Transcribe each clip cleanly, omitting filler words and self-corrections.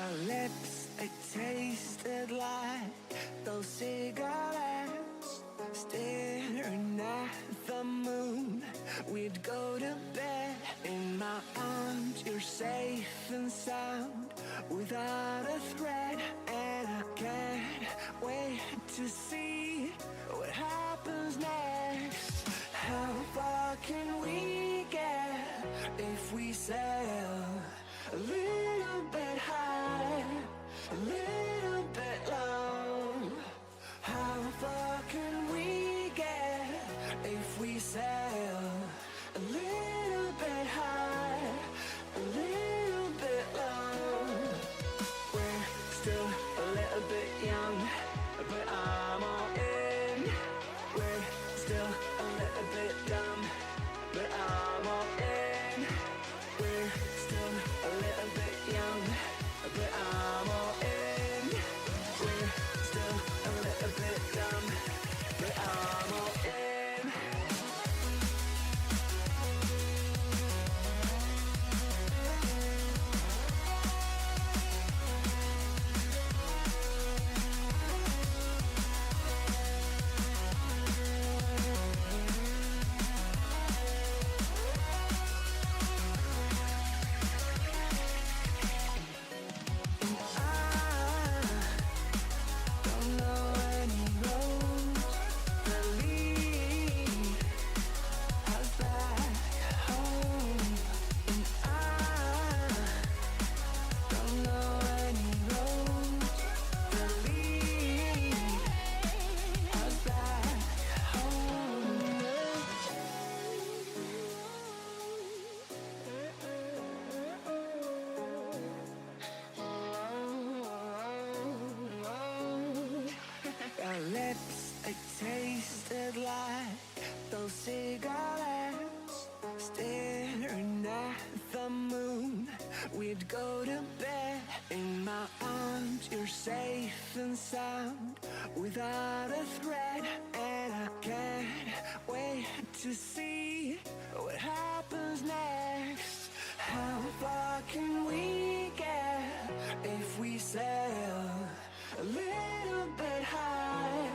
Our lips, they tasted like those cigarettes. Staring at the moon, we'd go to bed. In my arms, you're safe and sound, without a threat. And I can't wait to see what happens next. How far can we get if we sail a little bit high, a little bit low? How far can we get if we sail a little bit high, a little bit low? We're still a little bit young, but I'm all in. We're still a little bit dumb, but I'm all in. We're still a little bit young, but I'm all in. We're still a little bit dumb, but I'm all in. Our lips, they tasted like those cigarettes. Staring at the moon, we'd go to bed. In my arms, you're safe and sound, without a threat. And I can't wait to see what happens next. How far can we get if we sail a little bit high,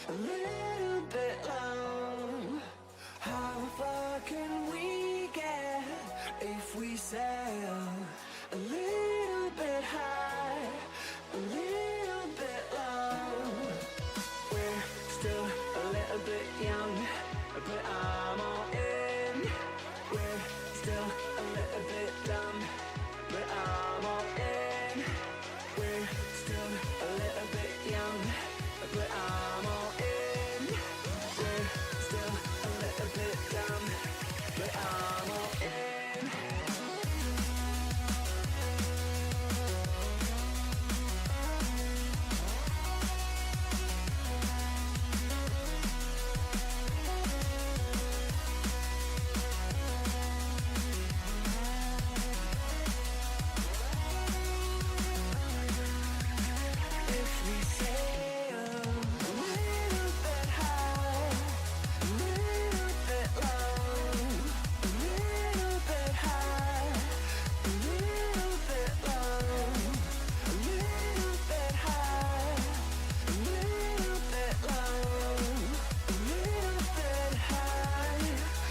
a little bit low? How far can we get if we sail a little bit high, a little bit low? We're still a little bit young, but I'm all in. We're still a little bit dumb, but I'm all in. We're still a little bit young, but I'm all in. We're still a little bit dumb, but I'm all in. If we sail a little bit high, a little bit low, a little bit high, a little bit low, a little bit high, a little bit low, a little bit high,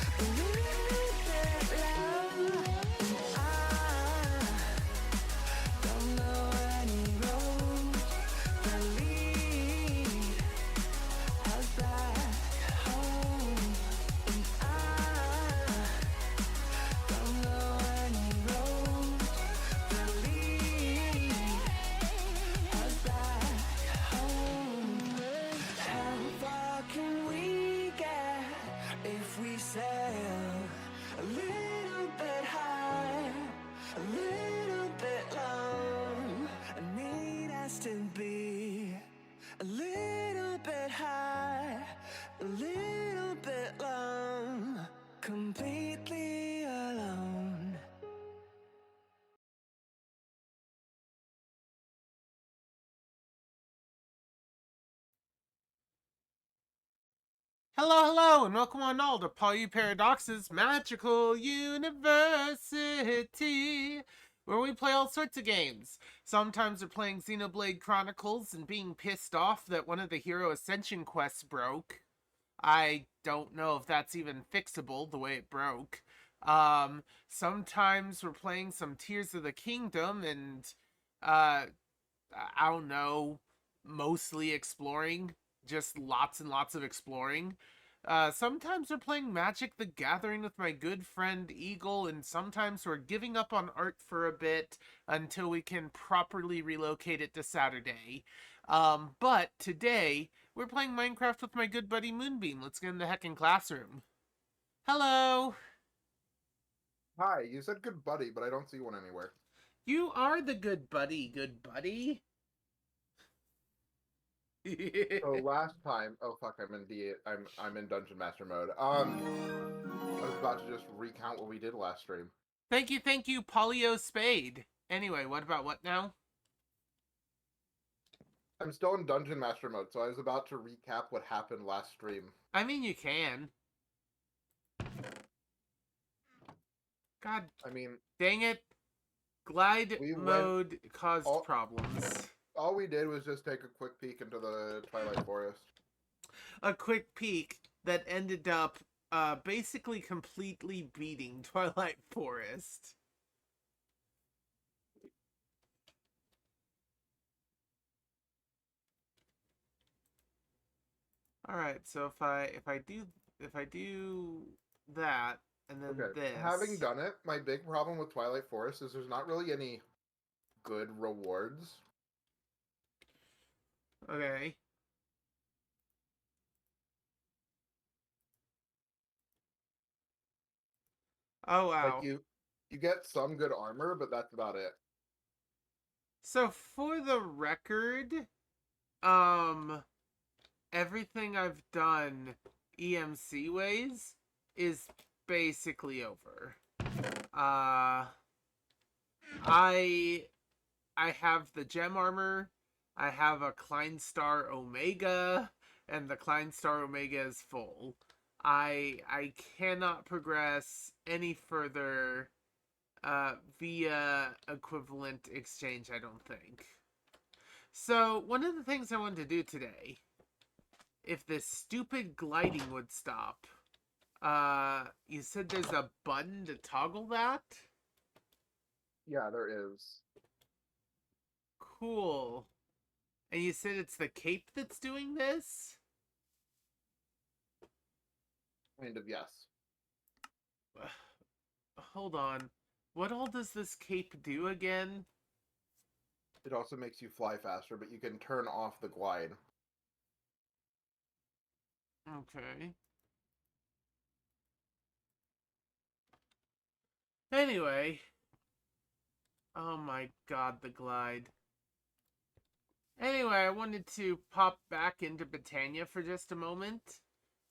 a little bit low. I don't know any roads that lead us back home, and I don't know any roads that lead us back home. How far can we get if we sail a little bit high, a little bit low? I need us to be a little bit high, a little bit low, completely alone. Hello, hello, and welcome on all to Paul U Paradox's Magical University. where we play all sorts of games. Sometimes we're playing Xenoblade Chronicles and being pissed off that one of the Hero Ascension quests broke. I don't know if that's even fixable the way it broke. Sometimes we're playing some Tears of the Kingdom and uh I don't know, mostly exploring, just lots and lots of exploring. Sometimes we're playing Magic the Gathering with my good friend Eagle, and sometimes we're giving up on art for a bit until we can properly relocate it to Saturday. But today, we're playing Minecraft with my good buddy Moonbeam. Let's get in the heckin' classroom. Hello! Hi, you said good buddy, but I don't see one anywhere. You are the good buddy, good buddy. So last time, oh fuck, I'm in Dungeon Master mode. I was about to just recount what we did last stream. Thank you, Polio Spade. Anyway, what about what now? I'm still in Dungeon Master mode, so I was about to recap what happened last stream. I mean, you can. God I mean, dang it. Glide We mode caused all- problems. all we did was just take a quick peek into the Twilight Forest. A quick peek that ended up basically completely beating Twilight Forest. Alright, so if I do that and then Okay, this. having done it, my big problem with Twilight Forest is there's not really any good rewards. Okay. Oh wow. Like you get some good armor, but that's about it. So for the record, everything I've done EMC ways is basically over. I have the gem armor. I have a Kleinstar Omega, and the Kleinstar Omega is full. I cannot progress any further via equivalent exchange, I don't think. So, one of the things I wanted to do today, if this stupid gliding would stop, you said there's a button to toggle that? Yeah, there is. Cool. And you said it's the cape that's doing this? Kind of, yes. Hold on. What all does this cape do again? It also makes you fly faster, but you can turn off the glide. Okay. Anyway. Oh my god, the glide. Anyway, I wanted to pop back into Britannia for just a moment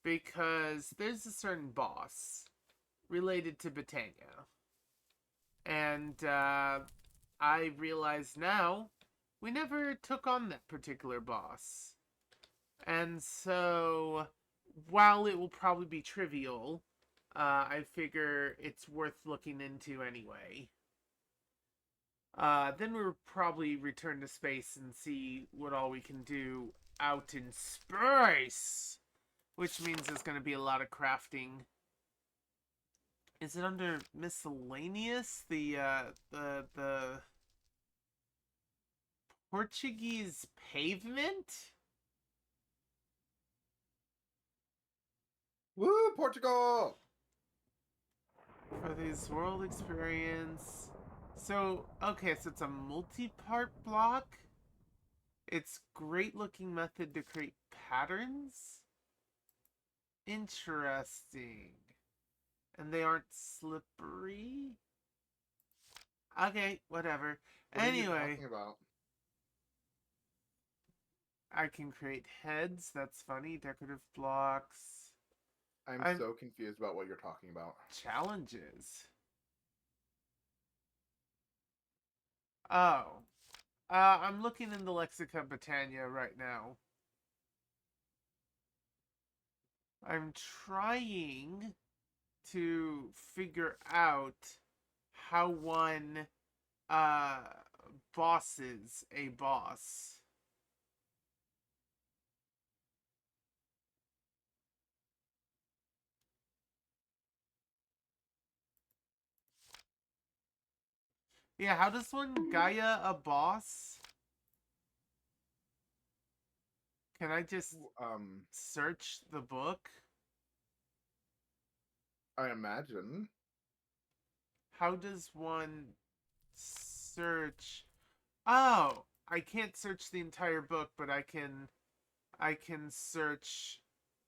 because there's a certain boss related to Britannia. And I realize now we never took on that particular boss. And so, while it will probably be trivial, I figure it's worth looking into anyway. Then we'll probably return to space and see what all we can do out in space. Which means there's going to be a lot of crafting. Is it under miscellaneous? The Portuguese pavement? Woo, Portugal! For this world experience. So, okay, so it's a multi-part block. It's great looking method to create patterns. Interesting. And they aren't slippery? Okay, whatever. What are you Anyway, talking about? I can create heads. That's funny. Decorative blocks. I'm so confused about what you're talking about. Challenges. Oh. I'm looking in the Lexica Britannia right now. I'm trying to figure out how one bosses a boss? Yeah, how does one Gaia a boss? Can I just search the book? I imagine. How does one search? Oh, I can't search the entire book, but I can search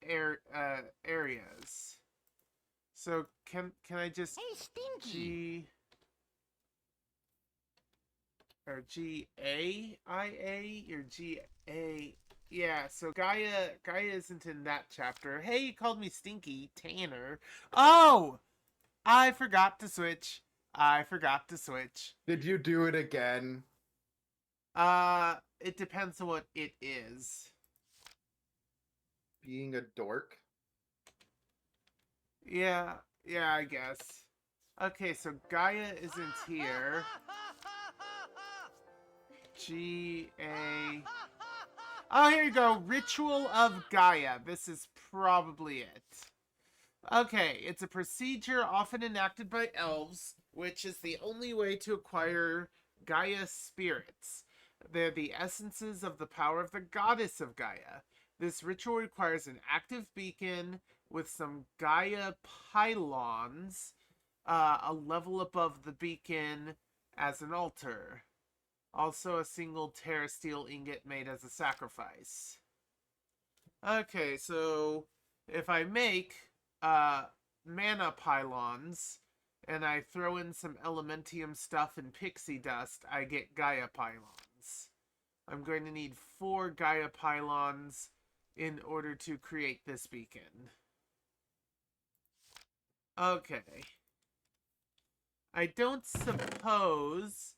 areas. So can I just Hey, Stinky! G or GAIA or GA? Yeah, so Gaia isn't in that chapter. Hey, you called me Stinky, Tanner. Oh, I forgot to switch. I forgot to switch. Did you do it again? It depends on what it is. Being a dork? Yeah, yeah, I guess. Okay, so Gaia isn't here. GA. Oh, here you go. Ritual of Gaia. This is probably it. Okay, it's a procedure often enacted by elves, which is the only way to acquire Gaia spirits. They're the essences of the power of the goddess of Gaia. This ritual requires an active beacon with some Gaia pylons, a level above the beacon as an altar. Also, a single terrasteel ingot made as a sacrifice. Okay, so if I make mana pylons and I throw in some elementium stuff and pixie dust, I get Gaia pylons. I'm going to need 4 Gaia pylons in order to create this beacon. Okay. I don't suppose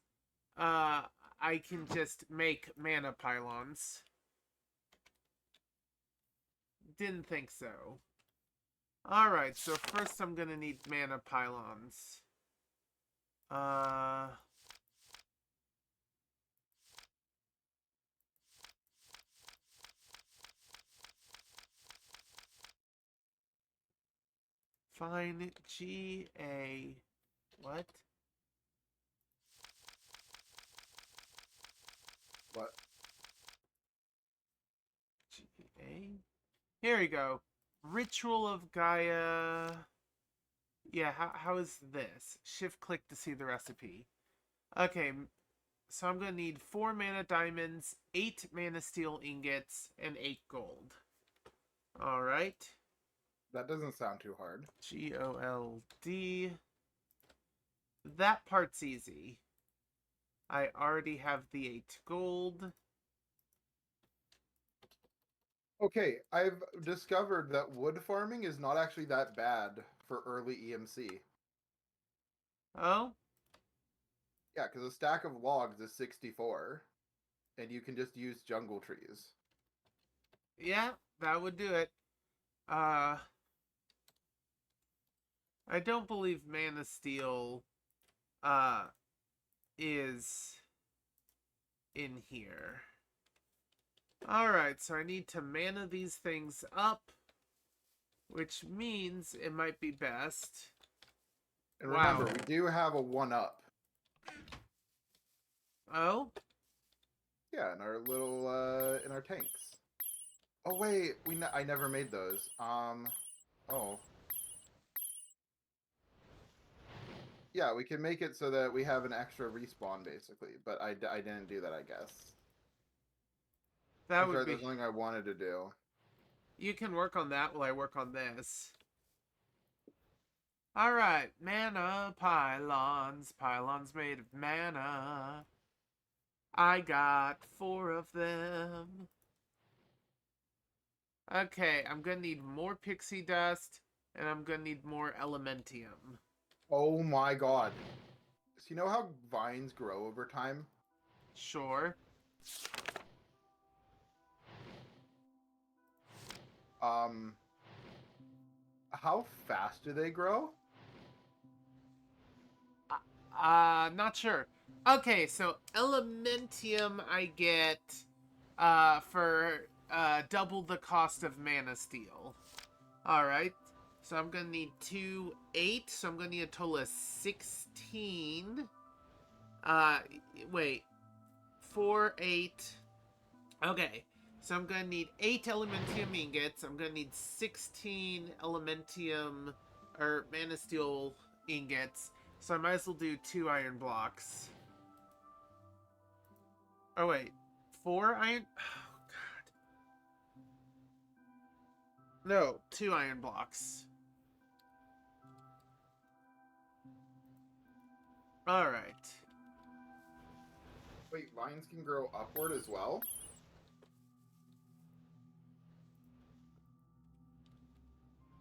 I can just make mana pylons. Didn't think so. Alright, so first I'm gonna need mana pylons. Fine, GA. What? What? GA? Here we go. Ritual of Gaia. Yeah, how is this? Shift click to see the recipe. Okay, so I'm gonna need 4 mana diamonds, 8 mana steel ingots, and 8 gold. Alright. That doesn't sound too hard. GOLD. That part's easy. I already have the 8 gold. Okay, I've discovered that wood farming is not actually that bad for early EMC. Oh? Yeah, because a stack of logs is 64, and you can just use jungle trees. Yeah, that would do it. I don't believe Mana Steel is in here. Alright, so I need to mana these things up, which means it might be best. And Wow. remember, we do have a 1-up. Oh? Yeah, in our little, in our tanks. Oh wait, I never made those. Oh. Yeah, we can make it so that we have an extra respawn, basically. But I didn't do that, I guess. That would Sorry, be... there's something I wanted to do. You can work on that while I work on this. Alright, mana pylons. Pylons made of mana. I got 4 of them. Okay, I'm gonna need more pixie dust, and I'm gonna need more elementium. Oh my god. So you know how vines grow over time? Sure. How fast do they grow? Not sure. Okay, so Elementium I get for double the cost of Mana Steel. Alright. So I'm gonna need 2, 8. So I'm gonna need a total of 16. Wait. 4, 8. Okay. So I'm gonna need 8 Elementium ingots. I'm gonna need 16 Elementium or Mana Steel ingots. So I might as well do 2 iron blocks. Oh wait. 4 iron? Oh god. No, 2 iron blocks. Alright. Wait, vines can grow upward as well?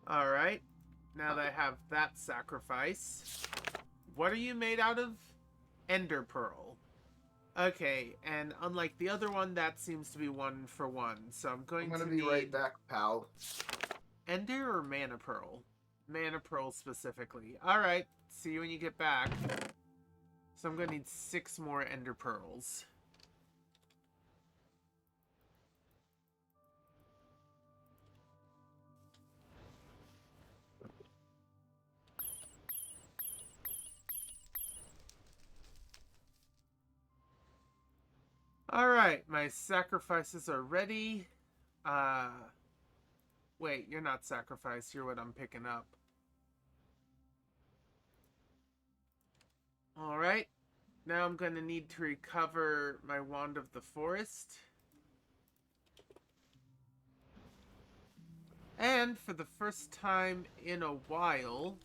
Alright. Now that I have that sacrifice. What are you made out of? Ender Pearl. Okay, and unlike the other one, that seems to be 1 for 1. So I'm going to be need right back, pal. Ender or Mana Pearl? Mana Pearl specifically. Alright, see you when you get back. So I'm going to need 6 more Ender Pearls. Alright, my sacrifices are ready. Wait, you're not sacrificed. You're what I'm picking up. Alright. Now I'm going to need to recover my Wand of the Forest. And for the first time in a while,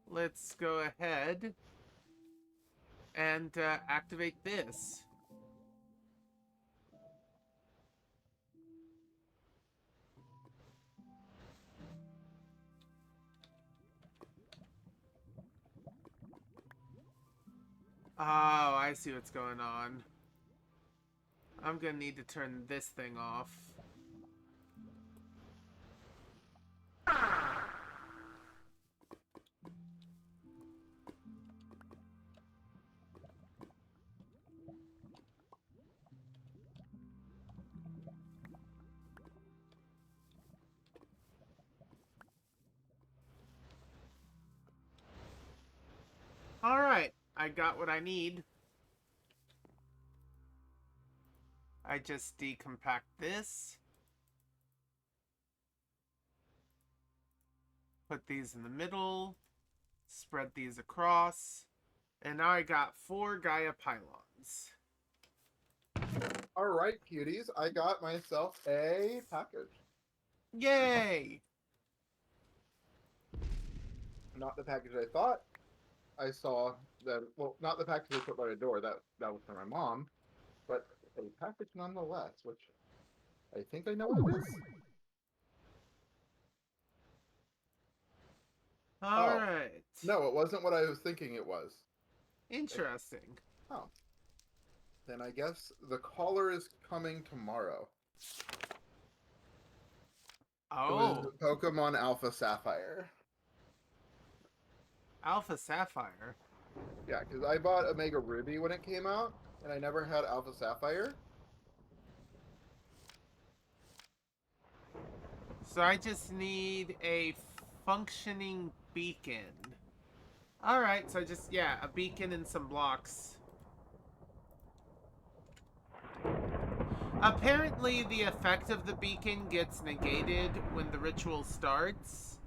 let's go ahead and activate this. Oh, I see what's going on. I'm gonna need to turn this thing off. Alright, I got what I need. I just decompact this. Put these in the middle. Spread these across. And now I got 4 Gaia pylons. Alright, cuties. I got myself a package. Yay! Not the package I thought. I saw that, well, not the package I put by the door. That was for my mom. But a package nonetheless, which I think I know what it is. Alright. No, it wasn't what I was thinking it was. Interesting. Oh. Then I guess the caller is coming tomorrow. It was Oh. Pokemon Alpha Sapphire. Alpha Sapphire. Yeah, because I bought Omega Ruby when it came out, and I never had Alpha Sapphire. So I just need a functioning beacon. Alright, so just, yeah, a beacon and some blocks. Apparently the effect of the beacon gets negated when the ritual starts.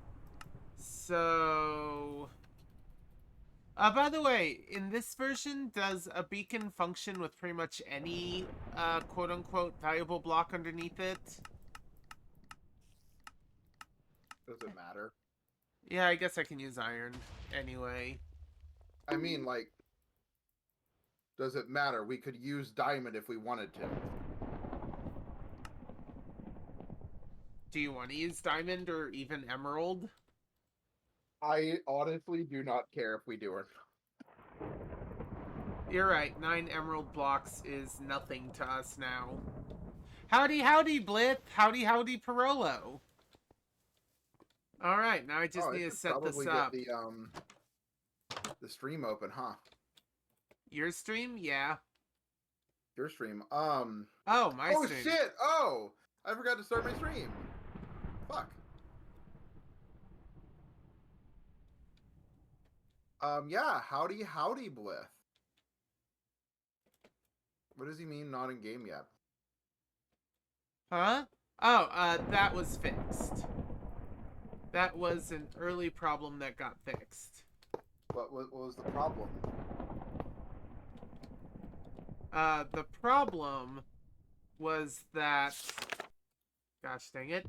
So... by the way, in this version, does a beacon function with pretty much any quote-unquote valuable block underneath it? Does it matter? Yeah, I guess I can use iron anyway. I mean, like, does it matter? We could use diamond if we wanted to. Do you want to use diamond or even emerald? I honestly do not care if we do or not. You're right, 9 emerald blocks is nothing to us now. Howdy, howdy, Blith! Howdy, howdy, Parolo! Alright, now I just need to set this up. Get the stream open, huh? Your stream? Yeah. Your stream. Oh, my Oh stream. shit! Oh! I forgot to start my stream. Fuck. Yeah, howdy, Blith. What does he mean not in game yet? Huh? Oh, that was fixed. That was an early problem that got fixed. What was the problem? The problem was that... Gosh dang it.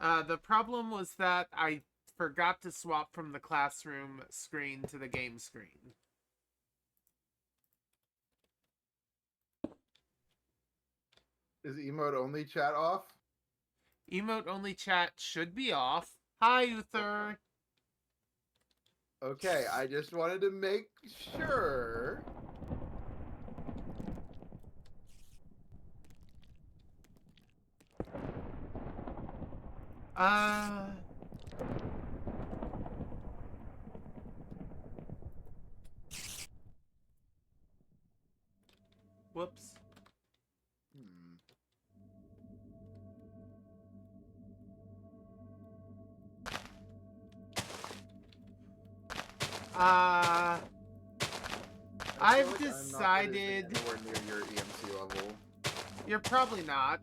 The problem was that I forgot to swap from the classroom screen to the game screen. Is emote only chat off? Emote only chat should be off. Hi, Uther. Okay, I just wanted to make sure. Whoops. I've decided... I'm not anywhere near your EMC level. You're probably not.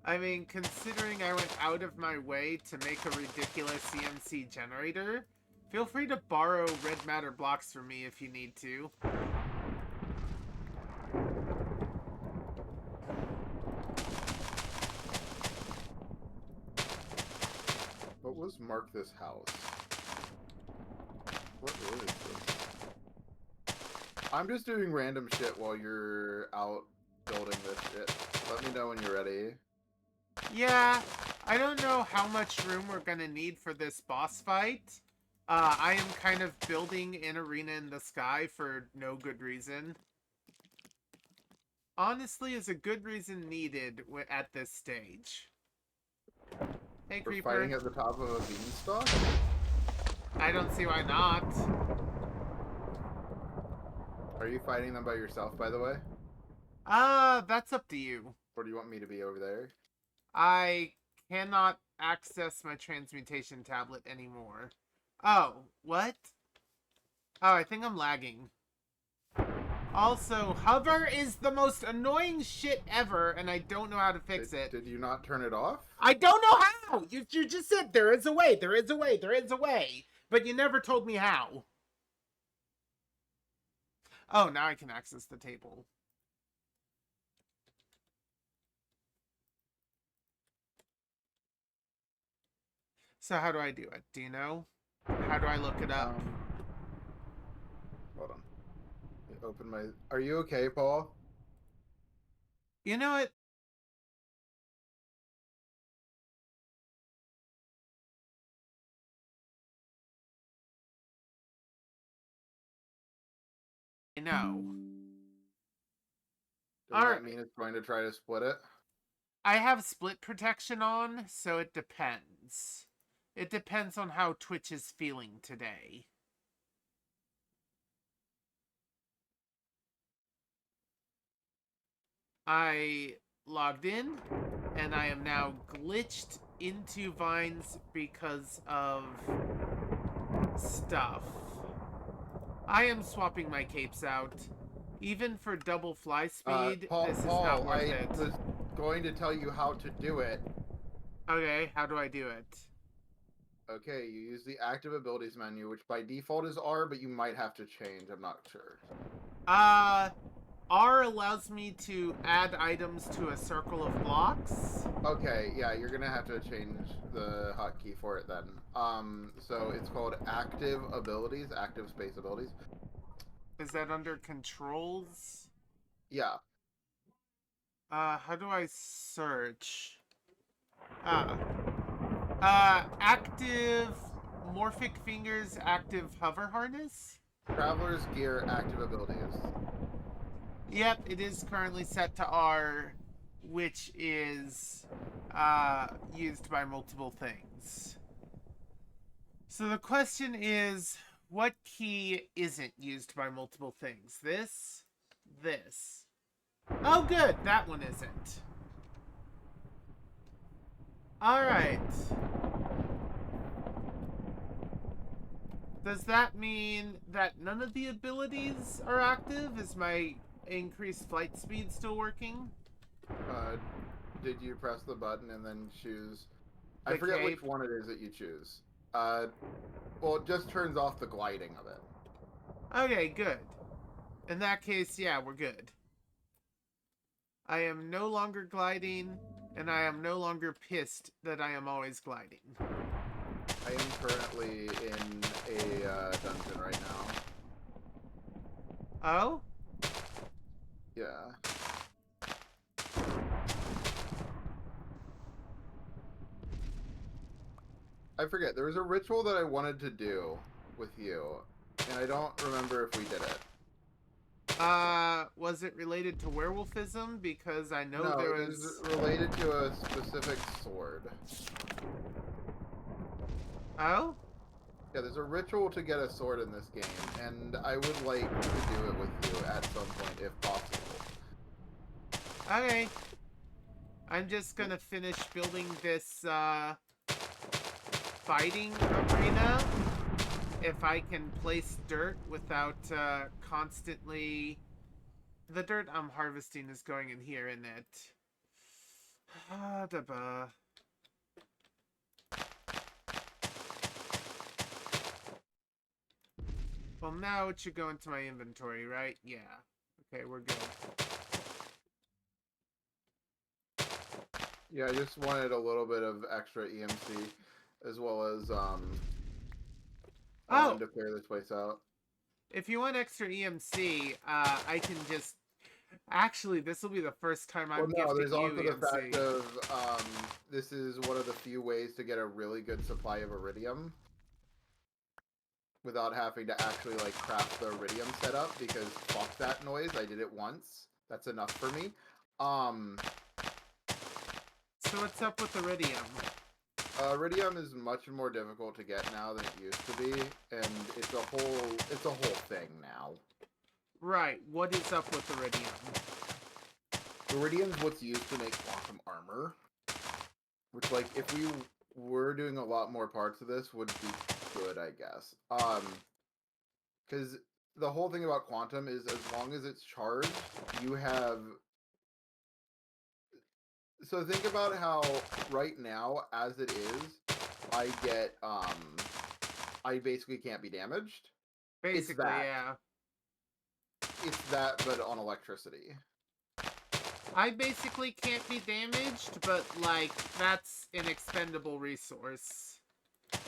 I mean, considering I went out of my way to make a ridiculous CMC generator, feel free to borrow red matter blocks from me if you need to. What was mark this house? What is this? I'm just doing random shit while you're out building this shit. Let me know when you're ready. Yeah, I don't know how much room we're gonna need for this boss fight. I am kind of building an arena in the sky for no good reason. Honestly, is a good reason needed at this stage. Hey, We're Creeper. fighting at the top of a beanstalk? I don't see why not. Are you fighting them by yourself, by the way? That's up to you. Or do you want me to be over there? I cannot access my transmutation tablet anymore. Oh, what? Oh, I think I'm lagging. Also, hover is the most annoying shit ever, and I don't know how to fix it. Did you not turn it off? I don't know how! You just said there is a way, there is a way, there is a way. But you never told me how. Oh, now I can access the table. So how do I do it? Do you know? How do I look it up? Hold on. Open my... Are you okay, Paul? You know what? I know. Does that mean it's going to try to split it? I have split protection on, so it depends. It depends on how Twitch is feeling today. I logged in, and I am now glitched into Vines because of stuff. I am swapping my capes out. Even for double fly speed, this is not worth it. I was going to tell you how to do it. Okay, how do I do it? Okay, you use the active abilities menu, which by default is R, but you might have to change. I'm not sure. R allows me to add items to a circle of blocks. Okay, yeah, you're gonna have to change the hotkey for it then. So it's called active abilities, active space abilities. Is that under controls? Yeah. How do I search? Active morphic fingers, active hover harness? Traveler's gear, active abilities. Yep, it is currently set to R, which is used by multiple things. So the question is, What key isn't used by multiple things? This? This. Oh, good. That one isn't. Alright. Does that mean that none of the abilities are active? Is my increased flight speed still working? Did you press the button and then choose? I The forget cape? which one it is that you choose. Well, it just turns off the gliding of it. Okay, good. In that case, yeah, we're good. I am no longer gliding, and I am no longer pissed that I am always gliding. I am currently in a dungeon right now. Oh? Yeah. I forget. There was a ritual that I wanted to do with you, and I don't remember if we did it. Was it related to werewolfism? Because I know No, there it was... is related to a specific sword. Oh? Yeah, there's a ritual to get a sword in this game, and I would like to do it with you at some point if possible. Okay. I'm just gonna finish building this, fighting arena. If I can place dirt without, constantly... The dirt I'm harvesting is going in here, isn't it? Well, now it should go into my inventory, right? Yeah. Okay, we're good. Yeah, I just wanted a little bit of extra EMC, as well as, I wanted Oh! to clear this place out. If you want extra EMC, I can just... Actually, this will be the first time Well, I'm no, there's gifting you also the fact EMC. of, this is one of the few ways to get a really good supply of iridium without having to actually, like, craft the iridium setup, because fuck that noise, I did it once. That's enough for me. So what's up with Iridium? Iridium is much more difficult to get now than it used to be, and it's a whole thing now. Right, what is up with Iridium? Iridium's what's used to make quantum armor, which, like, if we were doing a lot more parts of this, would be good, I guess. Because the whole thing about quantum is as long as it's charged, you have... So think about how right now, as it is, I get, I basically can't be damaged. Basically, that. yeah. It's that, but on electricity. I basically can't be damaged, but, like, that's an expendable resource.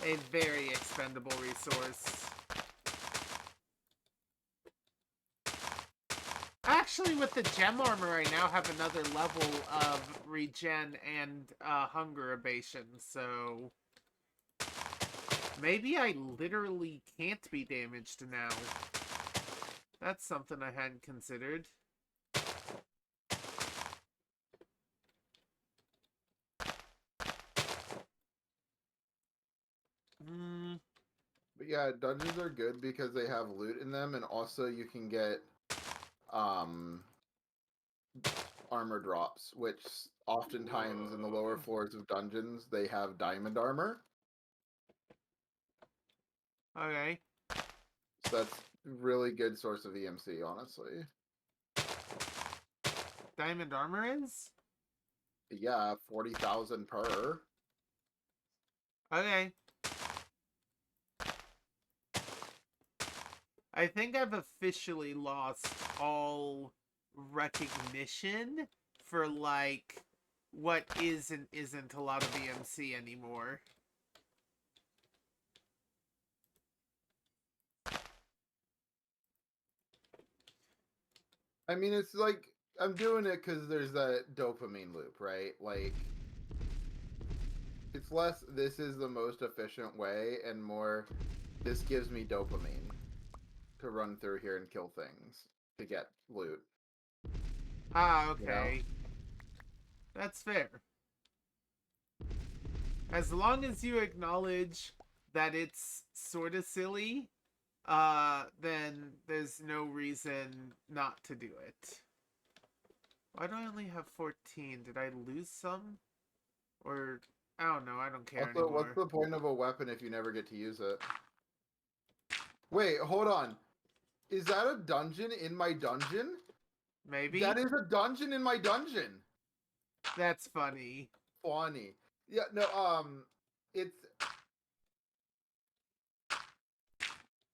A very expendable resource. Actually, with the gem armor, I now have another level of regen and hunger abasion, so... Maybe I literally can't be damaged now. That's something I hadn't considered. But yeah, dungeons are good because they have loot in them, and also you can get armor drops, which oftentimes in the lower floors of dungeons they have diamond armor. Okay. So that's really good source of EMC, honestly. Diamond armor is? Yeah, 40,000 per. Okay. I think I've officially lost all recognition for, like, what is and isn't a lot of EMC anymore. I mean, it's like, I'm doing it because there's that dopamine loop, right? Like, it's less, this is the most efficient way, and more, this gives me dopamine to run through here and kill things to get loot. Ah, okay. You know? That's fair. As long as you acknowledge that it's sort of silly, then there's no reason not to do it. Why do I only have 14? Did I lose some? Or, I don't know, I don't care Also, what's anymore. the point of a weapon if you never get to use it? Wait, hold on. Is that a dungeon in my dungeon? Maybe? That is a dungeon in my dungeon. That's funny. Funny. Yeah, no, it's...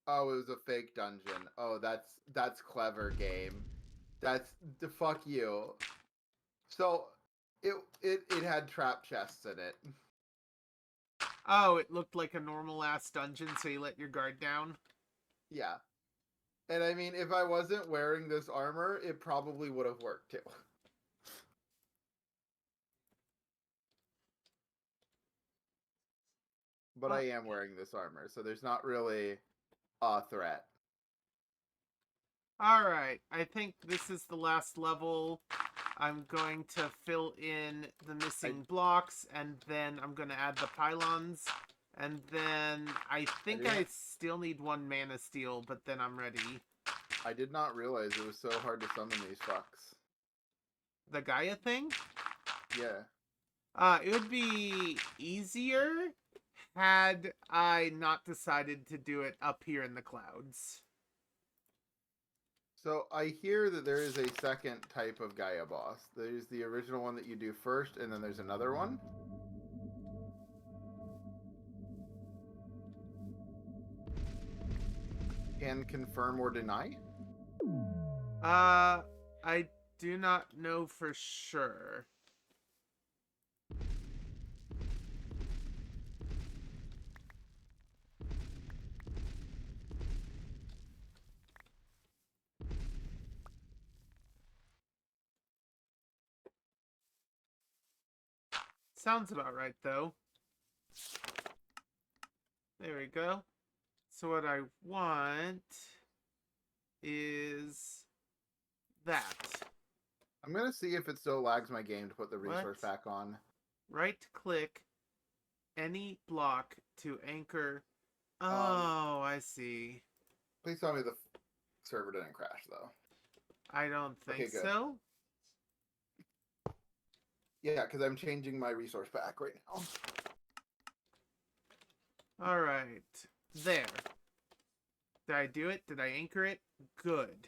Oh, it was a fake dungeon. Oh, that's clever, game. That's... Fuck you. So, it had trap chests in it. Oh, it looked like a normal-ass dungeon, so you let your guard down? Yeah. And I mean, if I wasn't wearing this armor, it probably would have worked too. But I am wearing this armor, so there's not really a threat. Alright, I think this is the last level. I'm going to fill in the missing blocks, and then I'm going to add the pylons. And then I think I still need 1 mana steel, but then I'm ready. I did not realize it was so hard to summon these fucks. The Gaia thing? Yeah. It would be easier had I not decided to do it up here in the clouds. So I hear that there is a second type of Gaia boss. There's the original one that you do first, and then there's another one. Can confirm or deny? I do not know for sure. Sounds about right, though. There we go. So what I want is that. I'm gonna see if it still lags my game to put the resource What? pack on. Right-click any block to anchor. Oh, I see. Please tell me the server didn't crash, though. I don't think Okay, good. so. Yeah, because I'm changing my resource pack right now. Alright. There. Did I do it? Did I anchor it? Good.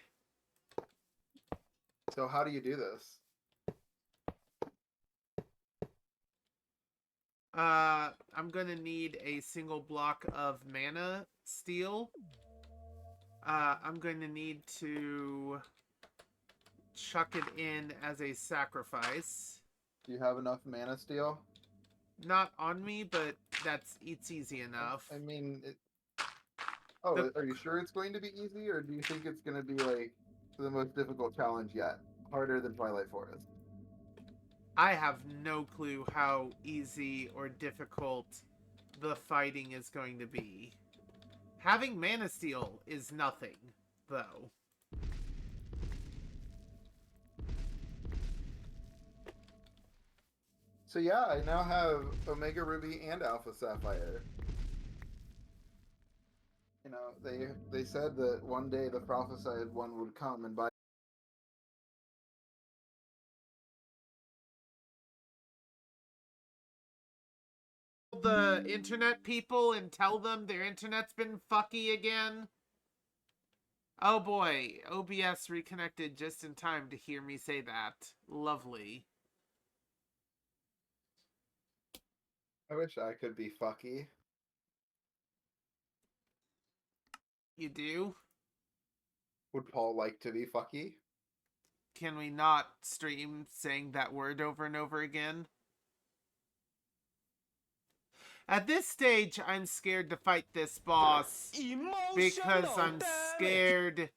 So how do you do this? I'm gonna need a single block of mana steel. I'm going to need to chuck it in as a sacrifice. Do you have enough mana steel? Not on me, but it's easy enough. I mean, are you sure it's going to be easy, or do you think it's going to be like the most difficult challenge yet? Harder than Twilight Forest? I have no clue how easy or difficult the fighting is going to be. Having mana steel is nothing, though. So yeah, I now have Omega Ruby and Alpha Sapphire. You know, they said that one day the prophesied one would come, and by The internet people and tell them their internet's been fucky again. Oh boy, OBS reconnected just in time to hear me say that. Lovely. I wish I could be fucky. You do? Would Paul like to be fucky? Can we not stream saying that word over and over again? At this stage, I'm scared to fight this boss because I'm scared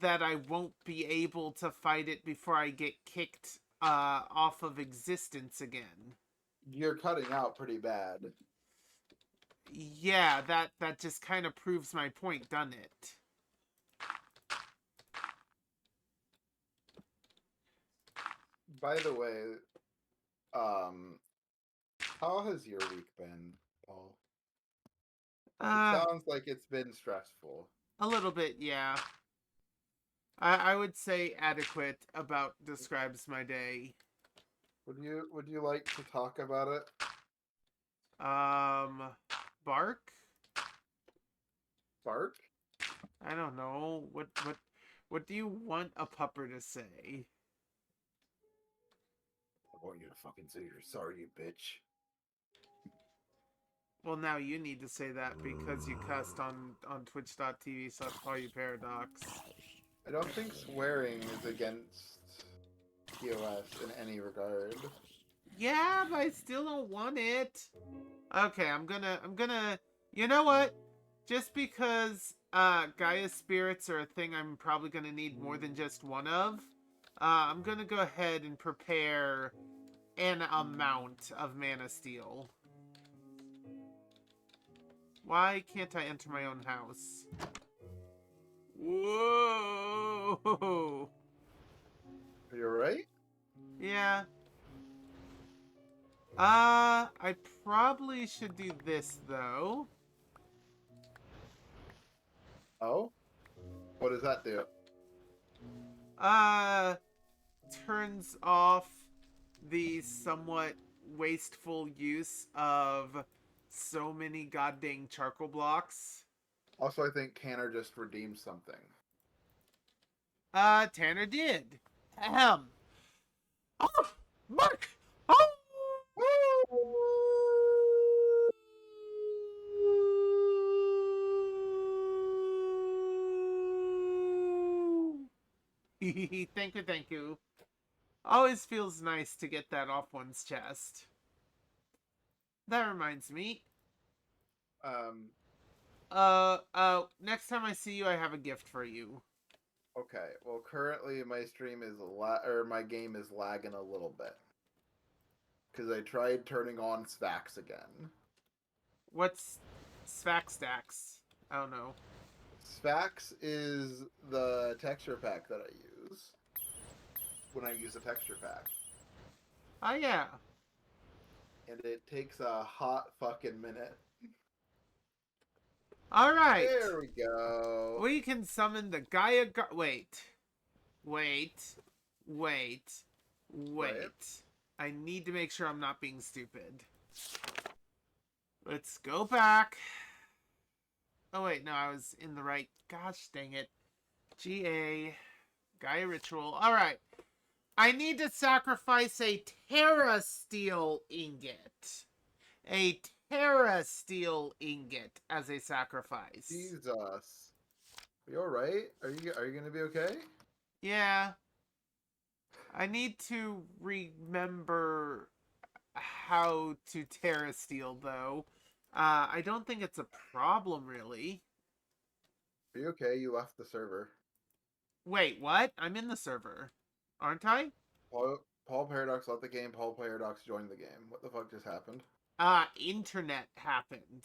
that I won't be able to fight it before I get kicked off of existence again. You're cutting out pretty bad. Yeah, that just kind of proves my point, doesn't it? By the way, how has your week been, Paul? It sounds like it's been stressful. A little bit, yeah. I would say adequate about describes my day. Would you like to talk about it? Bark? Bark? I don't know. What do you want a pupper to say? I want you to fucking say you're sorry, you bitch. Well, now you need to say that because you cussed on twitch.tv/ParadoX. I don't think swearing is against TOS in any regard. Yeah, but I still don't want it. Okay, I'm gonna, you know what? Just because, Gaia spirits are a thing I'm probably gonna need more than just one of, I'm gonna go ahead and prepare an amount of mana steel. Why can't I enter my own house? Whoa! Are you alright? Yeah. I probably should do this, though. Oh? What does that do? Uh, turns off the somewhat wasteful use of so many goddamn charcoal blocks. Also, I think Canner just redeemed something. Tanner did. Ahem. Oh, Mark! Oh! Thank you, thank you. Always feels nice to get that off one's chest. That reminds me. Um, Next time I see you, I have a gift for you. okay. Well, currently my stream is my game is lagging a little bit. Because I tried turning on Stacks again. What's Svax Stacks? I don't know. Spax is the texture pack that I use when I use a texture pack. Oh, yeah. And it takes a hot fucking minute. Alright. There we go. We can summon the Gaia Wait. Wait. Wait. Wait. I need to make sure I'm not being stupid. Let's go back. Oh, wait. No, I was in the right. Gosh dang it. GA. Gaia Ritual. Alright. I need to sacrifice a Terra Steel ingot. A Terra Steel ingot as a sacrifice. Jesus. Are you alright? Are you gonna be okay? Yeah. I need to remember how to Terra Steel, though. I don't think it's a problem, really. Are you okay? You left the server. Wait, what? I'm in the server. Aren't I? Paul Paradox left the game. Paul Paradox joined the game. What the fuck just happened? Internet happened.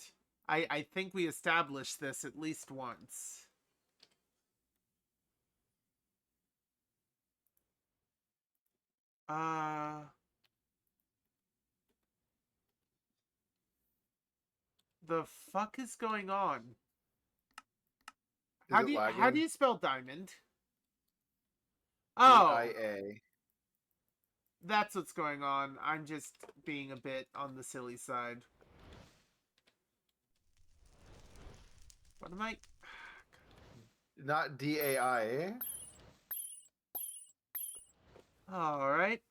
I think we established this at least once. The fuck is going on? How do you spell diamond? Oh, DIA. that's what's going on. I'm just being a bit on the silly side. What am I? Not DAI. All right.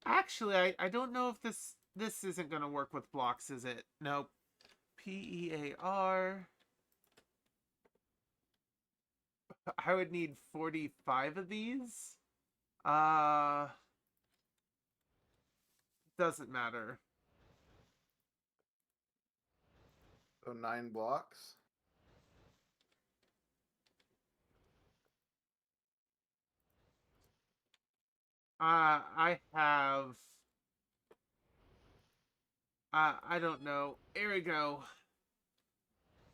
Actually, I don't know if this isn't gonna work with blocks, is it? Nope. PEAR. I would need 45 of these. Doesn't matter. So 9 blocks. I have. I don't know. Here we go.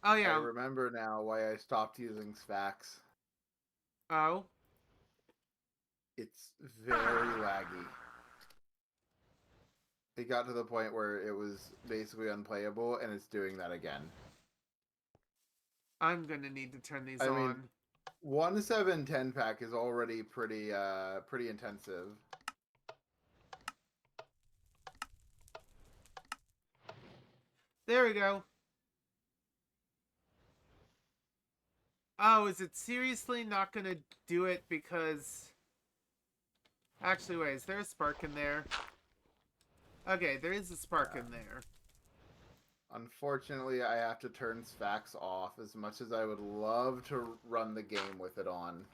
Oh I yeah. remember now why I stopped using Spax. Oh. It's very laggy. It got to the point where it was basically unplayable, and it's doing that again. I'm gonna need to turn these I on. mean, 1/7/10 pack is already pretty intensive. There we go. Oh, is it seriously not gonna do it because... Actually, wait, is there a spark in there? Okay, there is a spark in there. Unfortunately, I have to turn Sfax off as much as I would love to run the game with it on.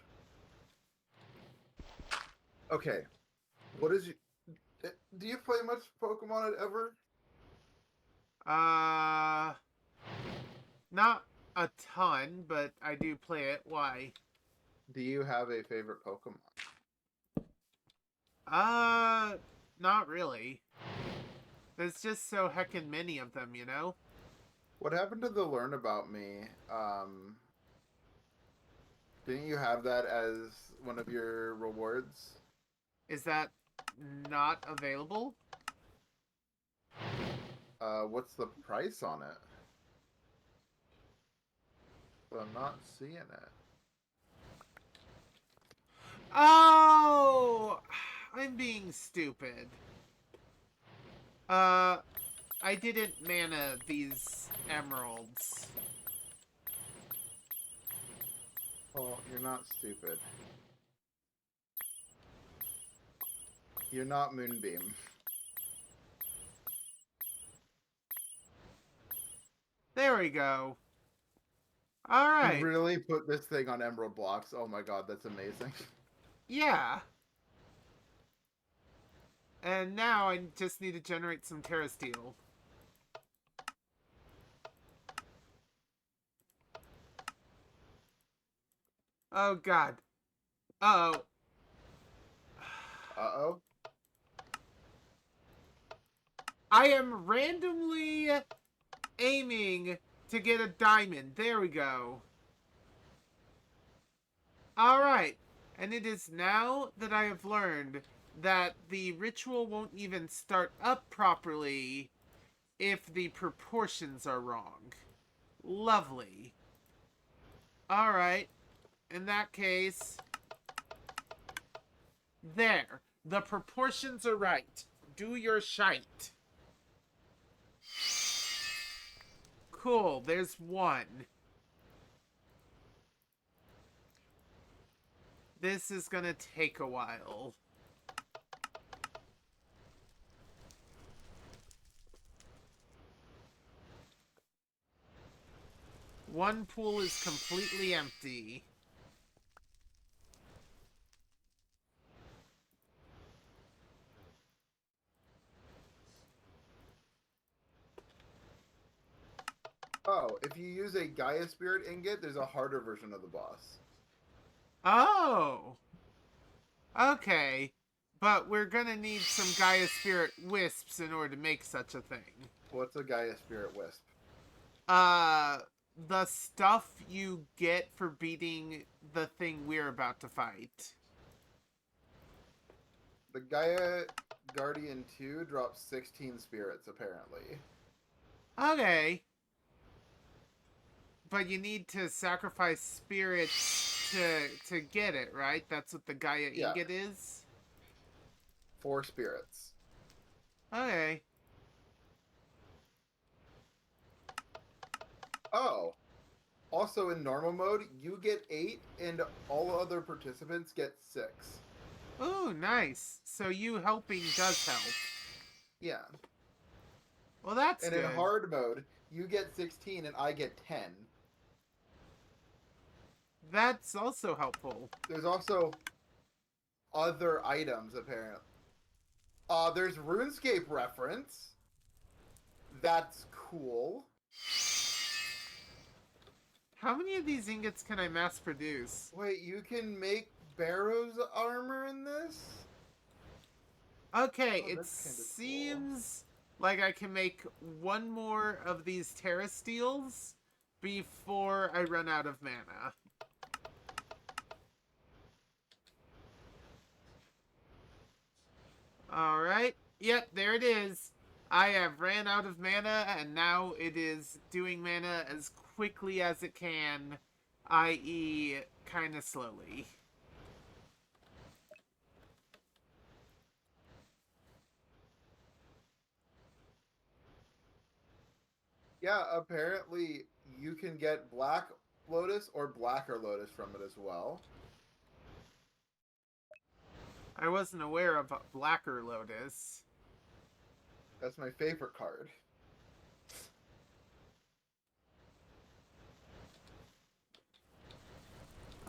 Okay, what is you... Do you play much Pokemon ever? Not a ton, but I do play it. Why? Do you have a favorite Pokemon? Not really. There's just so heckin' many of them, you know? What happened to the Learn About Me? Didn't you have that as one of your rewards? Is that not available? What's the price on it? I'm not seeing it. Oh! I'm being stupid. I didn't mana these emeralds. Oh, you're not stupid. You're not Moonbeam. There we go. You Alright. really put this thing on emerald blocks. Oh my god, that's amazing. Yeah. And now I just need to generate some Terra Steel. Oh god. Uh-oh. Uh-oh. I am randomly aiming to get a diamond. There we go. Alright. And it is now that I have learned that the ritual won't even start up properly if the proportions are wrong. Lovely. Alright. In that case... There. The proportions are right. Do your shite. Cool. There's one. This is gonna take a while. One pool is completely empty. Oh, if you use a Gaia Spirit ingot, there's a harder version of the boss. Oh! Okay. But we're gonna need some Gaia Spirit Wisps in order to make such a thing. What's a Gaia Spirit Wisp? The stuff you get for beating the thing we're about to fight. The Gaia Guardian 2 drops 16 spirits, apparently. Okay. But you need to sacrifice spirits to get it, right? That's what the Gaia ingot is? 4 spirits. Okay. Oh. Also, in normal mode, you get 8, and all other participants get 6. Ooh, nice. So you helping does help. Yeah. Well, that's And good. in hard mode, you get 16 and I get 10. That's also helpful. There's also other items, apparently. There's RuneScape reference. That's cool. How many of these ingots can I mass produce? Wait, you can make Barrow's armor in this? Okay, Oh, it that's kinda cool. seems like I can make one more of these Terra Steels before I run out of mana. Alright. Yep, there it is. I have ran out of mana, and now it is doing mana as quickly as it can, i.e. kind of slowly. Yeah, apparently you can get Black Lotus or Blacker Lotus from it as well. I wasn't aware of Blacker Lotus. That's my favorite card.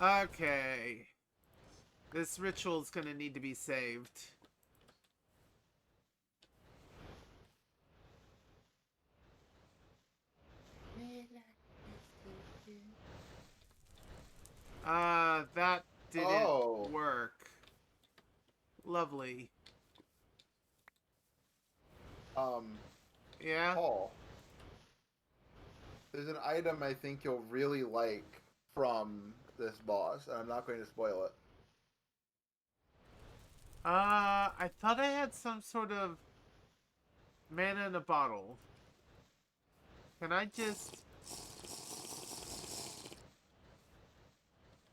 Okay. This ritual's gonna need to be saved. That didn't work. Lovely. Yeah? Paul, there's an item I think you'll really like from this boss, and I'm not going to spoil it. I thought I had some sort of mana in a bottle. Can I just...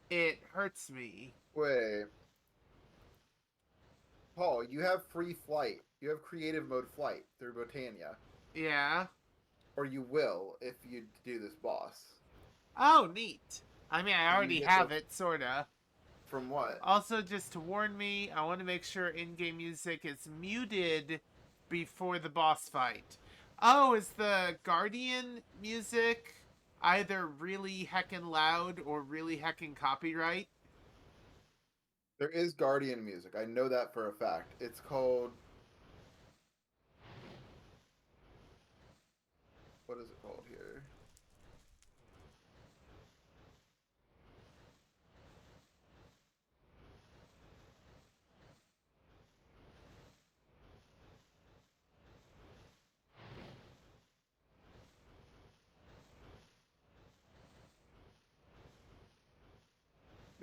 It hurts me. Wait. Paul, you have free flight. You have creative mode flight through Botania. Yeah? Or you will if you do this boss. Oh, neat. I mean, I You already get have the- it, sorta. From what? Also, just to warn me, I want to make sure in-game music is muted before the boss fight. Oh, is the Guardian music either really heckin' loud or really heckin' copyright? There is Guardian music. I know that for a fact. It's called... What is it called here?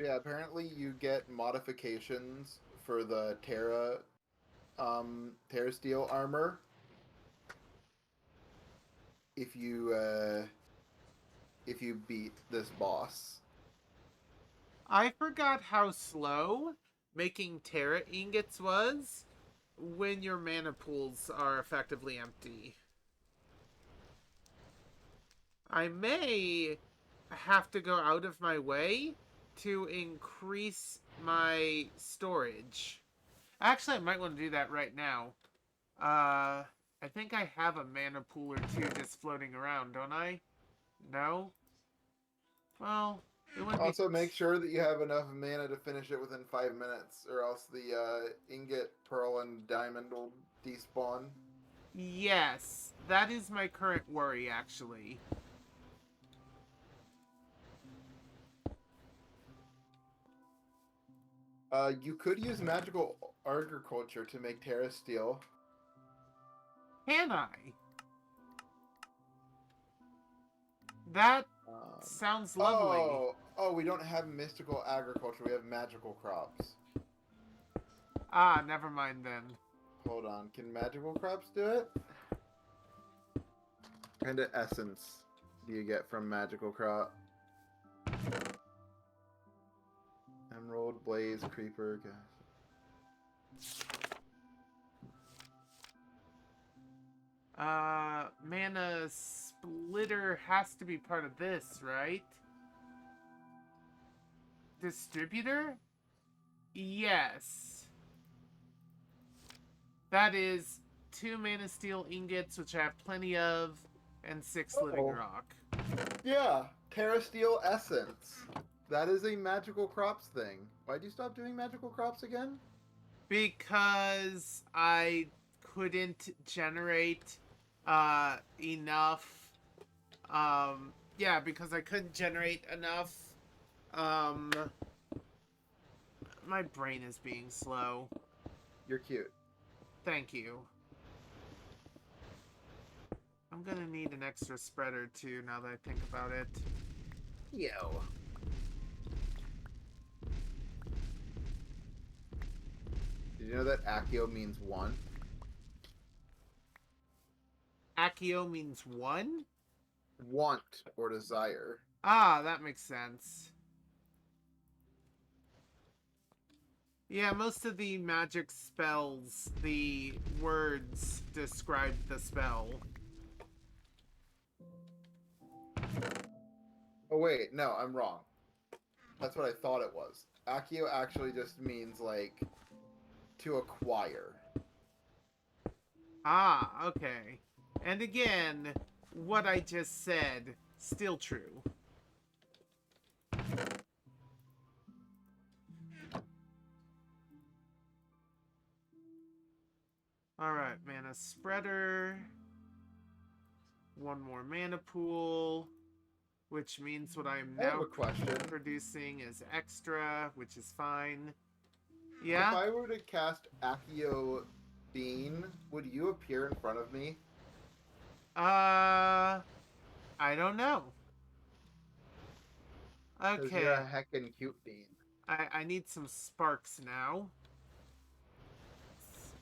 Yeah, apparently you get modifications for the Terra Steel armor if you beat this boss. I forgot how slow making Terra ingots was when your mana pools are effectively empty. I may have to go out of my way to increase my storage. Actually, I might want to do that right now. I think I have a mana pool or two just floating around, don't I? No? Well, it wouldn't be... Also, make sure that you have enough mana to finish it within 5 minutes, or else the ingot, pearl, and diamond will despawn. Yes, that is my current worry, actually. You could use magical agriculture to make Terra Steel. Can I? That sounds lovely. Oh, we don't have mystical agriculture. We have magical crops. Ah, never mind then. Hold on. Can magical crops do it? What kind of essence do you get from magical crop? Emerald, blaze, creeper, gas. Mana splitter has to be part of this, right? Distributor? Yes. That is 2 mana steel ingots, which I have plenty of, and 6 living rock. Yeah, Terra Steel essence. That is a magical crops thing. Why'd you stop doing magical crops again? Because I couldn't generate enough. Yeah, because I couldn't generate enough. My brain is being slow. You're cute. Thank you. I'm gonna need an extra spreader too, now that I think about it. Yo. Did you know that Accio means one? Accio means 1? want or desire. Ah, that makes sense. Yeah, most of the magic spells, the words describe the spell. Oh wait, no, I'm wrong. That's what I thought it was. Accio actually just means like to acquire. Ah, okay. And again, what I just said, still true. Alright, mana spreader. One more mana pool. Which means what I'm I have now a question. producing is extra, which is fine. If Yeah? I were to cast Accio Bean, would you appear in front of me? I don't know. Because you're Okay. a heckin' cute bean. I need some sparks now.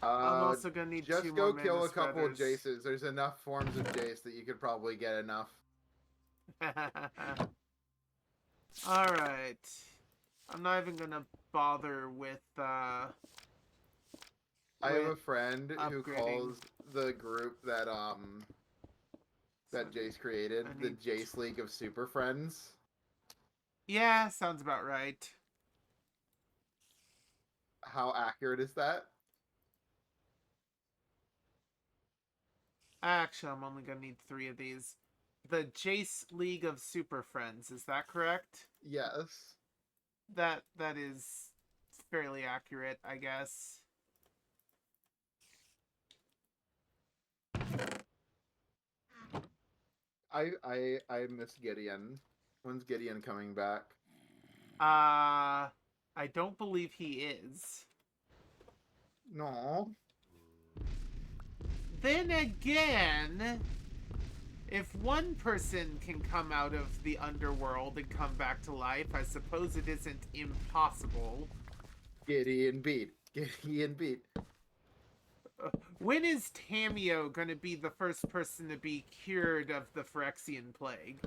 I'm Uh, also gonna need 2 just more go mana kill a couple of spreaders. Jaces. There's enough forms of Jace that you could probably get enough. Alright. I'm not even gonna bother with I have a friend who upgrading. calls the group that So Jace created I the need... Jace League of Super Friends. Yeah, sounds about right. How accurate is that? Actually, I'm only gonna need 3 of these. The Jace League of Super Friends, is that correct? Yes. That is fairly accurate, I guess. I miss Gideon. When's Gideon coming back? I don't believe he is. No. Then again, if one person can come out of the underworld and come back to life, I suppose it isn't impossible. Gideon beat. Gideon beat. When is Tamio going to be the first person to be cured of the Phyrexian plague?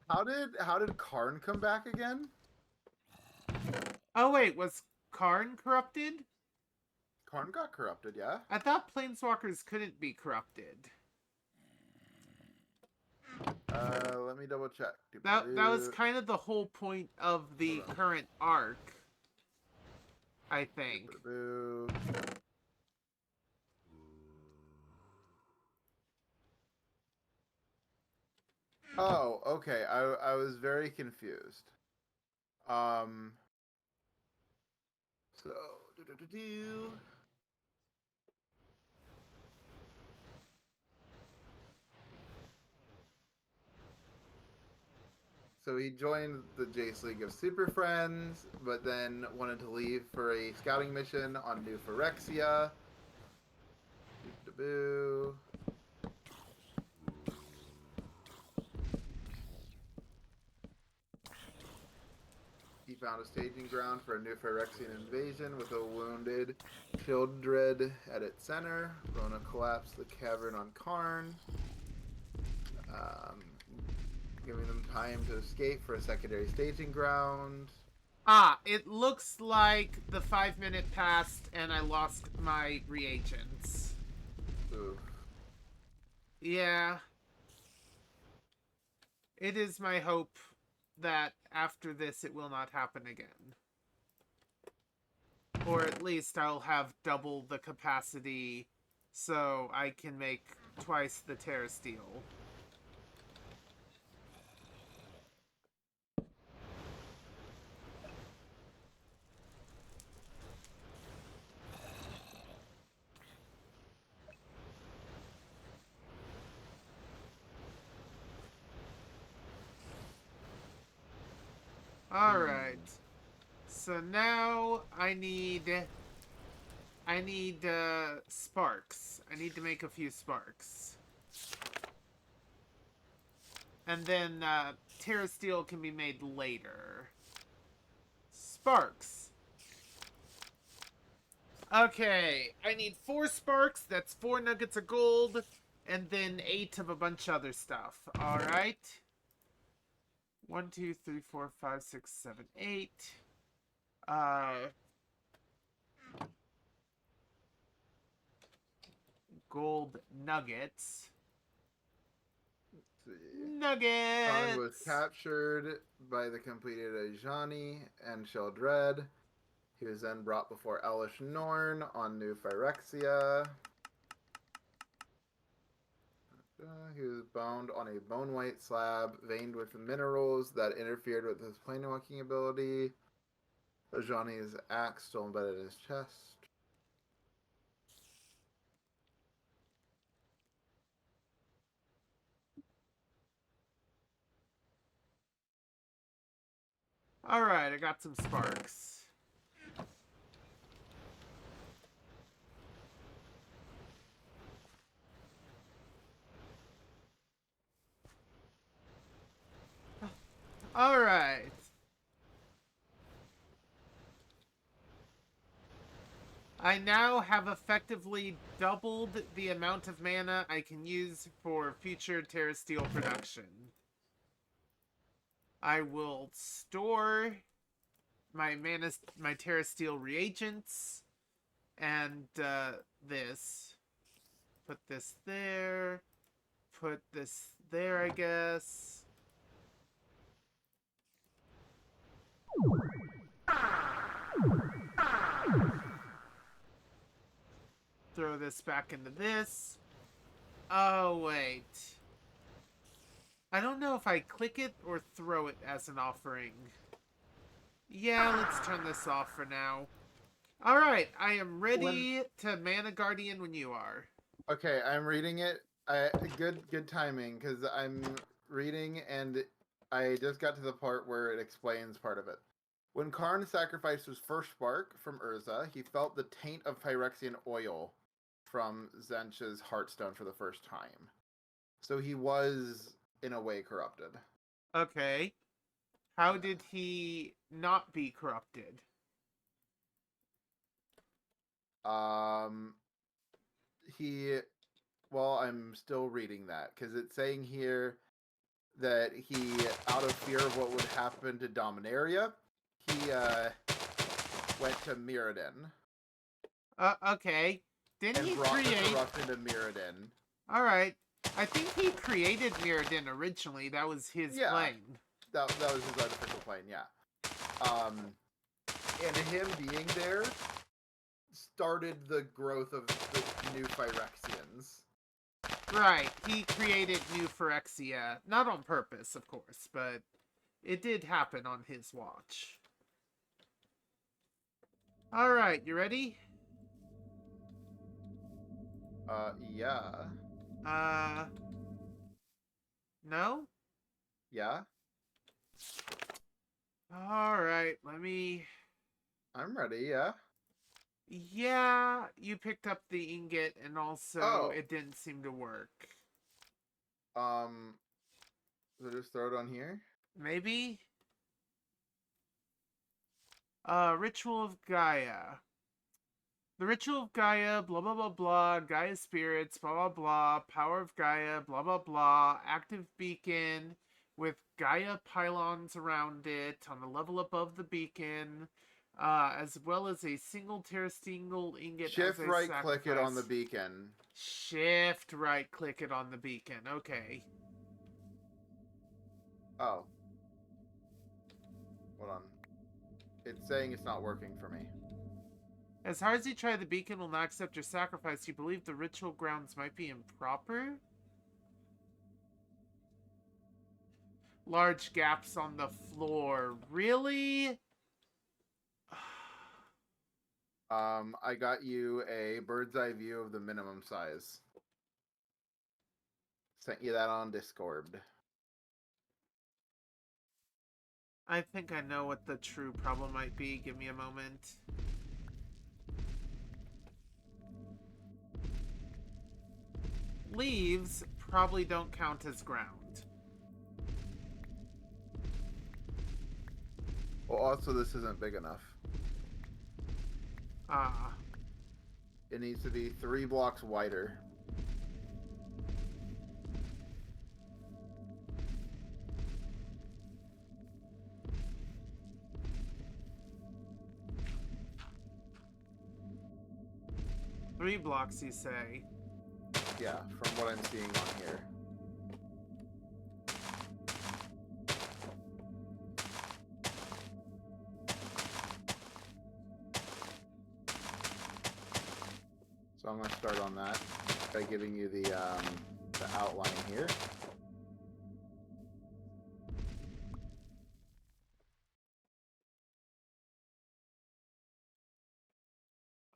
How did Karn come back again? Oh wait, was Karn corrupted? Karn got corrupted, yeah? I thought planeswalkers couldn't be corrupted. Let me double check. That was kind of the whole point of the current arc, I think. Oh, okay. I was very confused. So So he joined the Jace League of Super Friends, but then wanted to leave for a scouting mission on New Phyrexia. Boo. He found a staging ground for a new Phyrexian invasion with a wounded Childred at its center. Rona collapsed the cavern on Karn, giving them time to escape for a secondary staging ground. Ah, it looks like the 5-minute passed and I lost my reagents. Ooh. Yeah. It is my hope that after this it will not happen again. Or at least I'll have double the capacity so I can make twice the Terra Steel. Alright. So now I need sparks. I need to make a few sparks. And then Terra Steel can be made later. Sparks. Okay, I need 4 sparks. That's 4 nuggets of gold, and then 8 of a bunch of other stuff. All right. 1, 2, 3, 4, 5, 6, 7, 8. Gold nuggets. Let's see. Karn was Nuggets. captured by the completed Ajani and Sheldred. He was then brought before Elish Norn on New Phyrexia. He was bound on a bone white slab veined with minerals that interfered with his planewalking ability. Ajani's axe still embedded in his chest. All right, I got some sparks. All right. I now have effectively doubled the amount of mana I can use for future Terra Steel production. I will store my Terra Steel reagents, and this. Put this there. Put this there, I guess. Throw this back into this. Oh, wait. I don't know if I click it or throw it as an offering. Yeah, let's turn this off for now. Alright, I am ready to Mana Guardian when you are. Okay, I'm reading it. Good timing, because I'm reading and I just got to the part where it explains part of it. When Karn sacrificed his first spark from Urza, he felt the taint of Phyrexian oil from Zench's Heartstone for the first time. So he was, in a way, corrupted. Okay. How did he not be corrupted? Well, I'm still reading that, because it's saying here that he, out of fear of what would happen to Dominaria, he went to Mirrodin. Okay. Didn't he brought the create... corruption to Mirrodin. Alright. I think he created Mirrodin originally. That was his plane. That was his unofficial plane, yeah. And him being there started the growth of the new Phyrexians. Right. He created New Phyrexia. Not on purpose, of course, but it did happen on his watch. Alright, you ready? Yeah. No? Yeah? Alright, let me... I'm ready, yeah. Yeah, you picked up the ingot, and also it didn't seem to work. So just throw it on here? Maybe? Ritual of Gaia. The Ritual of Gaia, blah blah blah blah, Gaia Spirits, blah blah blah, Power of Gaia, blah blah blah, active beacon with Gaia pylons around it on the level above the beacon, as well as a single terrestrial ingot. Shift right click it on the beacon. Shift right click it on the beacon, okay. Oh. Hold on. It's saying it's not working for me. As hard as you try, the beacon will not accept your sacrifice. You believe the ritual grounds might be improper? Large gaps on the floor. Really? I got you a bird's eye view of the minimum size. Sent you that on Discord. I think I know what the true problem might be. Give me a moment. Leaves probably don't count as ground. Well, also, this isn't big enough. Ah. It needs to be 3 blocks wider. Three blocks, you say? Yeah, from what I'm seeing on here. So I'm going to start on that by giving you the outline here.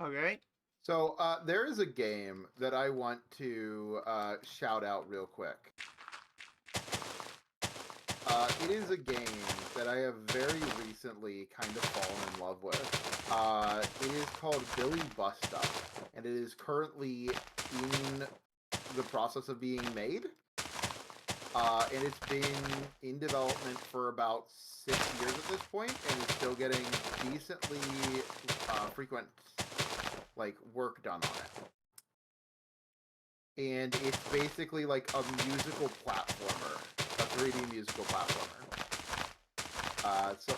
Okay. So there is a game that I want to shout out real quick. It is a game that I have very recently kind of fallen in love with. It is called Billy Bust Up, and it is currently in the process of being made. And it's been in development for about 6 years at this point, and is still getting decently frequent work done on it. And it's basically like a musical platformer, a 3D musical platformer. So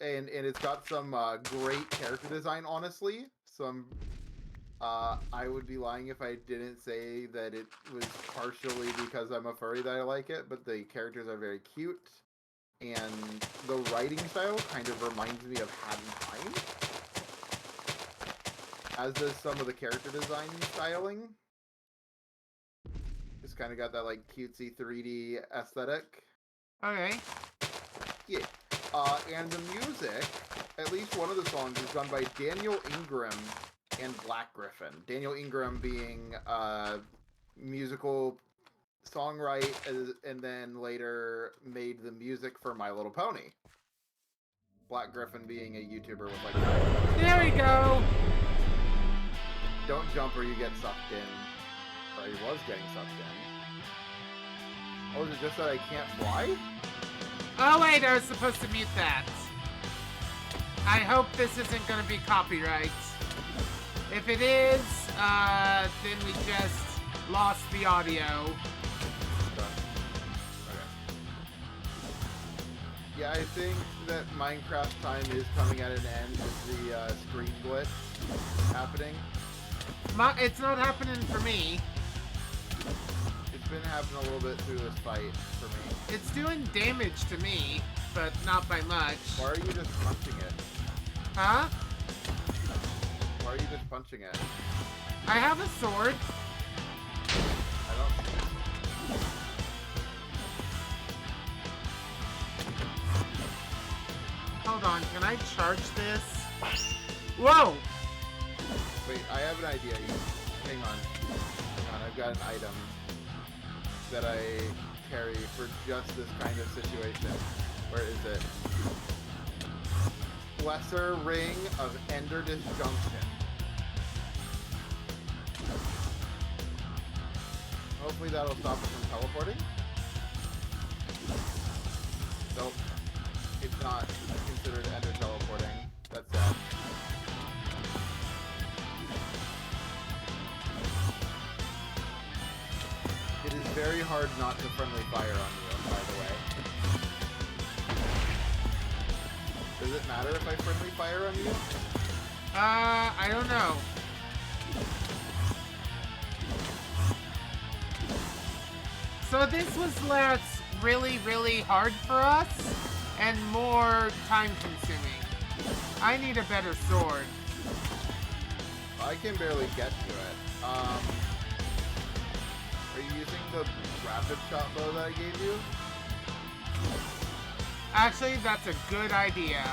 and it's got some great character design, honestly. Some I would be lying if I didn't say that it was partially because I'm a furry that I like it, but the characters are very cute. And the writing style kind of reminds me of Hat in Time, as does some of the character design styling. Just kind of got that like cutesy 3D aesthetic. Okay. Yeah. And the music, at least one of the songs, is done by Daniel Ingram and Black Griffin. Daniel Ingram being musical songwriter, and then later made the music for My Little Pony. Black Griffin being a YouTuber with like... There we go! Don't jump or you get sucked in. Or he was getting sucked in. Oh, is it just that I can't fly? Oh wait, I was supposed to mute that. I hope this isn't gonna be copyright. If it is, then we just lost the audio. Yeah, I think that Minecraft time is coming at an end with the screen glitch happening. It's not happening for me. It's been happening a little bit through this fight for me. It's doing damage to me, but not by much. Why are you just punching it? Huh? Why are you just punching it? I have a sword. I don't... Hold on, can I charge this? Whoa! Wait, I have an idea. Hang on. I've got an item that I carry for just this kind of situation. Where is it? Lesser Ring of Ender Disjunction. Hopefully that'll stop it from teleporting. Nope. It's not considered Ender teleporting. That's sad. It is very hard not to friendly fire on you, by the way. Does it matter if I friendly fire on you? I don't know. So this was less really, really hard for us and more time consuming. I need a better sword. I can barely get to it. Are you using the rapid shot bow that I gave you? Actually, that's a good idea.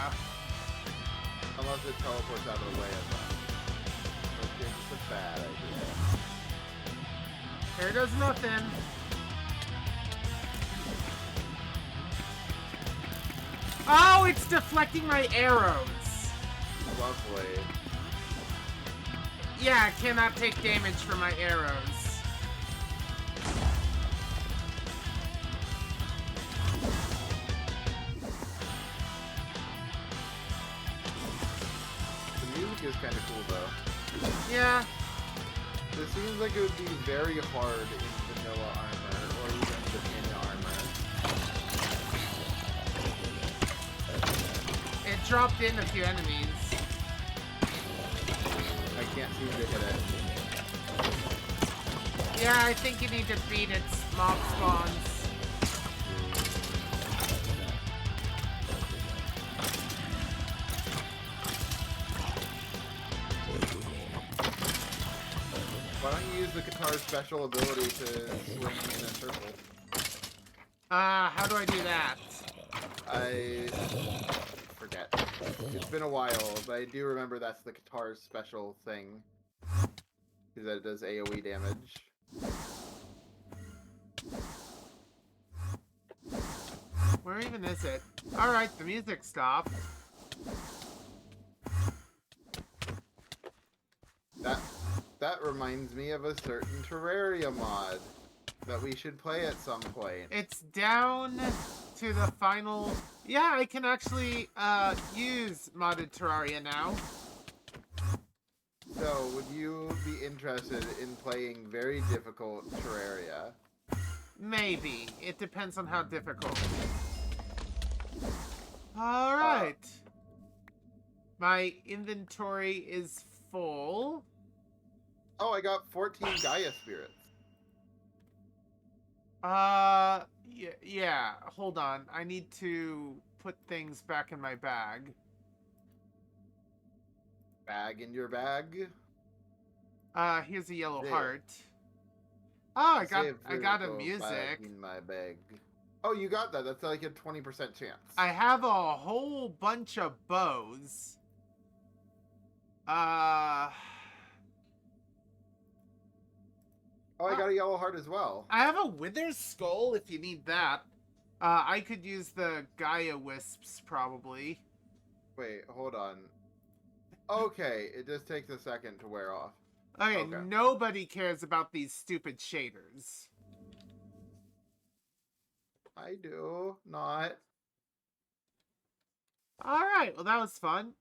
Unless it teleports out of the way of that. Okay, it's a bad idea. Here does nothing. Oh, it's deflecting my arrows. Lovely. Yeah, I cannot take damage from my arrows. The Yeah. This seems like it would be very hard in vanilla armor or even Britannia armor. It dropped in a few enemies. I can't seem to hit it. Yeah, I think you need to beat its mob spawns. Why don't you use the guitar's special ability to swing in a circle? How do I do that? I forget. It's been a while, but I do remember that's the guitar's special thing. Is that it does AoE damage. Where even is it? Alright, the music stopped. That reminds me of a certain Terraria mod that we should play at some point. It's down to the final... Yeah, I can actually use modded Terraria now. So, would you be interested in playing very difficult Terraria? Maybe. It depends on how difficult. Alright. My inventory is full. Oh, I got 14 Gaia spirits. Yeah, hold on. I need to put things back in my bag. Bag in your bag? Here's a yellow There. heart. Oh, I got a Vertical music. bag in my bag. Oh, you got that. That's like a 20% chance. I have a whole bunch of bows. Oh, I got a yellow heart as well. I have a wither skull if you need that. I could use the Gaia wisps probably. Wait, hold on. Okay, it just takes a second to wear off. Okay, Okay. nobody cares about these stupid shaders. I do not. Alright, well that was fun.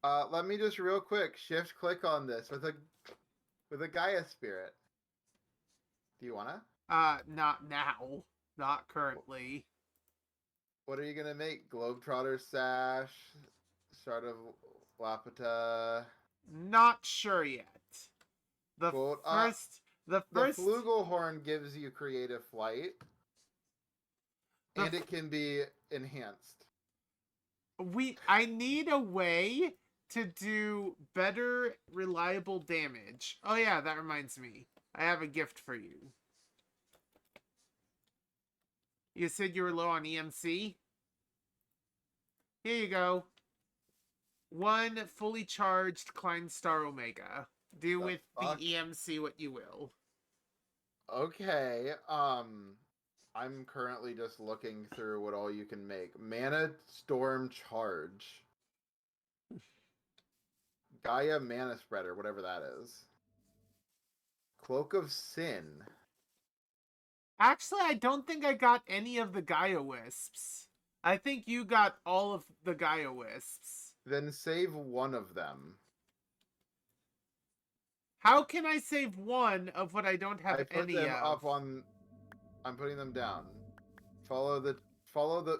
Let me just real quick shift click on this with a Gaia spirit. Do you wanna? Not now. Not currently. What are you gonna make? Globetrotter sash, Shard of Lapita. Not sure yet. The Quote, first The Flugelhorn gives you creative flight, and it can be enhanced. I need a way to do better reliable damage. Oh yeah, that reminds me. I have a gift for you. You said you were low on EMC? Here you go. 1 fully charged Klein Star Omega. Do with the EMC what you will. Okay, I'm currently just looking through what all you can make. Mana Storm Charge. Gaia Mana Spreader, whatever that is. Cloak of Sin. Actually, I don't think I got any of the Gaia Wisps. I think you got all of the Gaia Wisps. Then save one of them. How can I save one of what I don't have I put any them of? up on... I'm putting them down. Follow the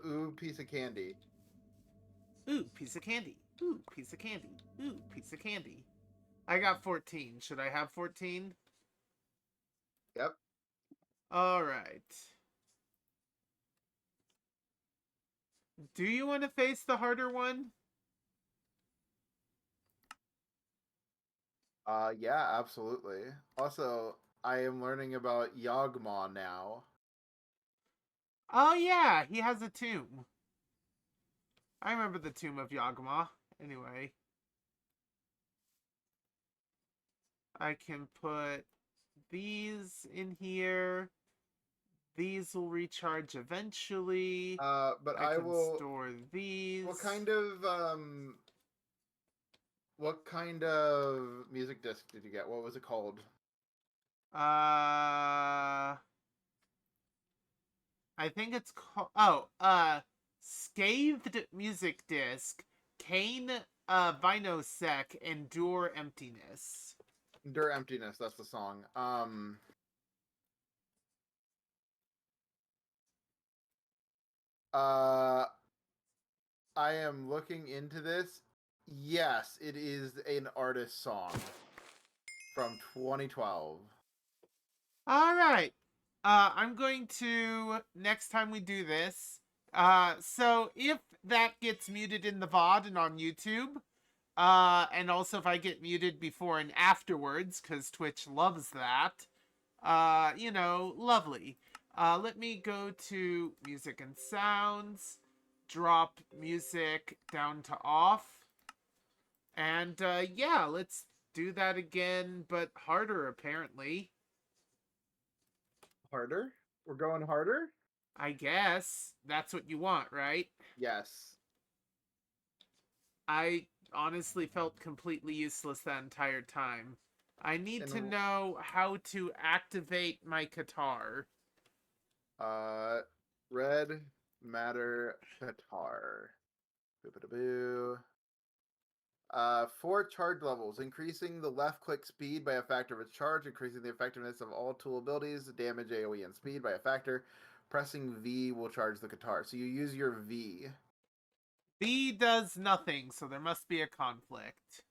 ooh piece of candy. Ooh, piece of candy. Ooh, piece of candy. Ooh, piece of candy. I got 14. Should I have 14? Yep. Alright. Do you want to face the harder one? Yeah, absolutely. Also, I am learning about Yawgmoth now. Oh yeah, he has a tomb. I remember the tomb of Yawgmoth. Anyway. I can put these in here. These will recharge eventually. But I can will store these. What kind of music disc did you get? What was it called? I think it's called Scathed Music Disc, Kane Vinosec, Endure Emptiness. Endure Emptiness, that's the song. Uh, I am looking into this. Yes, it is an artist song from 2012. All right. I'm going to, next time we do this, so if that gets muted in the VOD and on YouTube, and also if I get muted before and afterwards, because Twitch loves that, lovely. Let me go to music and sounds, drop music down to off, and yeah, let's do that again, but harder apparently. Harder? We're going harder? I guess that's what you want, right? Yes. I honestly felt completely useless that entire time. I need to And know how to activate my guitar. Red Matter Qatar. Boo. 4 charge levels, increasing the left click speed by a factor of its charge, increasing the effectiveness of all tool abilities, damage, AoE, and speed by a factor. Pressing V will charge the guitar. So you use your V. B does nothing, so there must be a conflict.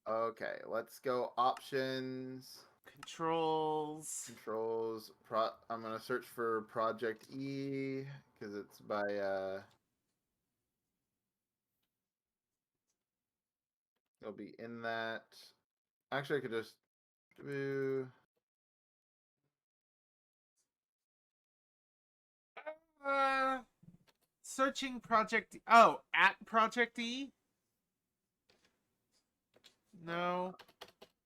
Okay, let's go options, Controls. controls. I'm gonna search for Project E because it's by it'll be in that. Actually, I could just do. Uh, searching Project. Oh, at Project E. No.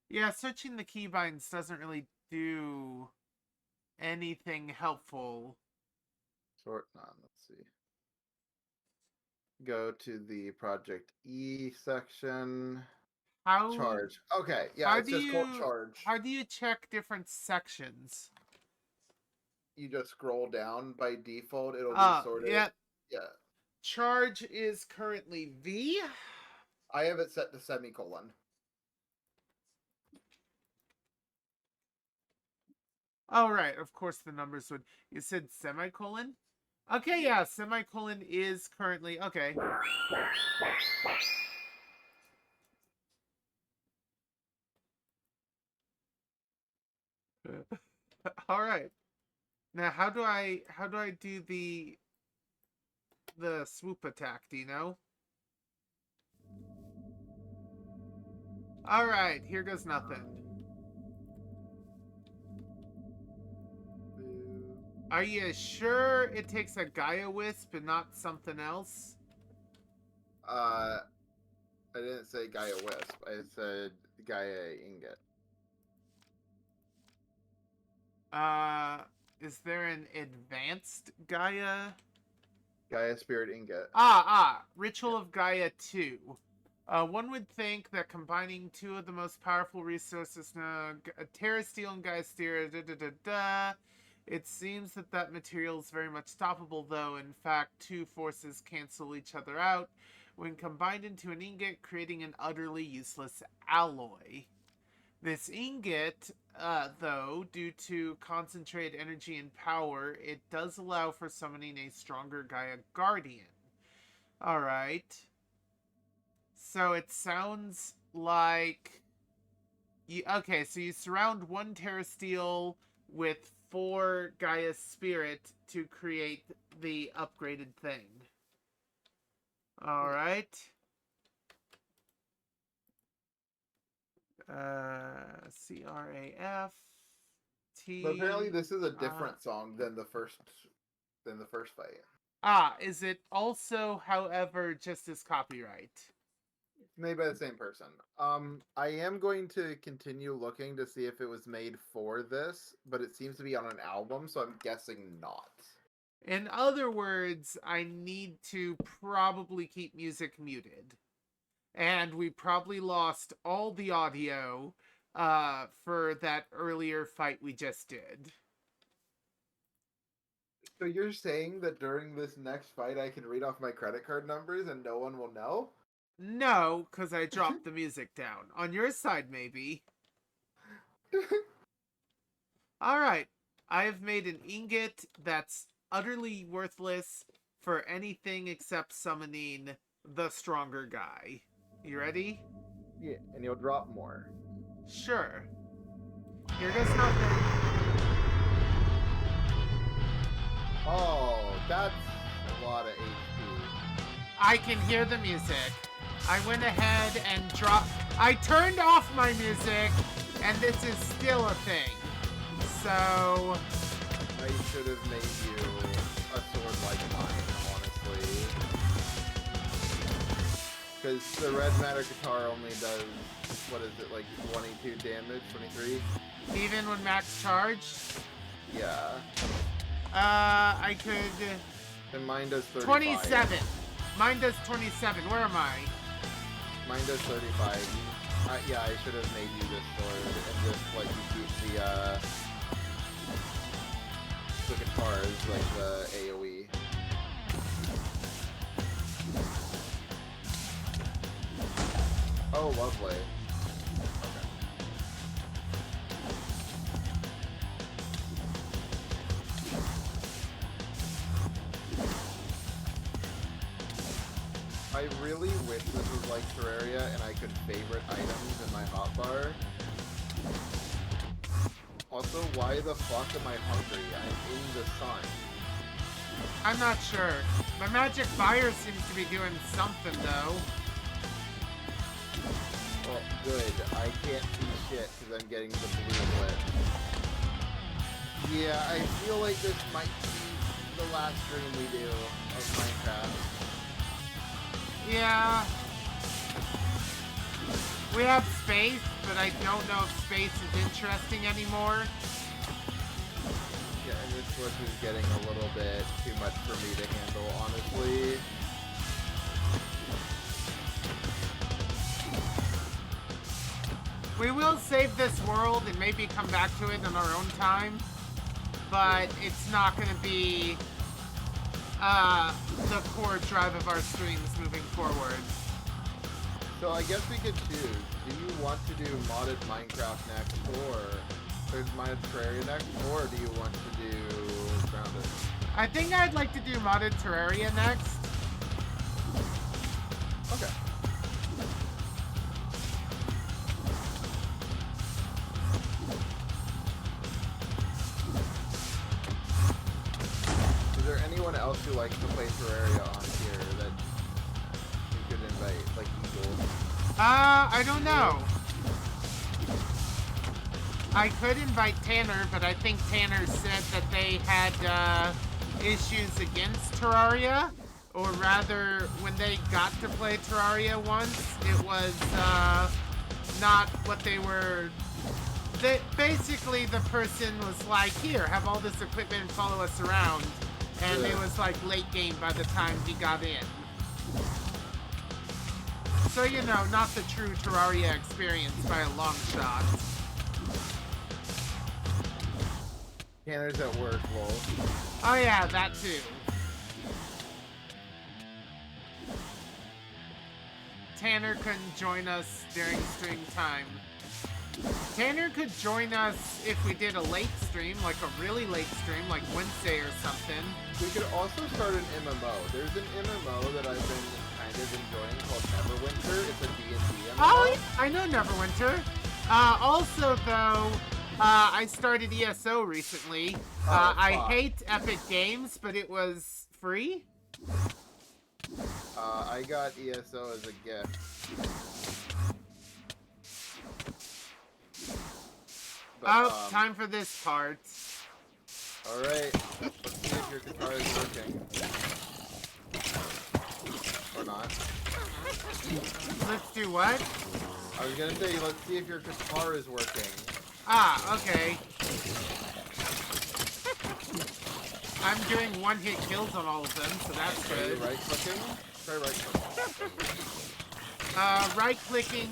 Yeah, searching the keybinds doesn't really do anything helpful. Sort on. Let's see. Go to the Project E section. How Charge. Okay, yeah, how it do says called you charge. how do you check different sections? You just scroll down by default. It'll be sorted. Yeah. Yeah, Charge is currently V. I have it set to semicolon. Oh right, of course the numbers would. You said semicolon? Okay, yeah, semicolon is currently okay. All right. Now how do I do the swoop attack, do you know? All right, here goes nothing. Are you sure it takes a Gaia Wisp and not something else? I didn't say Gaia Wisp. I said Gaia Ingot. Uh, is there an advanced Gaia? Gaia Spirit Ingot. Ritual Yeah. of Gaia 2. One would think that combining two of the most powerful resources, Terra Steel and Gaia Steel, it seems that material is very much stoppable, though. In fact, two forces cancel each other out when combined into an ingot, creating an utterly useless alloy. This ingot, though, due to concentrated energy and power, it does allow for summoning a stronger Gaia Guardian. Alright. So it sounds like okay, so you surround one Terra Steel with 4 Gaia Spirit to create the upgraded thing. Alright. CRAF T. But apparently, this is a different song than the first fight. Is it also, however, just as copyright? Made by the same person. I am going to continue looking to see if it was made for this, but it seems to be on an album, so I'm guessing not. In other words, I need to probably keep music muted. And we probably lost all the audio for that earlier fight we just did. So you're saying that during this next fight I can read off my credit card numbers and no one will know? No, because I dropped the music down. On your side, maybe. Alright. I have made an ingot that's utterly worthless for anything except summoning the stronger guy. You ready? Yeah, and you'll drop more. Sure. Here goes nothing. Oh, that's a lot of HP. I can hear the music. I went ahead and dropped... I turned off my music, and this is still a thing. So... I should have made you a sword like mine, honestly. Because the red matter guitar only does, what is it, like 22 damage, 23? even when max charge, Yeah. I could... And mine does 35. 27. Mine does 27. Where am I? Mine does 35. Yeah, I should have made you this sword and just like you keep the guitars, like the AoE. Oh, lovely. Okay. I really wish this was like Terraria and I could favorite items in my hotbar. Also, why the fuck am I hungry? I'm in the sun. I'm not sure. My magic fire seems to be doing something, though. Well, good. I can't see shit because I'm getting the blue lit. Yeah, I feel like this might be the last stream we do of Minecraft. Yeah. We have space, but I don't know if space is interesting anymore. Yeah, and this Switch is getting a little bit too much for me to handle, honestly. We will save this world and maybe come back to it in our own time, but it's not going to be the core drive of our streams moving forward. So I guess we could choose. Do you want to do modded Minecraft next, or modded Terraria next, or do you want to do Grounded? I think I'd like to do modded Terraria next. Okay. Is there anyone else who likes to play Terraria on here that you could invite, like Eagle? I don't know. I could invite Tanner, but I think Tanner said that they had issues against Terraria, or rather, when they got to play Terraria once, it was not what they were... basically, the person was like, here, have all this equipment and follow us around. And it was like late game by the time he got in. So, you know, not the true Terraria experience by a long shot. Tanner's at work, lol. Oh yeah, that too. Tanner couldn't join us during stream time. Tanner could join us if we did a late stream, like a really late stream, like Wednesday or something. We could also start an MMO. There's an MMO that I've been kind of enjoying called Neverwinter. It's a D&D MMO. Oh, I know Neverwinter. Also, though, I started ESO recently. I hate Epic Games, but it was free. I got ESO as a gift. But, time for this part. Alright, let's see if your guitar is working. Or not. Let's do what? I was gonna say, let's see if your guitar is working. Ah, okay. I'm doing one-hit kills on all of them, so that's Are you good. right-clicking? Try right-clicking. Right-clicking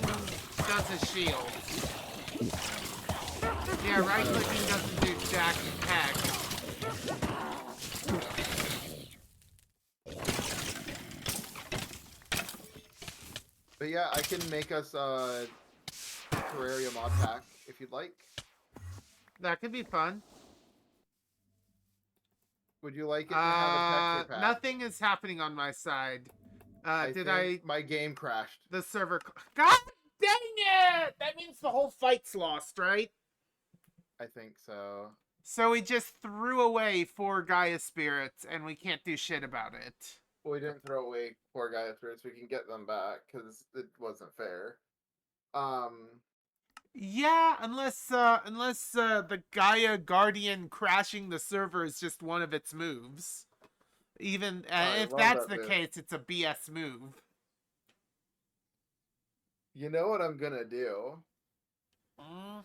does a shield. Yeah, right-clicking doesn't do jack heck. But yeah, I can make us a Terraria mod pack if you'd like. that could be fun. Would you like it to have a texture pack? Nothing is happening on my side. My game crashed. The server... God dang it! That means the whole fight's lost, right? I think so. So we just threw away 4 Gaia spirits, and we can't do shit about it. We didn't throw away poor Gaia spirits. We can get them back because it wasn't fair. Yeah, unless the Gaia Guardian crashing the server is just one of its moves. Even I if love that's that the move. case, it's a BS move. You know what I'm gonna do? Mm,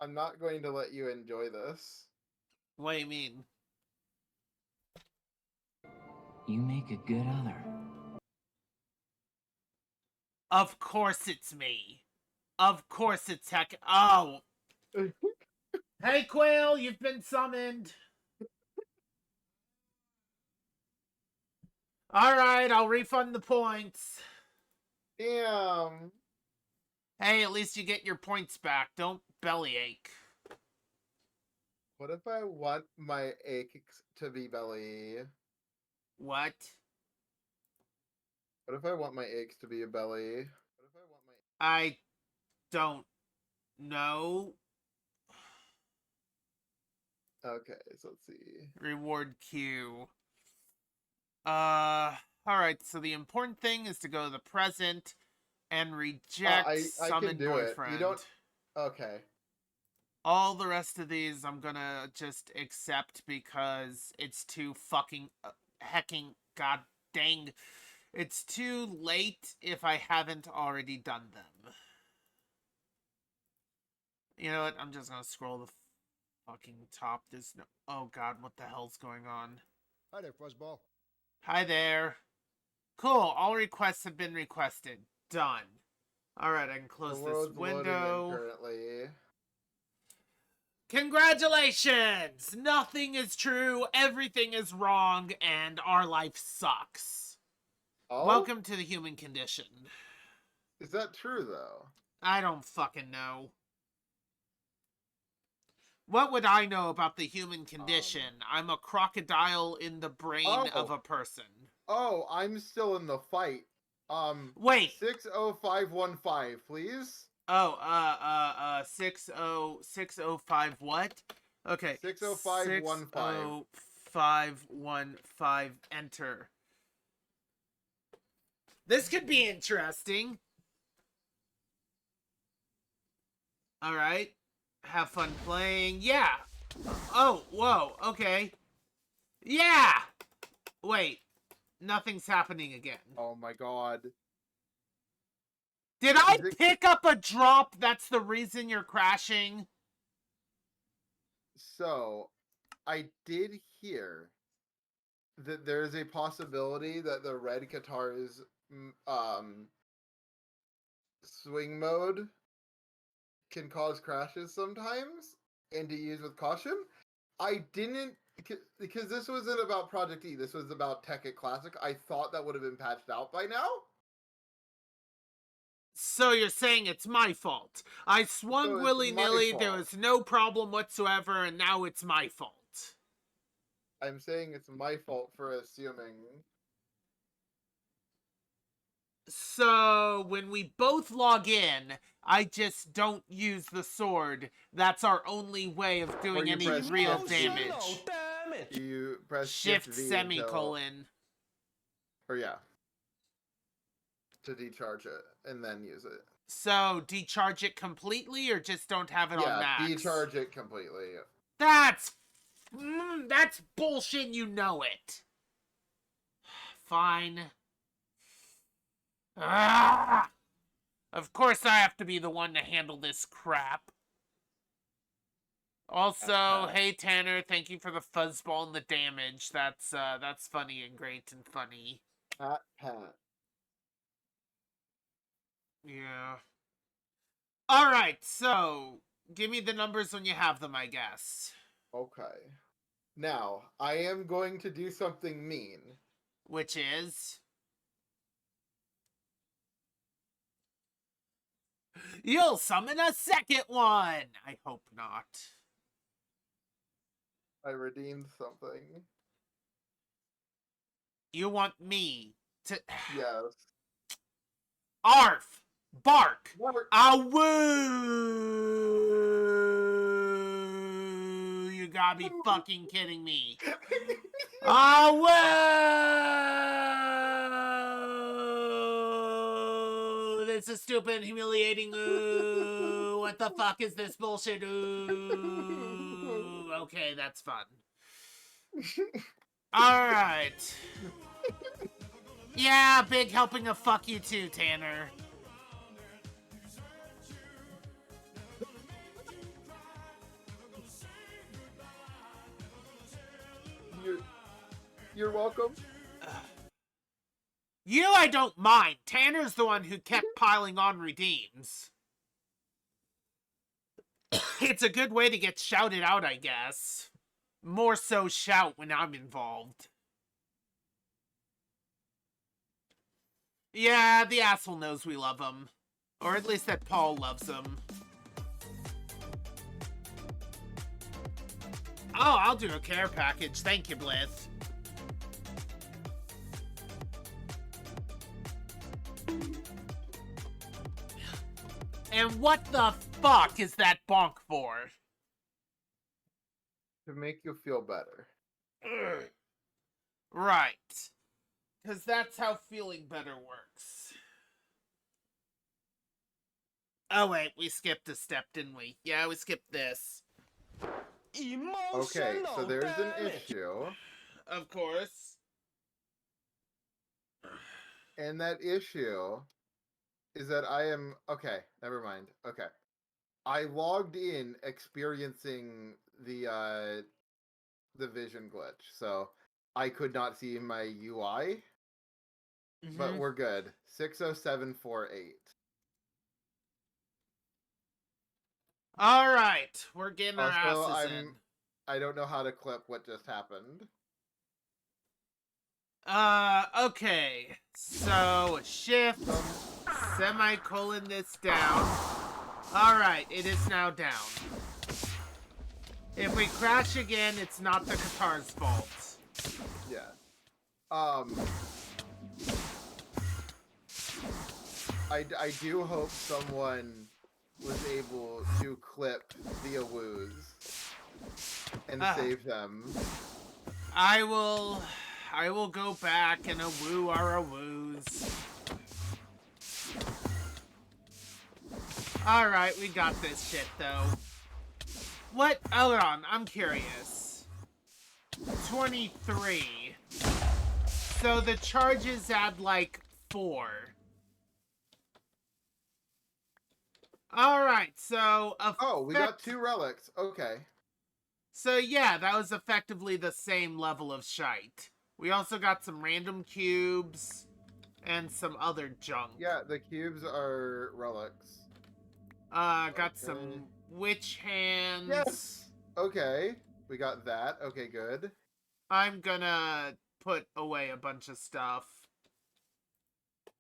I'm not going to let you enjoy this. what do you mean? You make a good other. Of course it's me. Of course it's Heck. Oh. Hey, Quail, you've been summoned. Alright, I'll refund the points. Damn. Hey, at least you get your points back. Don't bellyache. What if I want my aches to be belly? What? What if I want my aches to be a belly? What if I want my... I don't know. Okay, so let's see. Reward queue. Alright, so the important thing is to go to the present and reject I summon can do boyfriend. it. You don't... Okay. All the rest of these I'm gonna just accept because it's too fucking hecking god dang. It's too late if I haven't already done them. You know what? I'm just gonna scroll the fucking top. There's no... Oh god, what the hell's going on? Hi there, Fuzzball. Hi there. Cool, all requests have been requested. Done. Alright, I can close The this world's loading in window. currently. Congratulations! Nothing is true, everything is wrong, and our life sucks. Oh? Welcome to the human condition. Is that true, though? I don't fucking know. What would I know about the human condition? I'm a crocodile in the brain of a person. Oh, I'm still in the fight. Wait. 60515, please. Oh, 605 what? Okay. 60515. 60515, enter. This could be interesting. Alright. Have fun playing. Yeah. Oh, whoa, okay. Yeah! Wait. Nothing's happening again. Oh my god. Did I pick up a drop? That's the reason you're crashing? So, I did hear that there's a possibility that the red Qatar's swing mode can cause crashes sometimes, and to use with caution. I didn't, because this wasn't about Project E, this was about Technic Classic. I thought that would have been patched out by now. So you're saying it's my fault. I swung willy-nilly, there was no problem whatsoever, and now it's my fault. I'm saying it's my fault for assuming. So, when we both log in, I just don't use the sword. That's our only way of doing any real damage. You press Shift V semicolon. Or yeah. To decharge it, and then use it. So, decharge it completely, or just don't have it on max? Yeah, decharge it completely. That's bullshit, you know it. Fine. Ah! Of course I have to be the one to handle this crap. Also, hey Tanner, thank you for the fuzzball and the damage. That's funny and great and funny. Pat. Yeah. Alright, so give me the numbers when you have them, I guess. Okay. Now, I am going to do something mean. Which is... You'll summon a second one! I hope not. I redeemed something. You want me to... Yes. Arf! Bark! Robert, Awoo! You gotta be fucking kidding me. Awoo! This is stupid, humiliating. Ooh, what the fuck is this bullshit? Ooh. Okay, that's fun. Alright. Yeah, big helping of fuck you too, Tanner. you're welcome. You I don't mind. Tanner's the one who kept piling on redeems. It's a good way to get shouted out, I guess. More so shout when I'm involved. Yeah, the asshole knows we love him. Or at least that Paul loves him. Oh, I'll do a care package. Thank you, Blith. And what the fuck is that bonk for? To make you feel better. Right. Because that's how feeling better works. Oh wait, we skipped a step, didn't we? Yeah, we skipped this. Okay, so there's an issue. Of course. And that issue is that I am... Okay, never mind. Okay. I logged in experiencing the vision glitch, so I could not see my UI, but we're good. 60748. All right, we're getting our Also, asses in. I don't know how to clip what just happened. Okay. So, shift, semicolon this down. Alright, it is now down. If we crash again, it's not the guitar's fault. Yeah. I do hope someone was able to clip the awoos and save them. I will go back and awoo our awoos. Alright, we got this shit, though. What? Hold on, I'm curious. 23. So the charges add, like, 4. Alright, so... Oh, we got 2 relics. Okay. So yeah, that was effectively the same level of shite. We also got some random cubes and some other junk. Yeah, the cubes are relics. Got some witch hands. Yes! Okay, we got that. Okay, good. I'm gonna put away a bunch of stuff.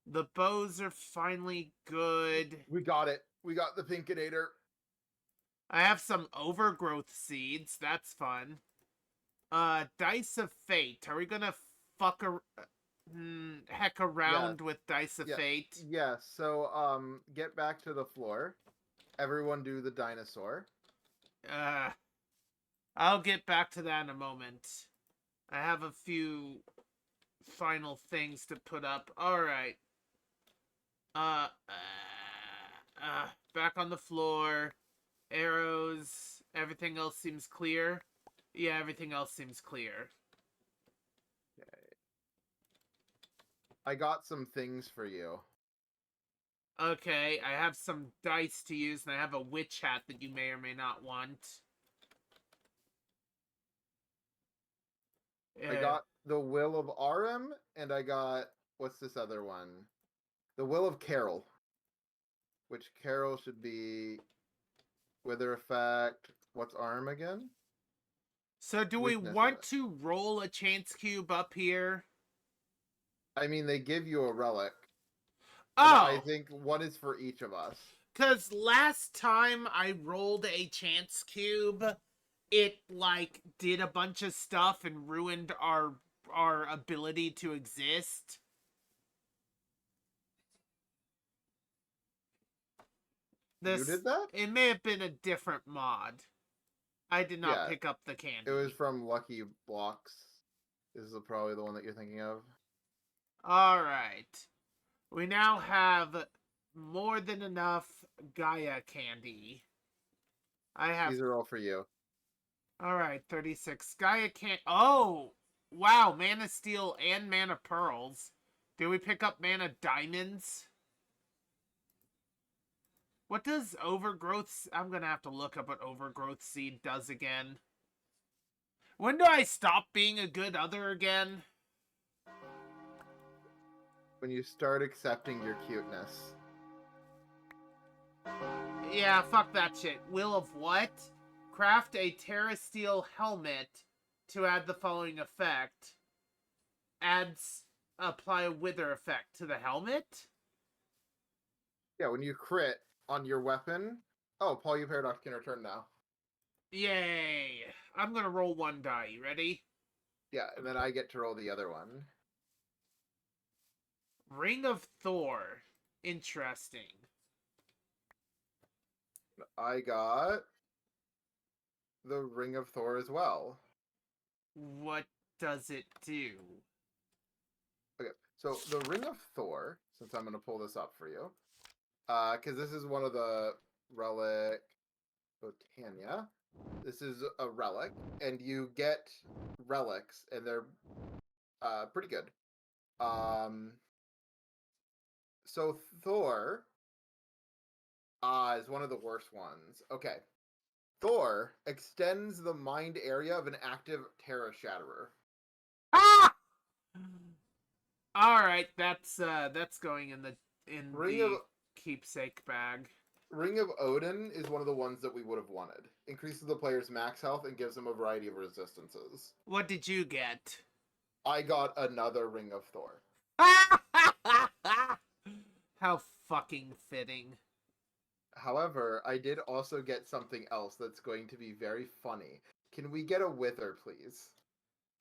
The bows are finally good. We got it. We got the Pinkinator. I have some overgrowth seeds. That's fun. Dice of Fate. Are we gonna heck around with Dice of Fate? Yeah, so, get back to the floor. Everyone do the dinosaur. I'll get back to that in a moment. I have a few final things to put up. Alright. Back on the floor. Arrows. Everything else seems clear. Yeah, everything else seems clear. Okay. I got some things for you. Okay, I have some dice to use, and I have a witch hat that you may or may not want. I got the Will of Aram, and I got... What's this other one? The Will of Carol. Which Carol should be... Wither Effect... What's Arm again? So do we want to roll a chance cube up here? I mean, they give you a relic. Oh! I think one is for each of us. Because last time I rolled a chance cube, it, like, did a bunch of stuff and ruined our ability to exist. You did that? It may have been a different mod. I did not Yeah, pick up the candy. It was from Lucky Blocks. This is probably the one that you're thinking of. Alright. We now have more than enough Gaia candy. I have... These are all for you. Alright, 36. Gaia can't... Oh! Wow, Mana Steel and Mana Pearls. Did we pick up Mana Diamonds? What does Overgrowth... I'm gonna have to look up what Overgrowth Seed does again. When do I stop being a good other again? When you start accepting your cuteness. Yeah, fuck that shit. Will of what? Craft a Terra Steel helmet to add the following effect. Apply a wither effect to the helmet? Yeah, when you crit on your weapon. Oh, Paul, you Paradox can return now. Yay. I'm gonna roll one die. You ready? Yeah, and then I get to roll the other one. Ring of Thor. Interesting. I got the Ring of Thor as well. What does it do? Okay, so the Ring of Thor, since I'm going to pull this up for you, because this is one of the relic Botania. This is a relic, and you get relics, and they're pretty good. So Thor is one of the worst ones. Okay. Thor extends the mind area of an active Terra Shatterer. Ah! Alright, that's going in the Ring of keepsake bag. Ring of Odin is one of the ones that we would have wanted. Increases the player's max health and gives them a variety of resistances. What did you get? I got another Ring of Thor. How fucking fitting. However, I did also get something else that's going to be very funny. Can we get a Wither, please?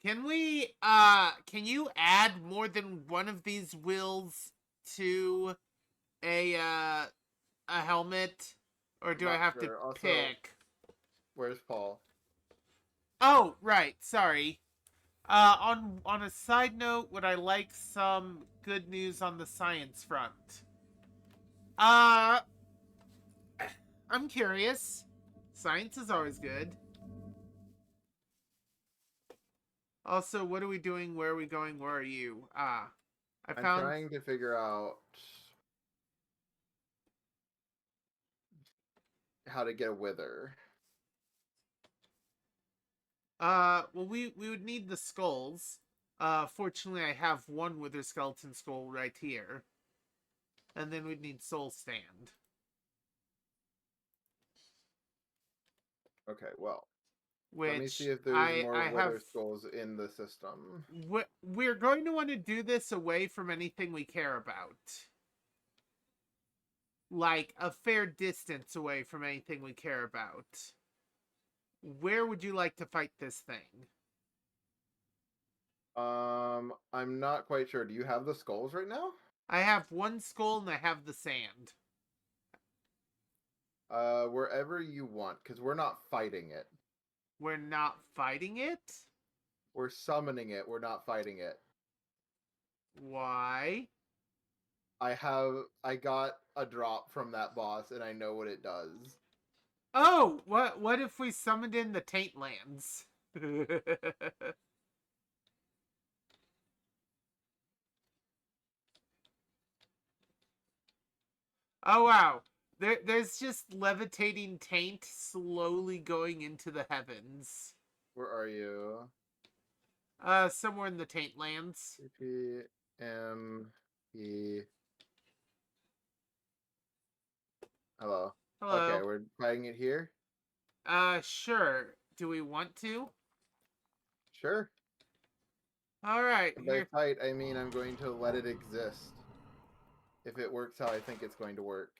Can we, can you add more than one of these wills to a helmet? Or do I Not have sure. to Also, pick? Where's Paul? Oh, right, sorry. On a side note, would I like some good news on the science front? I'm curious. Science is always good. Also, what are we doing? Where are we going? Where are you? I'm trying to figure out how to get a Wither. Well, we would need the skulls. Fortunately, I have one Wither Skeleton skull right here. And then we'd need Soul Stand. Okay, well. Which Let me see if there's more I Wither have... skulls in the system. We're going to want to do this away from anything we care about. Like, a fair distance away from anything we care about. Where would you like to fight this thing? I'm not quite sure. Do you have the skulls right now? I have one skull and I have the sand. Wherever you want, because we're not fighting it. We're not fighting it? We're summoning it. We're not fighting it. Why? I got a drop from that boss, and I know what it does. Oh, what if we summoned in the Taint Lands? Oh wow. There's just levitating taint slowly going into the heavens. Where are you? Somewhere in the Taint Lands. CPMP. Hello. Hello. Okay, we're fighting it here? Sure. Do we want to? Sure. Alright, By here. fight, I mean I'm going to let it exist. If it works how I think it's going to work.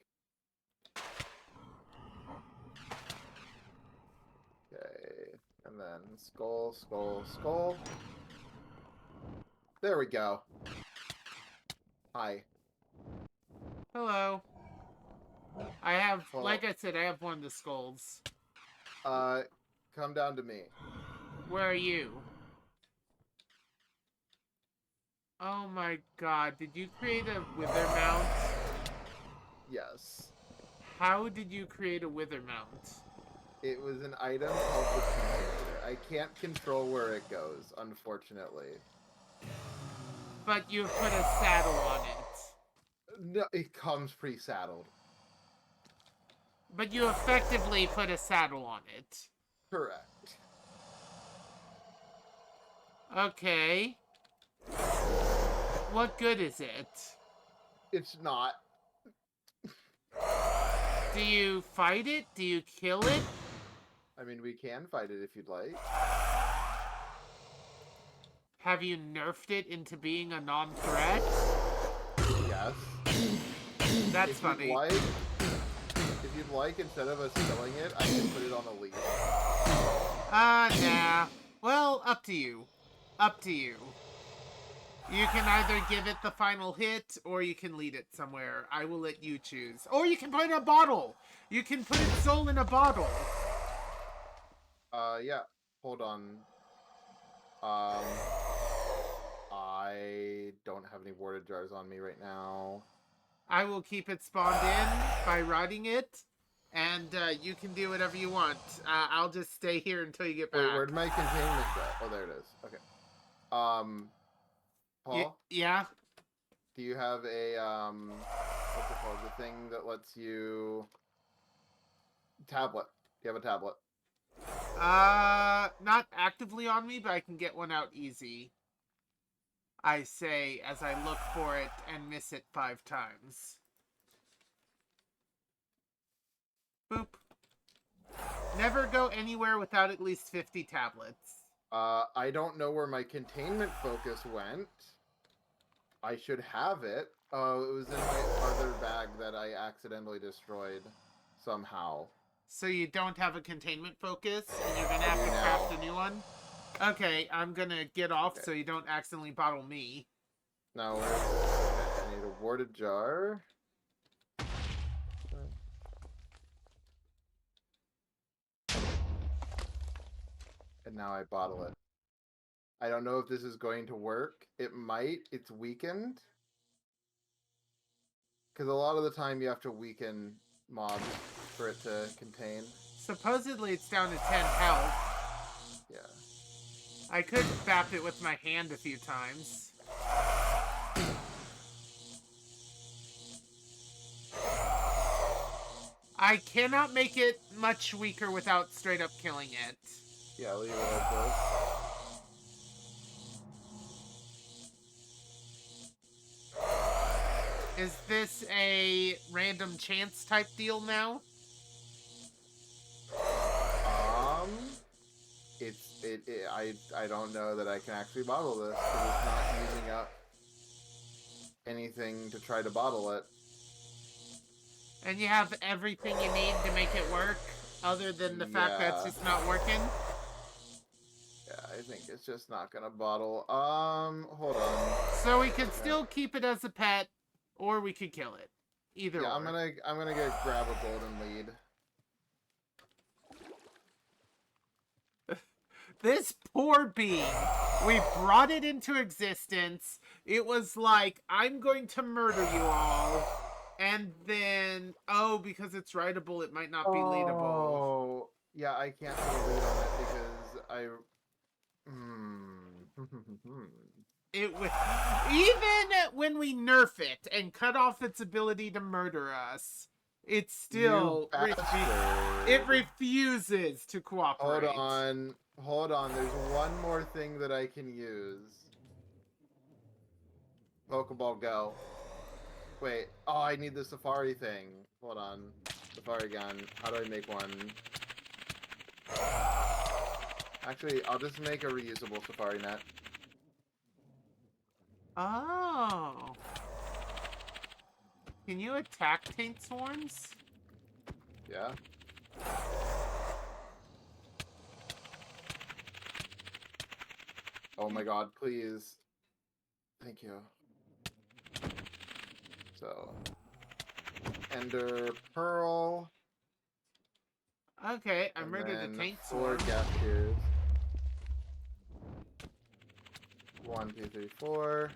And then skull, skull, skull. There we go. Hi. Hello. I have, Well- like I said, I have one of the skulls. Come down to me. Where are you? Oh my god, did you create a wither mount? Yes. How did you create a wither mount? It was an item called the Container. I can't control where it goes, unfortunately. But you put a saddle on it. No, it comes pre-saddled. But you effectively put a saddle on it. Correct. Okay. What good is it? It's not. Do you fight it? Do you kill it? I mean, we can fight it if you'd like. Have you nerfed it into being a non-threat? Yes. That's If funny. if you'd like, instead of us killing it, I can put it on a leash. Nah. Well, up to you. Up to you. You can either give it the final hit, or you can lead it somewhere. I will let you choose. Or you can put it in a bottle! You can put its soul in a bottle! Yeah. Hold on. I don't have any warded jars on me right now. I will keep it spawned in by riding it, and you can do whatever you want. I'll just stay here until you get back. Wait, where'd my containment go? Oh, there it is. Okay. Paul? Yeah? Do you have a, what's it called? The thing that lets you... Tablet. Do you have a tablet? Not actively on me, but I can get one out easy. I say as I look for it and miss it 5 times. Boop. Never go anywhere without at least 50 tablets. I don't know where my containment focus went. I should have it. Oh, it was in my other bag that I accidentally destroyed somehow. So you don't have a containment focus, and you're gonna have to craft a new one? Okay, I'm gonna get off so you don't accidentally bottle me. Now, where's... Okay, I need a warded jar. And now I bottle it. I don't know if this is going to work. It might. It's weakened. Because a lot of the time you have to weaken mobs for it to contain. Supposedly it's down to 10 health. Yeah. I could bap it with my hand a few times. I cannot make it much weaker without straight up killing it. Yeah, leave it like this. Is this a random chance type deal now? I don't know that I can actually bottle this because it's not using up anything to try to bottle it. And you have everything you need to make it work, other than the fact that it's just not working? Yeah, I think it's just not gonna bottle. Hold on. So we could still keep it as a pet, or we could kill it. Either Yeah, or. I'm gonna go grab a golden lead. This poor being, we brought it into existence. It was like, I'm going to murder you all. And then, oh, because it's writable, it might not be leadable. Oh, yeah, I can't put a lead on it because Even when we nerf it and cut off its ability to murder us, it still it refuses to cooperate. Hold on. There's one more thing that I can use. Pokeball Go. Wait. Oh, I need the Safari thing. Hold on. Safari gun. How do I make one? Actually, I'll just make a reusable Safari net. Oh. Can you attack Taint Swarms? Yeah. Oh my god, please. Thank you. So, Ender Pearl. Okay, I And murdered a then taint 4 swarm. gas tears. 1, 2, 3, 4.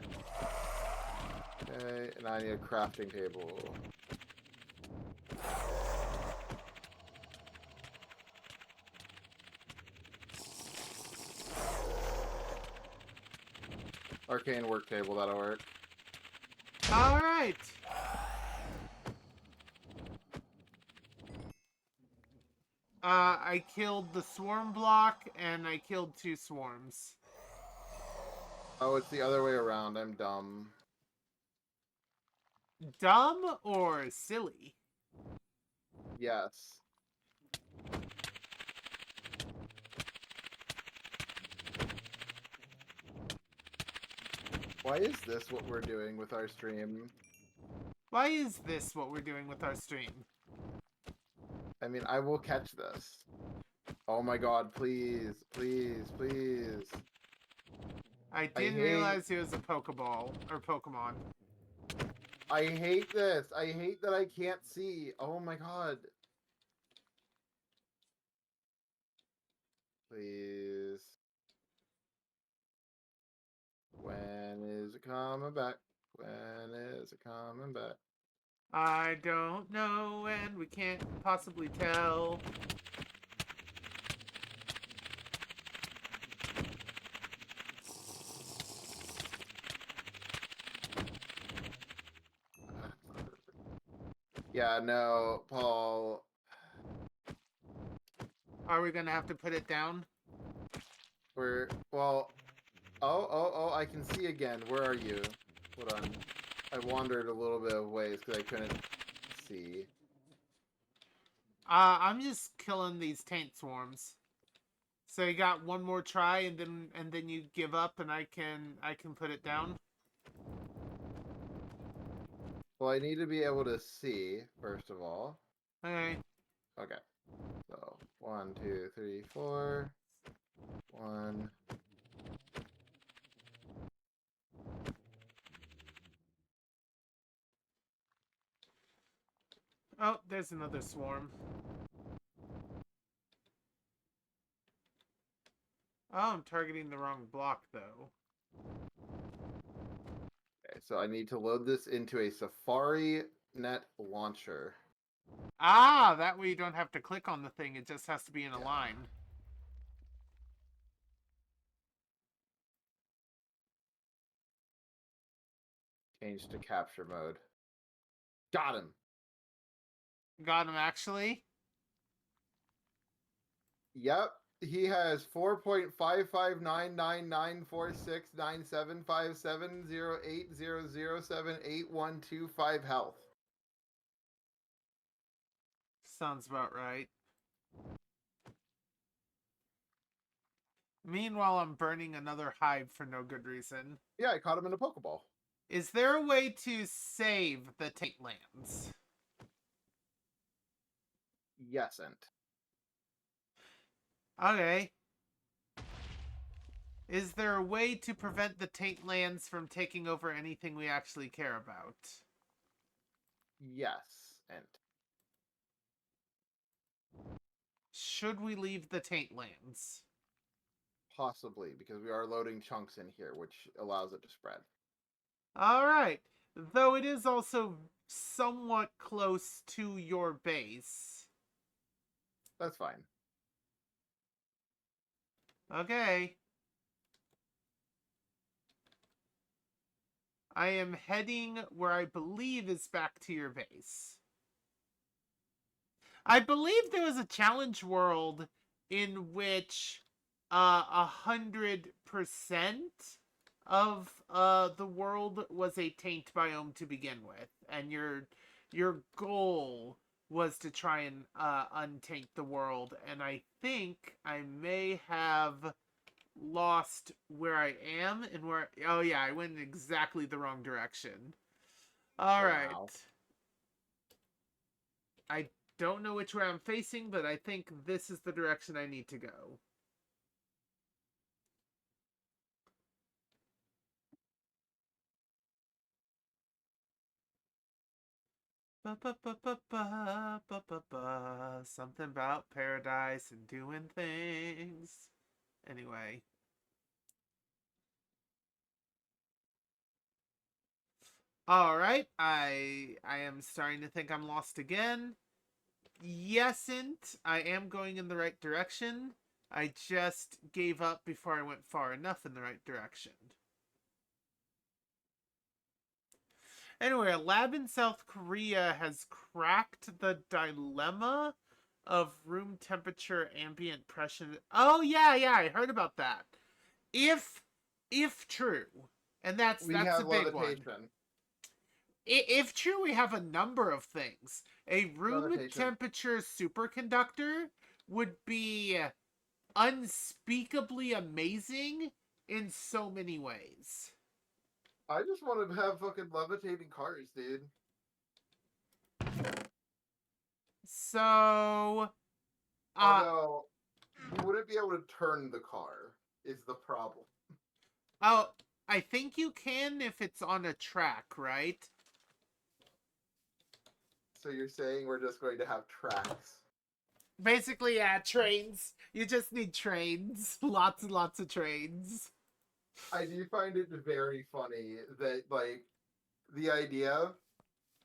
Okay, and I need a crafting table. Arcane work table, that'll work. Alright. I killed the swarm block, and I killed 2 swarms. Oh, it's the other way around. I'm dumb. Dumb or silly? Yes. Why is this what we're doing with our stream? Why is this what we're doing with our stream? I mean, I will catch this. Oh my god, please, please, please. I didn't realize it was a Pokeball, or Pokemon. I hate this. I hate that I can't see. Oh my god. Please. When is it coming back? When is it coming back? I don't know, and we can't possibly tell. Yeah, no, Paul. Are we gonna have to put it down? Well, oh, I can see again. Where are you? Hold on. I wandered a little bit of ways because I couldn't see. I'm just killing these taint swarms. So you got one more try, and then you give up, and I can put it down. Well, I need to be able to see, first of all. Okay. Okay. So, 1, 2, 3, 4. 1. Oh, there's another swarm. Oh, I'm targeting the wrong block, though. Okay, so I need to load this into a Safari Net launcher. Ah, that way you don't have to click on the thing. It just has to be in a Yeah. line. Change to capture mode. Got him. Got him, actually. Yep. He has 4.5599946975708007812 health. Sounds about right. Meanwhile, I'm burning another hive for no good reason. Yeah, I caught him in a Pokeball. Is there a way to save the taint lands? Yesn't. Okay. Is there a way to prevent the taint lands from taking over anything we actually care about? Yes. And Should we leave the taint lands? possibly, because we are loading chunks in here, which allows it to spread. Alright. Though it is also somewhat close to your base. That's fine. Okay. I am heading where I believe is back to your base. I believe there was a challenge world in which 100% of the world was a taint biome to begin with, and your goal was to try and untaint the world. And I think I may have lost where I am and where. Oh yeah, I went in exactly the wrong direction. All right. Wow. I don't know which way I'm facing, but I think this is the direction I need to go. Something about paradise and doing things. Anyway. Alright, I am starting to think I'm lost again. Yesn't, I am going in the right direction. I just gave up before I went far enough in the right direction. Anyway, a lab in South Korea has cracked the dilemma of room temperature ambient pressure. Oh yeah, I heard about that. If true, and that's We a have big one. levitation. If true, we have a number of things. A room Levitation. temperature superconductor would be unspeakably amazing in so many ways. I just want to have fucking levitating cars, dude. So, Although, you wouldn't be able to turn the car, is the problem. oh, I think you can if it's on a track, right? So you're saying we're just going to have tracks? Basically, yeah, trains. You just need trains. Lots and lots of trains. I do find it very funny that, like, the idea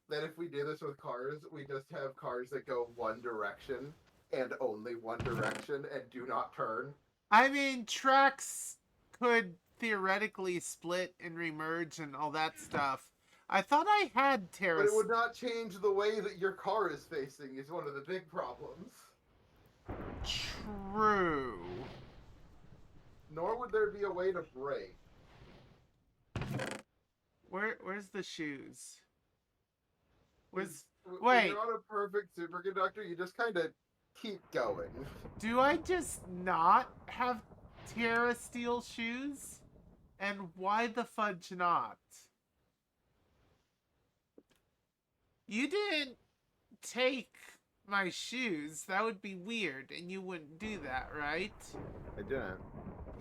that if we do this with cars, we just have cars that go one direction and only one direction and do not turn. I mean, tracks could theoretically split and remerge and all that stuff. I thought I had But Terrace. it would not change the way that your car is facing is one of the big problems. True. Nor would there be a way to brake. Where's the shoes? Where's When wait? you're on a perfect superconductor, you just kind of keep going. Do I just not have Terra Steel shoes? And why the fudge not? You didn't take my shoes. That would be weird, and you wouldn't do that, right? I didn't.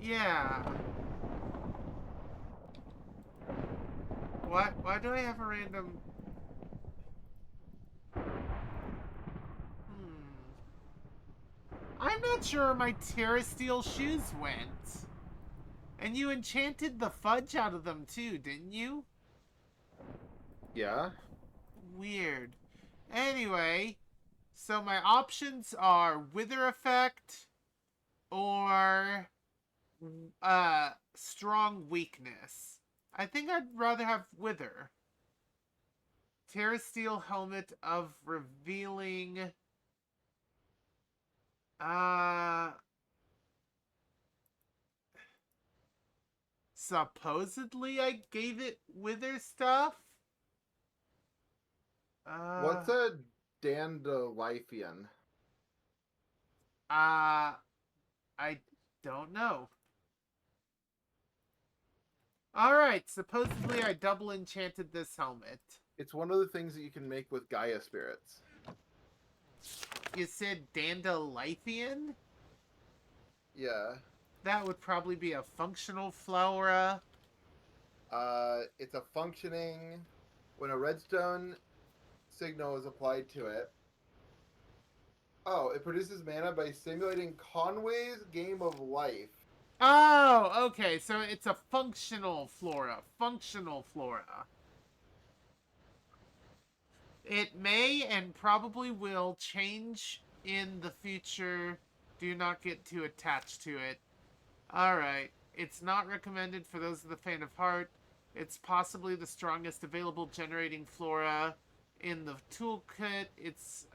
Yeah. Why do I have a random... I'm not sure where my Terra Steel shoes went. And you enchanted the fudge out of them too, didn't you? Yeah? Weird. Anyway, so my options are Wither Effect or Strong Weakness. I think I'd rather have Wither. Terra Steel Helmet of Revealing... Supposedly I gave it Wither stuff? What's a dandelion? I don't know. Alright, supposedly I double enchanted this helmet. It's one of the things that you can make with Gaia spirits. You said Dandelion? Yeah. That would probably be a functional flora. It's a functioning... When a redstone signal is applied to it... Oh, it produces mana by simulating Conway's Game of Life. Oh, okay, so it's a functional flora. Functional flora. It may and probably will change in the future. Do not get too attached to it. Alright. It's not recommended for those of the faint of heart. It's possibly the strongest available generating flora in the toolkit. It's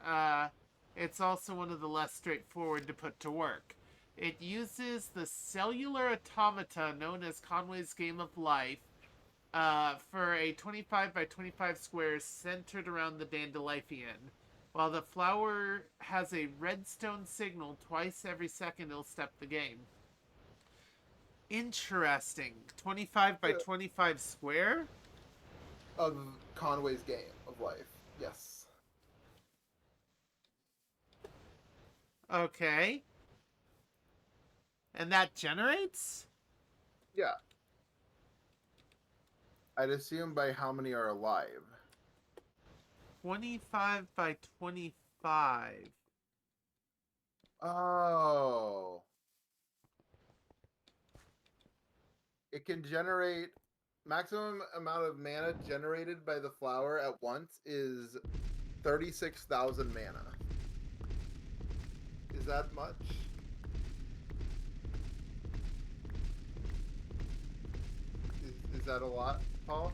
also one of the less straightforward to put to work. It uses the cellular automata known as Conway's Game of Life for a 25 by 25 squares centered around the dandelion. While the flower has a redstone signal twice every second, it'll step the game. Interesting. 25 by 25 square? Of Conway's Game of Life. Yes. Okay. And that generates? Yeah. I'd assume by how many are alive. 25 by 25. Oh. It can generate maximum amount of mana generated by the flower at once is 36,000 mana. Is that much? Is that a lot, Paul?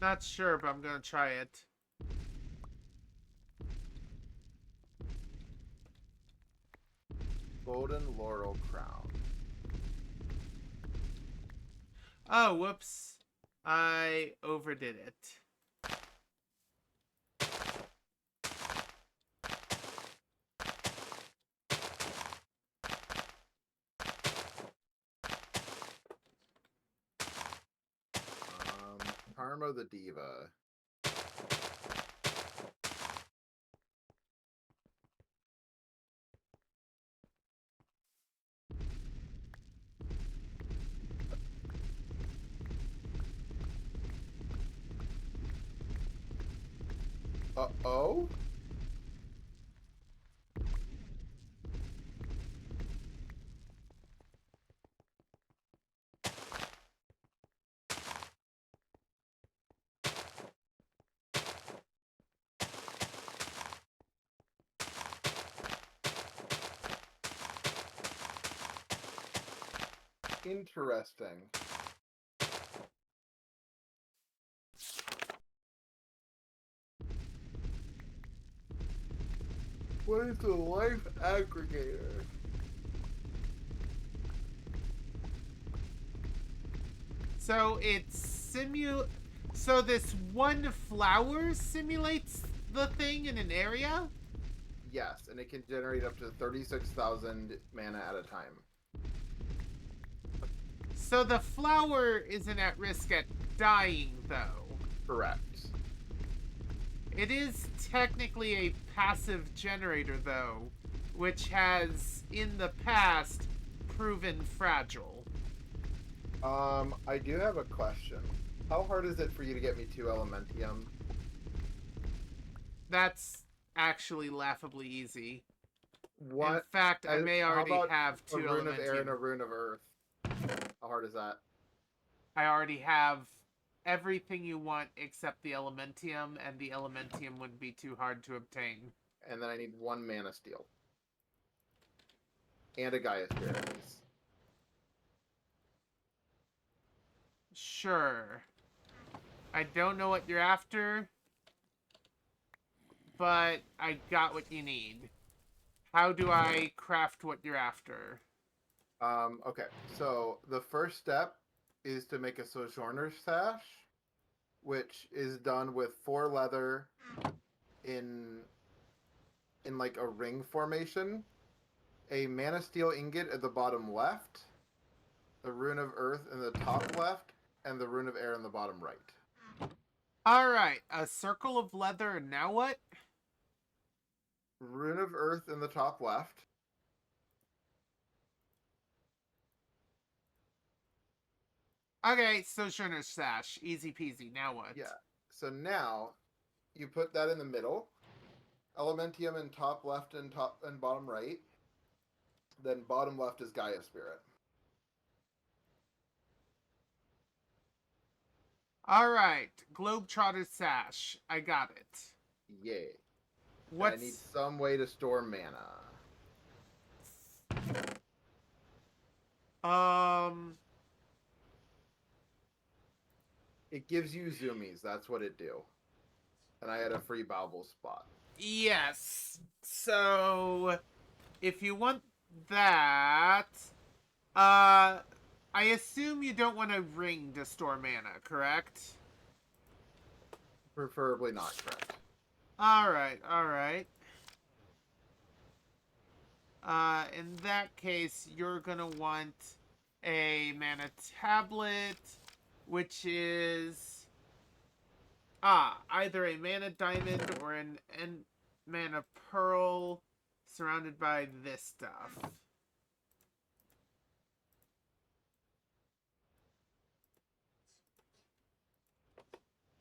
Not sure, but I'm gonna try it. Golden Laurel Crown. Oh, whoops. I overdid it. Karma the Diva. Uh-oh? Interesting. What is the life aggregator? So so this one flower simulates the thing in an area? Yes, and it can generate up to 36,000 mana at a time. So the flower isn't at risk at dying, though. Correct. It is technically a passive generator, though, which has, in the past, proven fragile. I do have a question. How hard is it for you to get me 2 Elementium? That's actually laughably easy. What? In fact, I may already how about have 2 a rune of air and a Elementium. rune of earth. How hard is that? I already have everything you want except the Elementium, and the Elementium wouldn't be too hard to obtain. And then I need 1 mana steel. And a Gaia Spirit, please. Sure. I don't know what you're after, but I got what you need. How do I craft what you're after? Okay, so the first step is to make a Sojourner Sash, which is done with 4 leather in like a ring formation, a Mana Steel ingot at the bottom left, the Rune of Earth in the top left, and the Rune of Air in the bottom right. Alright, a circle of leather, and now what? Rune of Earth in the top left. Okay, Sojourner's Sash. Easy peasy, now what? Yeah. So now, you put that in the middle. Elementium in top left and top and bottom right. Then bottom left is Gaia Spirit. Alright, Globetrotter's Sash. I got it. Yay. What's... I need some way to store mana. It gives you zoomies, that's what it do. And I had a free Bauble spot. Yes. So, if you want that, I assume you don't want a ring to store mana, correct? Preferably not, correct. Alright, alright. In that case, you're gonna want a mana tablet, which is either a mana diamond or an mana pearl surrounded by this stuff.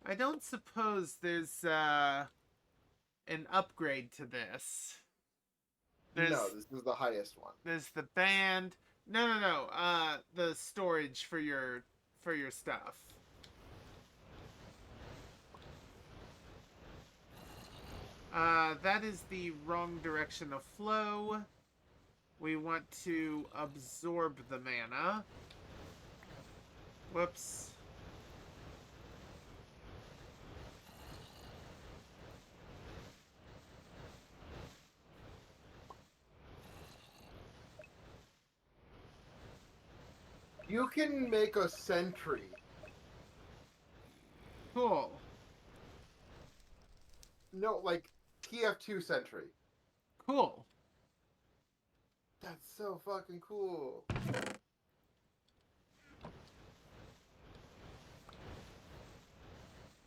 I don't suppose there's an upgrade to this. No, this is the highest one. There's the band. No. The storage for your stuff. That is the wrong direction of flow. We want to absorb the mana. Whoops. You can make a sentry. Cool. No, like TF2 sentry. Cool. That's so fucking cool.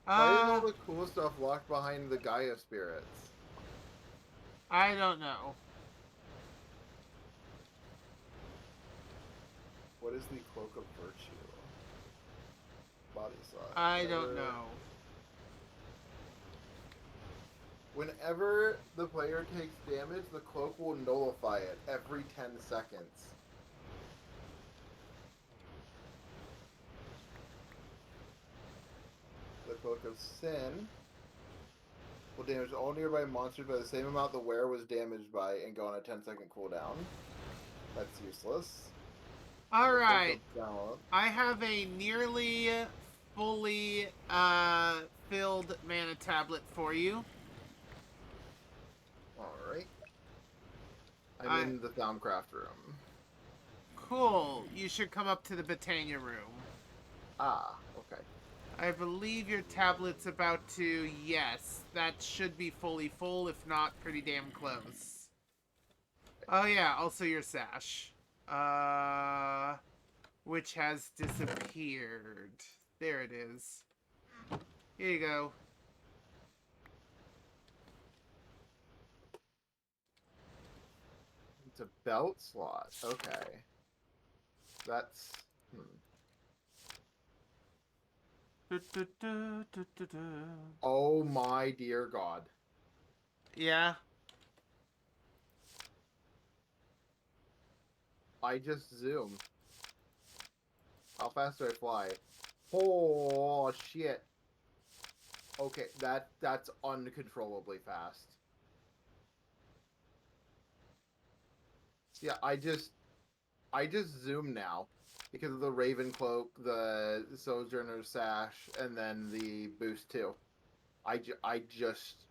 Why is all the cool stuff locked behind the Gaia spirits? I don't know. What is the Cloak of Virtue? Body slot. I don't know. Whenever the player takes damage, the cloak will nullify it every 10 seconds. The Cloak of Sin will damage all nearby monsters by the same amount the wearer was damaged by and go on a 10-second cooldown. That's useless. Alright. I have a nearly fully filled mana tablet for you. Alright. I'm in the Thaumcraft room. Cool. You should come up to the Britannia room. Ah, okay. I believe your tablet's about to... Yes, that should be fully full, if not pretty damn close. Oh yeah, also your sash. Which has disappeared. There it is. Here you go. It's a belt slot. Okay. That's... Oh my dear God. Yeah. I just zoom. How fast do I fly? Oh shit. Okay, that's uncontrollably fast. Yeah, I just zoom now because of the Raven Cloak, the Sojourner Sash, and then the boost too. I just...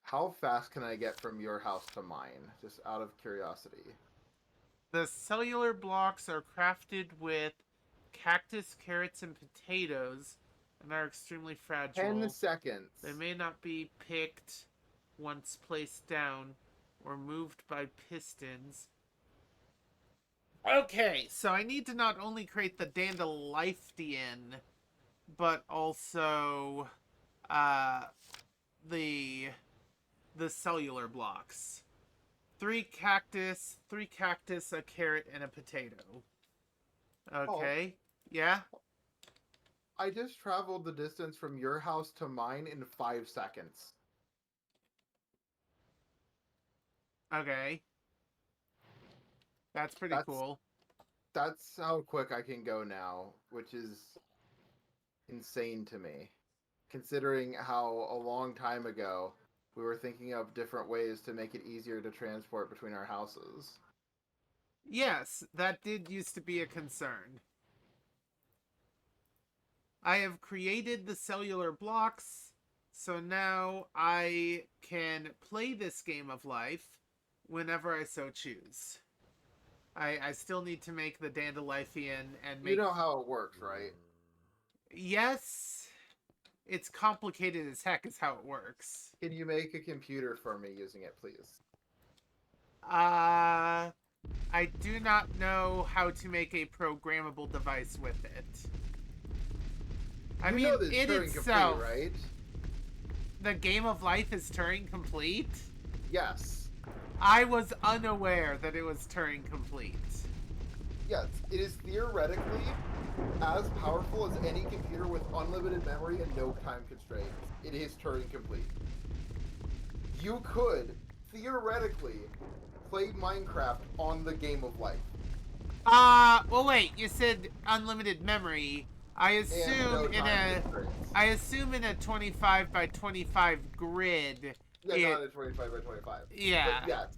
How fast can I get from your house to mine? Just out of curiosity. The cellular blocks are crafted with cactus, carrots, and potatoes, and are extremely fragile. 10 seconds. They may not be picked once placed down or moved by pistons. Okay, so I need to not only create the Dandelion, but also the cellular blocks. 3 cactus, a carrot, and a potato. Okay. Oh. Yeah? I just traveled the distance from your house to mine in 5 seconds. Okay. That's pretty cool. That's how quick I can go now, which is insane to me. Considering how a long time ago we were thinking of different ways to make it easier to transport between our houses. Yes, that did used to be a concern. I have created the cellular blocks, so now I can play this game of life whenever I so choose. I still need to make the Dandelion and make... You know how it works, right? Yes. It's complicated as heck is how it works. Can you make a computer for me using it, please? I do not know how to make a programmable device with it. I mean, it itself, complete, right? The game of life is Turing complete? Yes. I was unaware that it was Turing complete. Yes, it is theoretically as powerful as any computer with unlimited memory and no time constraints. It is Turing complete. You could, theoretically, play Minecraft on the game of life. Well wait, you said unlimited memory. I And assume no in time a constraints. I assume in a 25 by 25 grid. Yeah, not a 25 by 25. Yeah. But yes,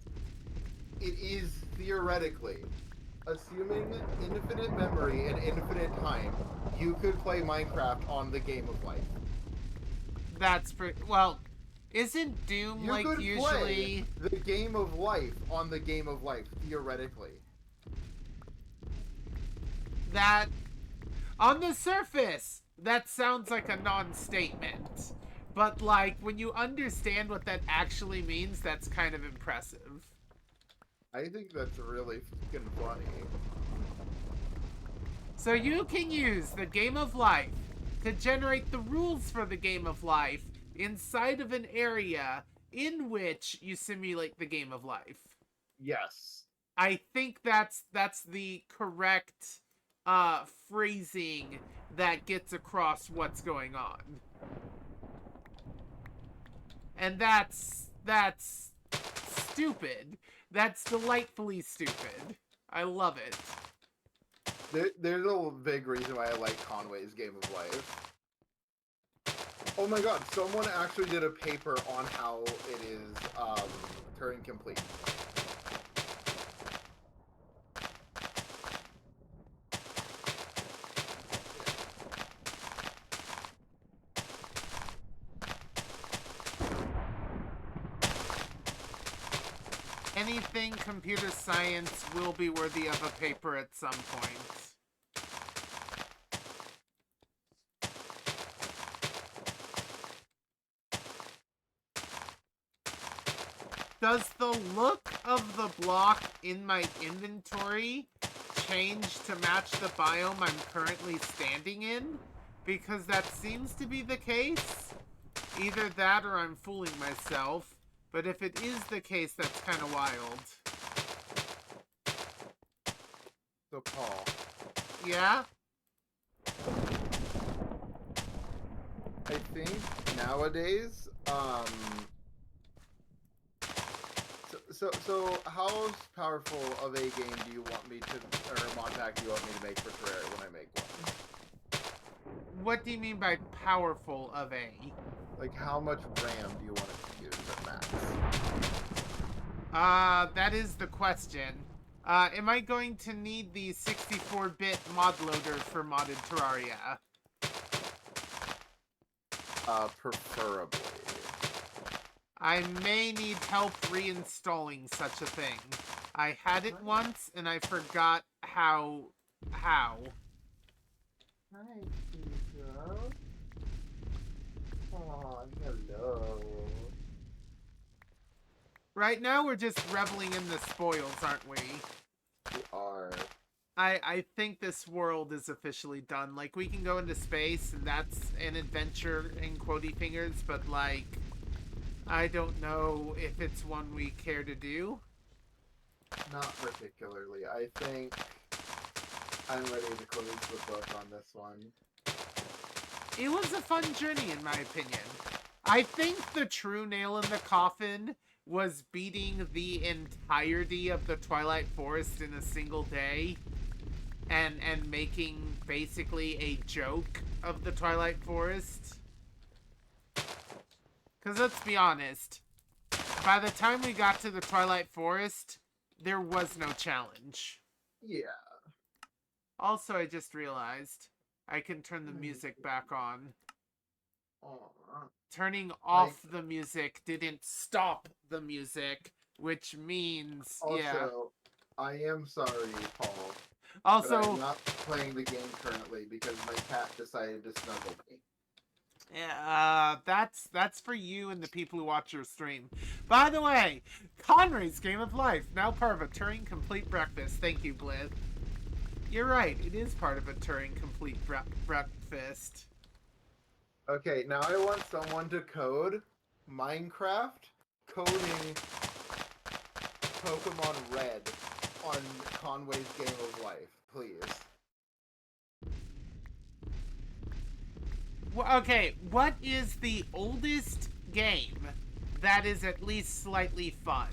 it is theoretically, assuming infinite memory and infinite time, you could play Minecraft on the game of life. That's pretty well. Isn't Doom You like could usually play the game of life on the game of life, theoretically. that on the surface that sounds like a non-statement, but like when you understand what that actually means, that's kind of impressive. I think that's really fucking funny. So you can use the game of life to generate the rules for the game of life inside of an area in which you simulate the game of life. Yes. I think that's the correct phrasing that gets across what's going on. And that's stupid. That's delightfully stupid. I love it. There's a big reason why I like Conway's Game of Life. Oh my god, someone actually did a paper on how it is Turing complete. Anything computer science will be worthy of a paper at some point. Does the look of the block in my inventory change to match the biome I'm currently standing in? Because that seems to be the case. Either that or I'm fooling myself. But if it is the case, that's kind of wild. So Paul, Yeah? I think nowadays, so how powerful of a game do you want me to, or Modpack do you want me to make for Terraria when I make one? What do you mean by powerful of a? Like, how much RAM do you want it to use at max? That is the question. Am I going to need the 64-bit mod loader for modded Terraria? Preferably. I may need help reinstalling such a thing. I had it once and I forgot how. Hi, Chico. Aw, hello. Right now we're just reveling in the spoils, aren't we? You are. I think this world is officially done. Like, we can go into space and that's an adventure in quotey fingers, but like, I don't know if it's one we care to do. Not particularly. I think I'm ready to close the book on this one. It was a fun journey, in my opinion. I think the true nail in the coffin was beating the entirety of the Twilight Forest in a single day and making basically a joke of the Twilight Forest. Because let's be honest, by the time we got to the Twilight Forest, there was no challenge. Yeah. Also, I just realized I can turn the music back on. Aw. Turning off the music didn't stop the music, which means, yeah. Also, I am sorry, Paul. Also, but I'm not playing the game currently because my cat decided to snuggle me. yeah, that's for you and the people who watch your stream. By the way, Conray's Game of Life, now part of a Turing Complete breakfast. Thank you, Blizz. You're right, it is part of a Turing Complete breakfast. Okay, now I want someone to code Minecraft coding Pokemon Red on Conway's Game of Life. please. Okay, what is the oldest game that is at least slightly fun?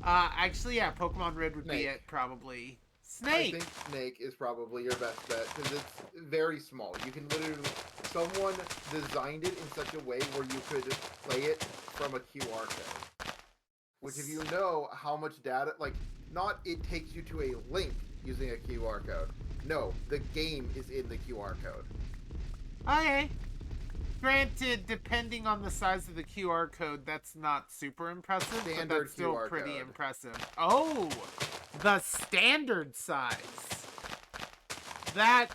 Actually, yeah, Pokemon Red would be Snake. it, probably. I Snake! think Snake is probably your best bet because it's very small. You can literally, someone designed it in such a way where you could play it from a QR code. Which, if you know how much data, like, not it takes you to a link using a QR code. No, the game is in the QR code. Okay. Granted, depending on the size of the QR code, that's not super impressive, but Standard that's still QR pretty code. impressive. Oh! The standard size! That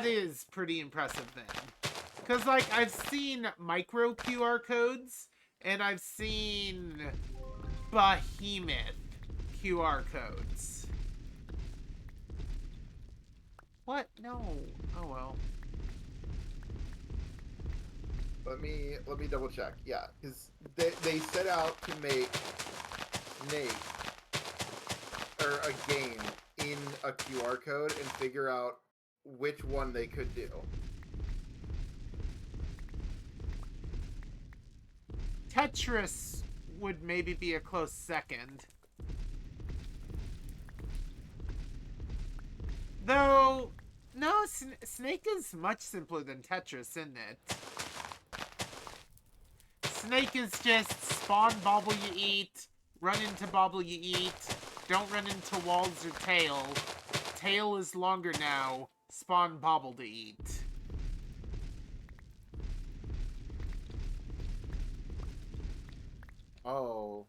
is pretty impressive then. Because, like, I've seen micro QR codes, and I've seen behemoth QR codes. What? No. Oh well. Let me double check. Yeah, because they set out to make Snake or a game in a QR code and figure out which one they could do. Tetris would maybe be a close second. Though, no, Snake is much simpler than Tetris, isn't it? Snake is just spawn bobble you eat, run into bobble you eat, don't run into walls or tail. Tail is longer now, spawn bobble to eat. Oh.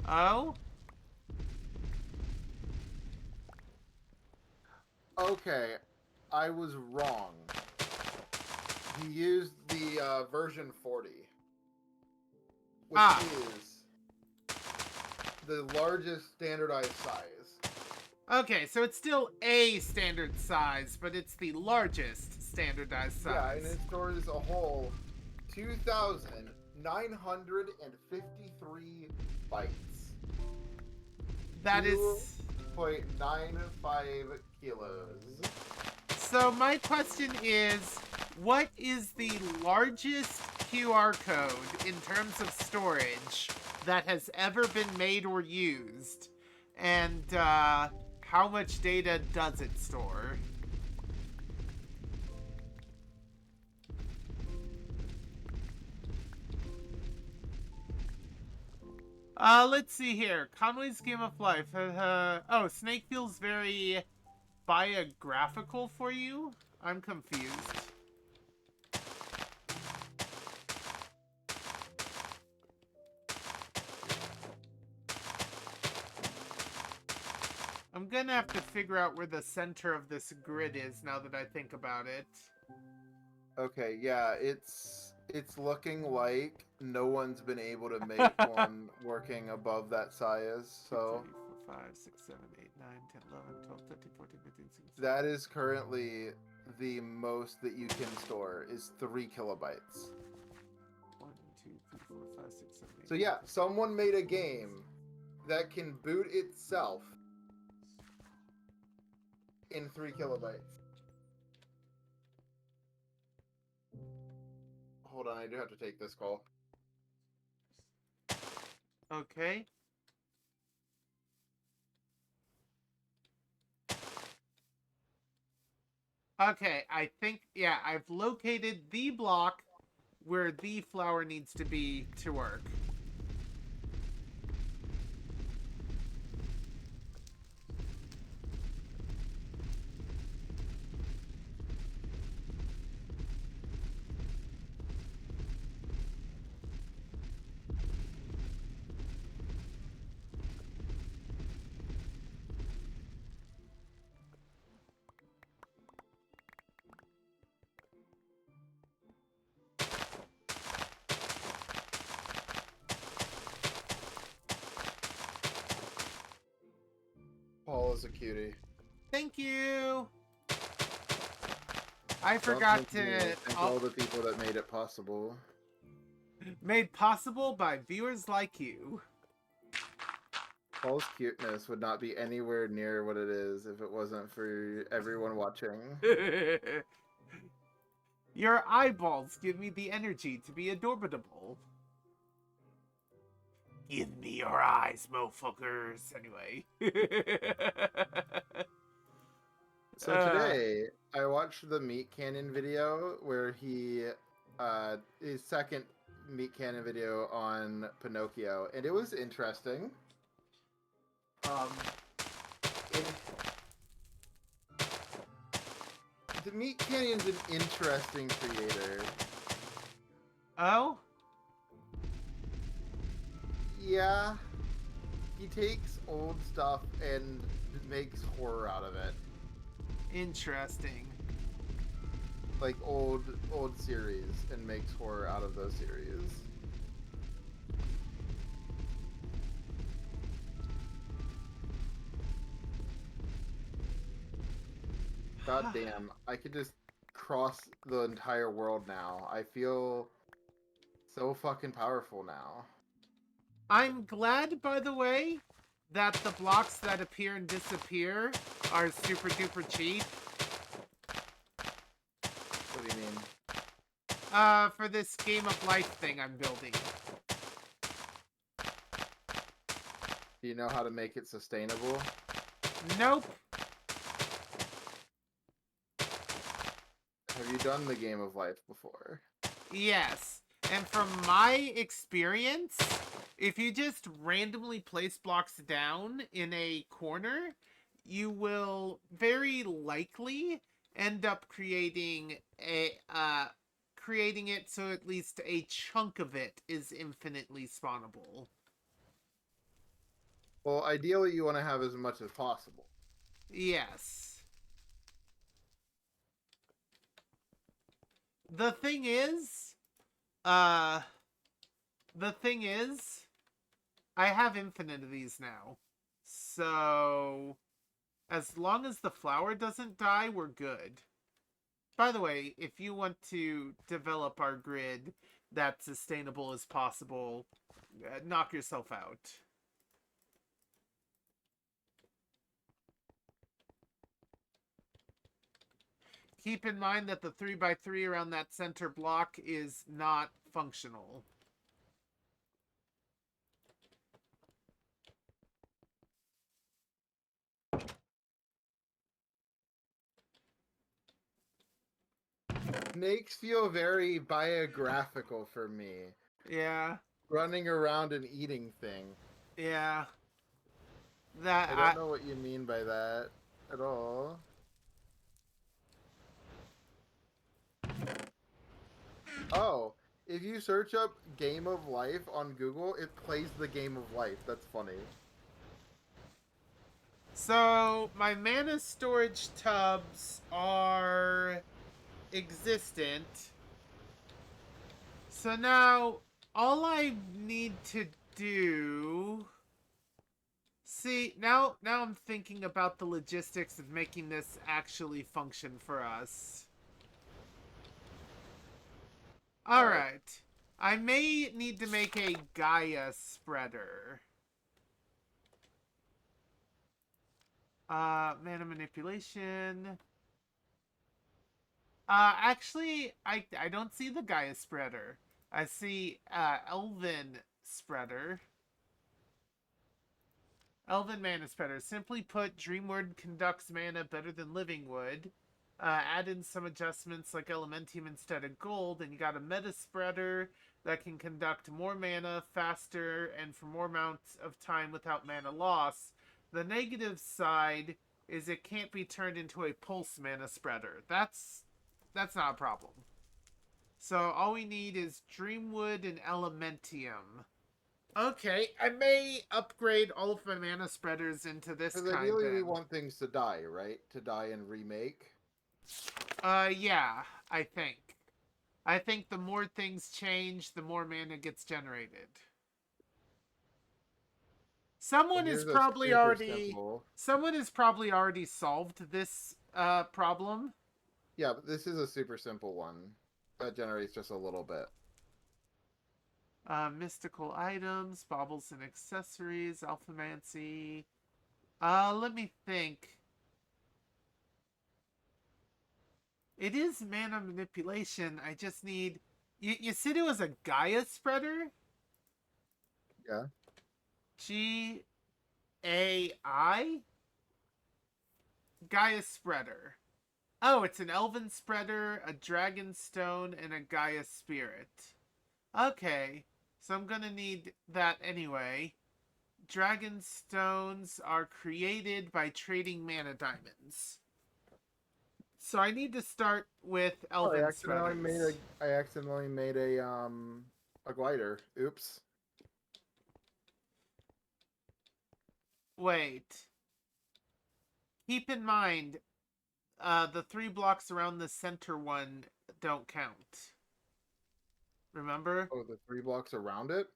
Oh? Okay, I was wrong. He used the version 40, which is the largest standardized size. Okay, so it's still a standard size, but it's the largest standardized size. Yeah, and it stores a whole 2,953 bytes. That is 2.95 kilos. So my question is, what is the largest QR code in terms of storage that has ever been made or used? And how much data does it store? Let's see here. Conway's Game of Life. Oh, Snake feels very biographical for you? I'm confused. I'm gonna have to figure out where the center of this grid is now that I think about it. Okay, yeah, it's looking like no one's been able to make one working above that size, so 2, 3, 4, 5, 6, 7, 8, 9, 10, 11, 12, 13, 14, 15, 16. that is currently the most that you can store is 3 kilobytes. 1, 2, 3, 4, 5, 6, 7, 8. So yeah, someone made a game that can boot itself in 3 kilobytes. Hold on, I do have to take this call. Okay. Okay, I think, yeah, I've located the block where the flower needs to be to work. Paul is a cutie. Thank you! I Don't forgot thank me, to... thank all the people that made it possible. Made possible by viewers like you. Paul's cuteness would not be anywhere near what it is if it wasn't for everyone watching. Your eyeballs give me the energy to be adorable. Give me your eyes, motherfuckers. Anyway. So today, I watched the Meat Cannon video where his second Meat Cannon video on Pinocchio, and it was interesting. The Meat Cannon's an interesting creator. Oh? Yeah, he takes old stuff and makes horror out of it. Interesting. Like old series, and makes horror out of those series. God damn, I could just cross the entire world now. I feel so fucking powerful now. I'm glad, by the way, that the blocks that appear and disappear are super duper cheap. What do you mean? For this game of life thing I'm building. Do you know how to make it sustainable? Nope. Have you done the game of life before? Yes. And from my experience, if you just randomly place blocks down in a corner, you will very likely end up creating it so at least a chunk of it is infinitely spawnable. Well, ideally you want to have as much as possible. Yes. The thing is, I have infinite of these now. So, as long as the flower doesn't die, we're good. By the way, if you want to develop our grid that's sustainable as possible, knock yourself out. Keep in mind that the 3x3 around that center block is not functional. Snakes feel very biographical for me. Yeah. Running around and eating thing. Yeah. I don't know what you mean by that at all. Oh, if you search up Game of Life on Google, it plays the Game of Life. That's funny. So, my mana storage tubs are existent. So now, all I need to do... See, now I'm thinking about the logistics of making this actually function for us. Alright. I may need to make a Gaia spreader. Mana manipulation. Actually, I don't see the Gaia spreader. I see, Elven spreader. Elven mana spreader. Simply put, Dreamword conducts mana better than Living Wood. Add in some adjustments like Elementium instead of gold, and you got a meta spreader that can conduct more mana faster and for more amounts of time without mana loss. The negative side is it can't be turned into a pulse mana spreader. That's not a problem. So all we need is Dreamwood and Elementium. Okay, I may upgrade all of my mana spreaders into this Because kind ideally we then. want things to die, right? To die and remake. Yeah, I think. I think the more things change, the more mana gets generated. Someone has probably already solved this problem. Yeah, but this is a super simple one that generates just a little bit. Mystical items, baubles and accessories, alphamancy. Let me think. It is mana manipulation. I just need... You said it was a Gaia spreader? Yeah. G-A-I? Gaia spreader. Oh, it's an elven spreader, a dragon stone, and a Gaia spirit. Okay, so I'm gonna need that anyway. Dragon stones are created by trading mana diamonds. So I need to start with Oh, elven spreaders. I accidentally made a glider. Oops. Wait. Keep in mind, the 3 blocks around the center one don't count. Remember? Oh, the 3 blocks around it?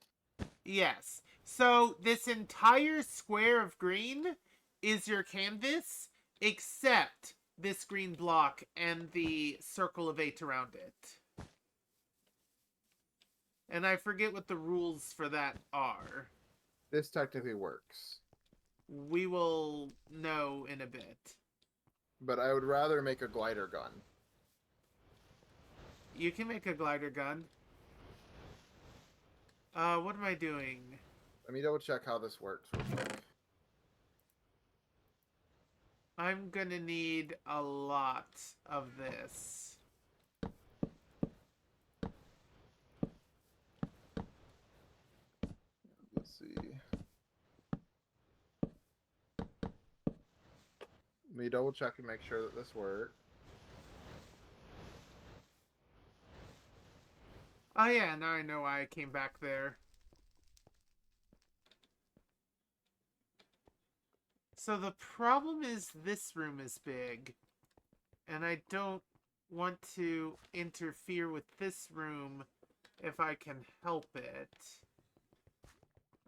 Yes. So this entire square of green is your canvas, except this green block and the circle of 8 around it. And I forget what the rules for that are. This technically works. We will know in a bit. But I would rather make a glider gun. You can make a glider gun. What am I doing? Let me double check how this works real quick. I'm gonna need a lot of this. Let's see. Let me double check and make sure that this works. Oh yeah, now I know why I came back there. So the problem is this room is big. And I don't want to interfere with this room if I can help it.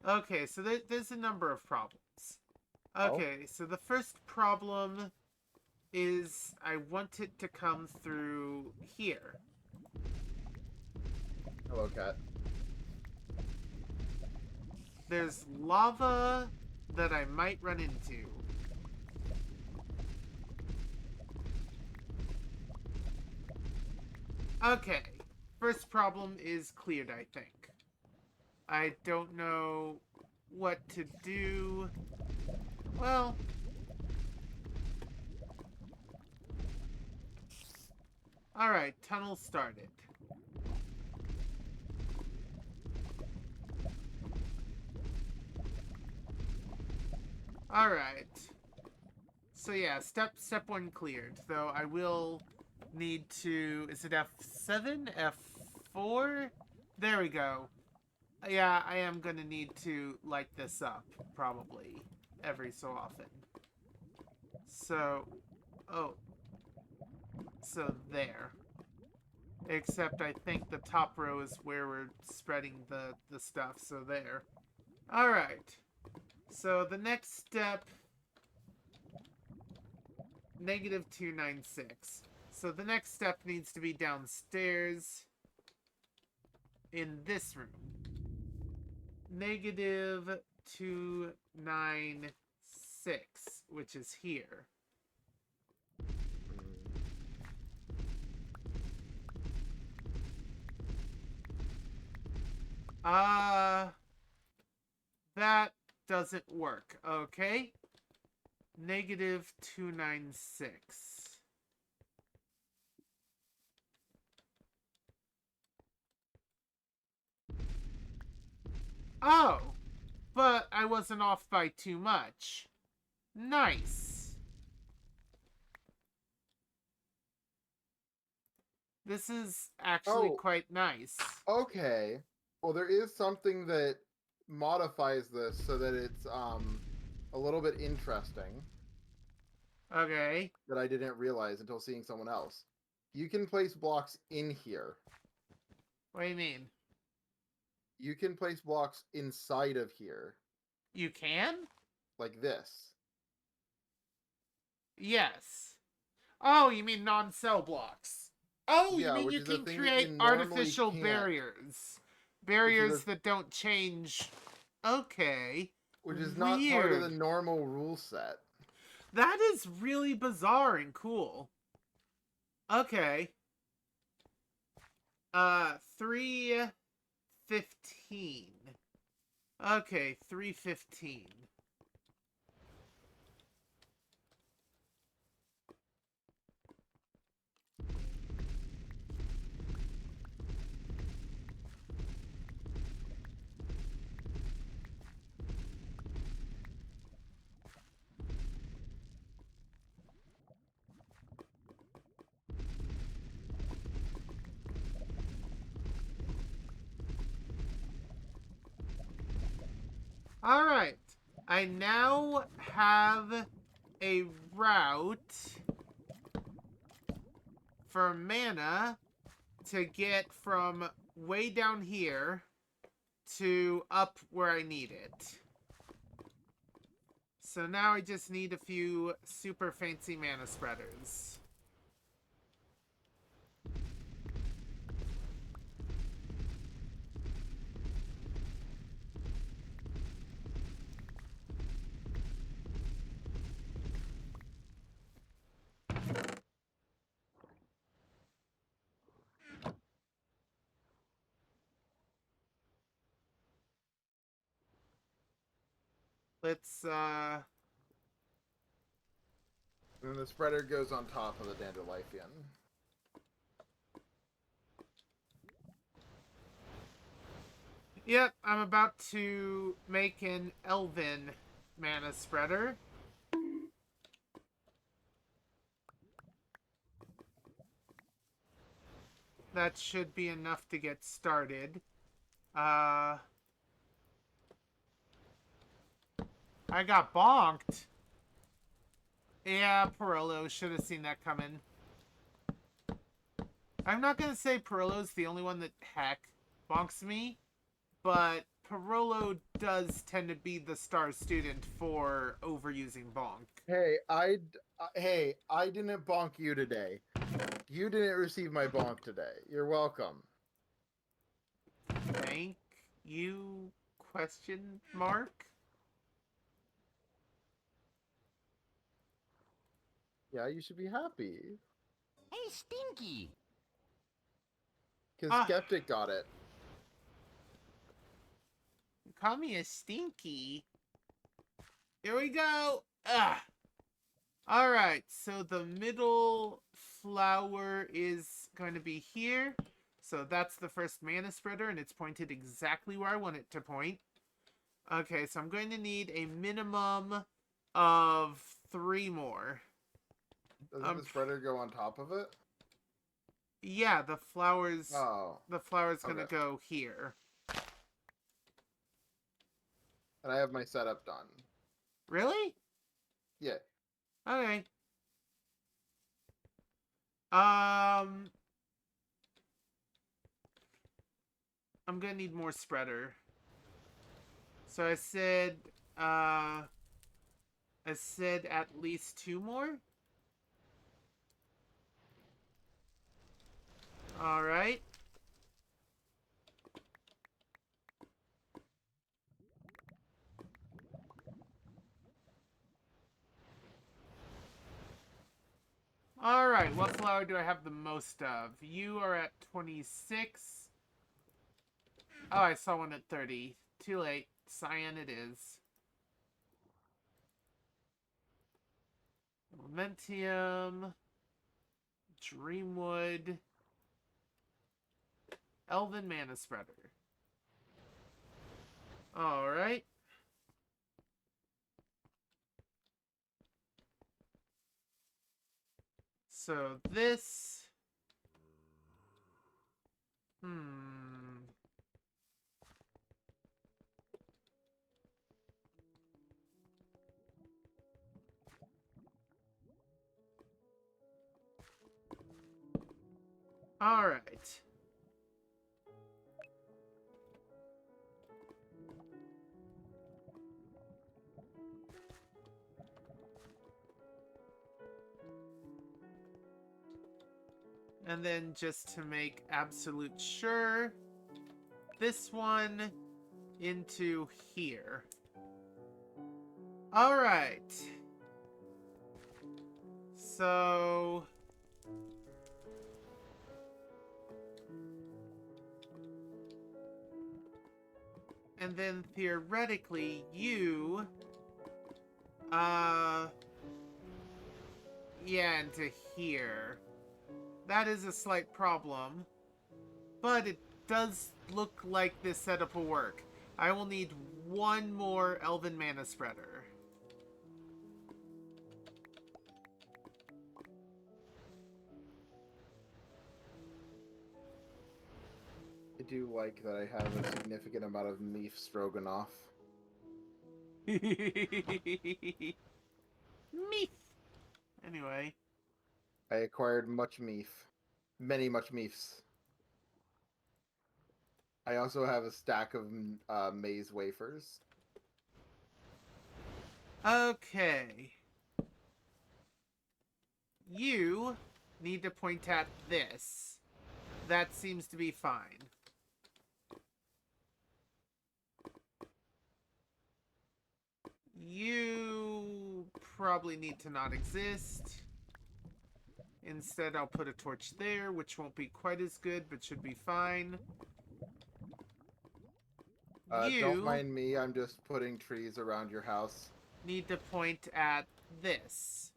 Okay, so there's a number of problems. Okay, so the first problem is I want it to come through here. Hello, cat. There's lava that I might run into. Okay, first problem is cleared, I think. I don't know what to do. Well... Alright, tunnel started. Alright. So yeah, step 1 cleared. Though I will need to... Is it F7? F4? There we go. Yeah, I am gonna need to light this up, probably, every so often. So... Oh. So there. Except I think the top row is where we're spreading the stuff, so there. Alright. So the next step... -296. So the next step needs to be downstairs in this room. -296, which is here. That doesn't work. Okay. -296. Oh! But I wasn't off by too much. Nice. This is actually quite nice. Okay. Well, there is something that modifies this so that it's a little bit interesting. Okay. That I didn't realize until seeing someone else. You can place blocks in here. What do you mean? You can place blocks inside of here. You can? Like this. Yes. Oh, you mean non-cell blocks. Oh, Yeah, you mean which you is a can thing that create you normally artificial can't. barriers. Barriers that don't change. Okay. Which is not part of the Weird. normal rule set. That is really bizarre and cool. Okay. 315. Okay, 315. Alright. I now have a route for mana to get from way down here to up where I need it. So now I just need a few super fancy mana spreaders. Let's, And then the spreader goes on top of the Dandelion. Yep, I'm about to make an Elven mana spreader. That should be enough to get started. I got bonked. Yeah, Perillo. Should have seen that coming. I'm not going to say Perillo's the only one that, heck, bonks me. But Perillo does tend to be the star student for overusing bonk. Hey, I didn't bonk you today. You didn't receive my bonk today. You're welcome. Thank you? Question mark? Yeah, you should be happy. Hey, Stinky! Because Skeptic got it. Call me a stinky. Here we go. Ugh. Alright, so the middle flower is going to be here. So that's the first mana spreader, and it's pointed exactly where I want it to point. Okay, so I'm going to need a minimum of 3 more. Doesn't the spreader go on top of it? Yeah, the flower's Okay. gonna go here. And I have my setup done. Really? Yeah. Okay. I'm gonna need more spreader. So I said at least 2 more. Alright. Alright, what flower do I have the most of? You are at 26. Oh, I saw one at 30. Too late. Cyan it is. Elementium. Dreamwood. Elven Mana Spreader. Alright. So this... Alright. And then just to make absolute sure, this one into here. Alright. So... and then theoretically, you... yeah, into here. That is a slight problem. But it does look like this setup will work. I will need one more Elven Mana Spreader. I do like that I have a significant amount of meat stroganoff. Meef. Anyway. I acquired much meat. Many much meefs. I also have a stack of maize wafers. Okay. You need to point at this. That seems to be fine. You probably need to not exist. Instead, I'll put a torch there, which won't be quite as good, but should be fine. Don't mind me, I'm just putting trees around your house. Need to point at this.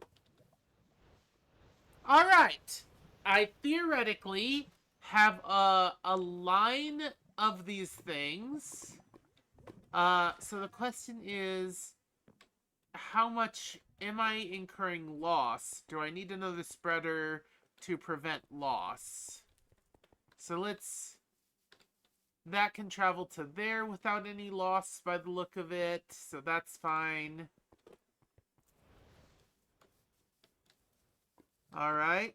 Alright! I theoretically have a line of these things. So the question is, how much am I incurring loss? Do I need another spreader to prevent loss? So let's... that can travel to there without any loss by the look of it, so that's fine. Alright.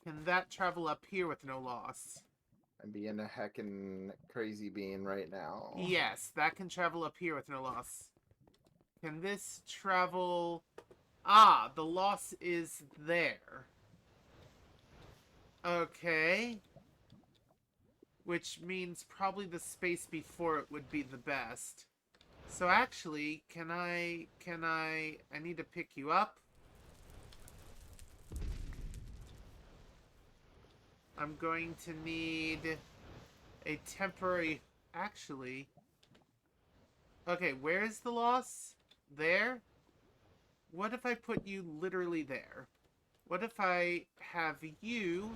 Can that travel up here with no loss? I'm being a heckin' crazy bean right now. Yes, that can travel up here with no loss. Can this travel... ah, the loss is there. Okay. Which means probably the space before it would be the best. So actually, I need to pick you up. I'm going to need a temporary... actually... okay, where is the loss? There? What if I put you literally there? What if I have you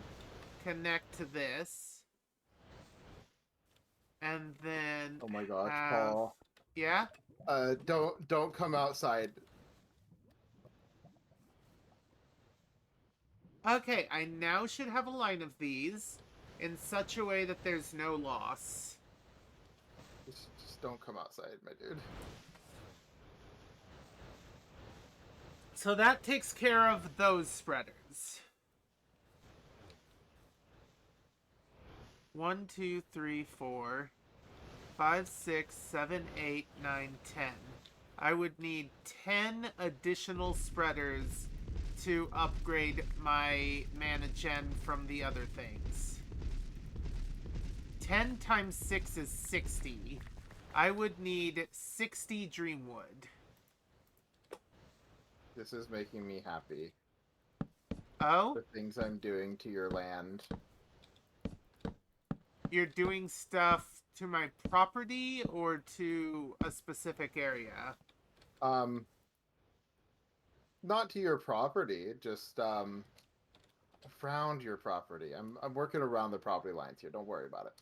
connect to this? And then... oh my gosh, have... Paul. yeah? Don't come outside. Okay, I now should have a line of these in such a way that there's no loss. Just don't come outside, my dude. So that takes care of those spreaders. 1, 2, 3, 4, 5, 6, 7, 8, 9, 10. I would need 10 additional spreaders to upgrade my mana gen from the other things. 10 times 6 is 60. I would need 60 Dreamwood. This is making me happy. Oh? The things I'm doing to your land. You're doing stuff to my property or to a specific area? Not to your property, just around your property. I'm working around the property lines here. Don't worry about it.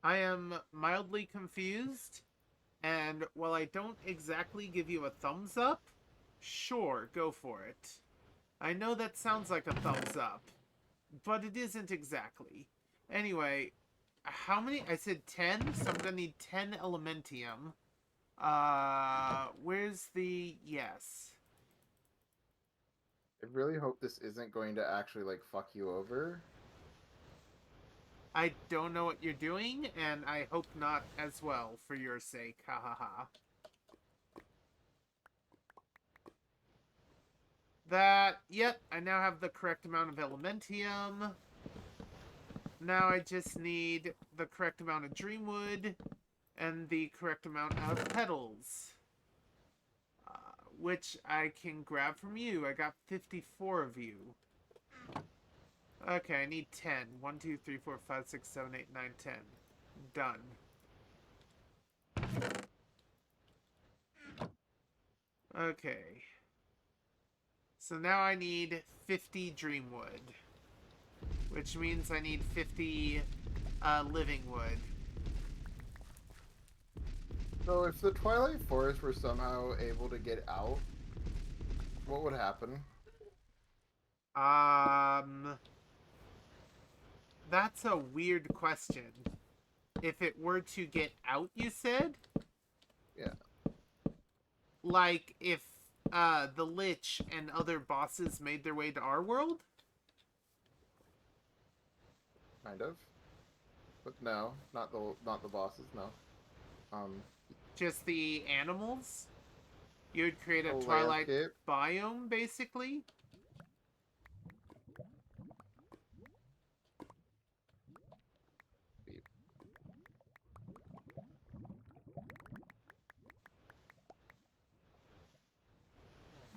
I am mildly confused, and while I don't exactly give you a thumbs up, sure, go for it. I know that sounds like a thumbs up, but it isn't exactly. Anyway, how many? I said 10, so I'm gonna need 10 Elementium. Where's the... yes. I really hope this isn't going to actually, like, fuck you over. I don't know what you're doing, and I hope not as well, for your sake. Ha ha ha. That, yep, I now have the correct amount of Elementium. Now I just need the correct amount of dreamwood and the correct amount of petals. Which I can grab from you. I got 54 of you. Okay, I need 10. 1, 2, 3, 4, 5, 6, 7, 8, 9, 10. Done. Okay. So now I need 50 dreamwood. Which means I need 50 living wood. So if the Twilight Forest were somehow able to get out, what would happen? That's a weird question. If it were to get out, you said? Yeah. Like, if, the Lich and other bosses made their way to our world? Kind of. But no, not the bosses, no. Just the animals? You would create a A Twilight landscape. biome, basically?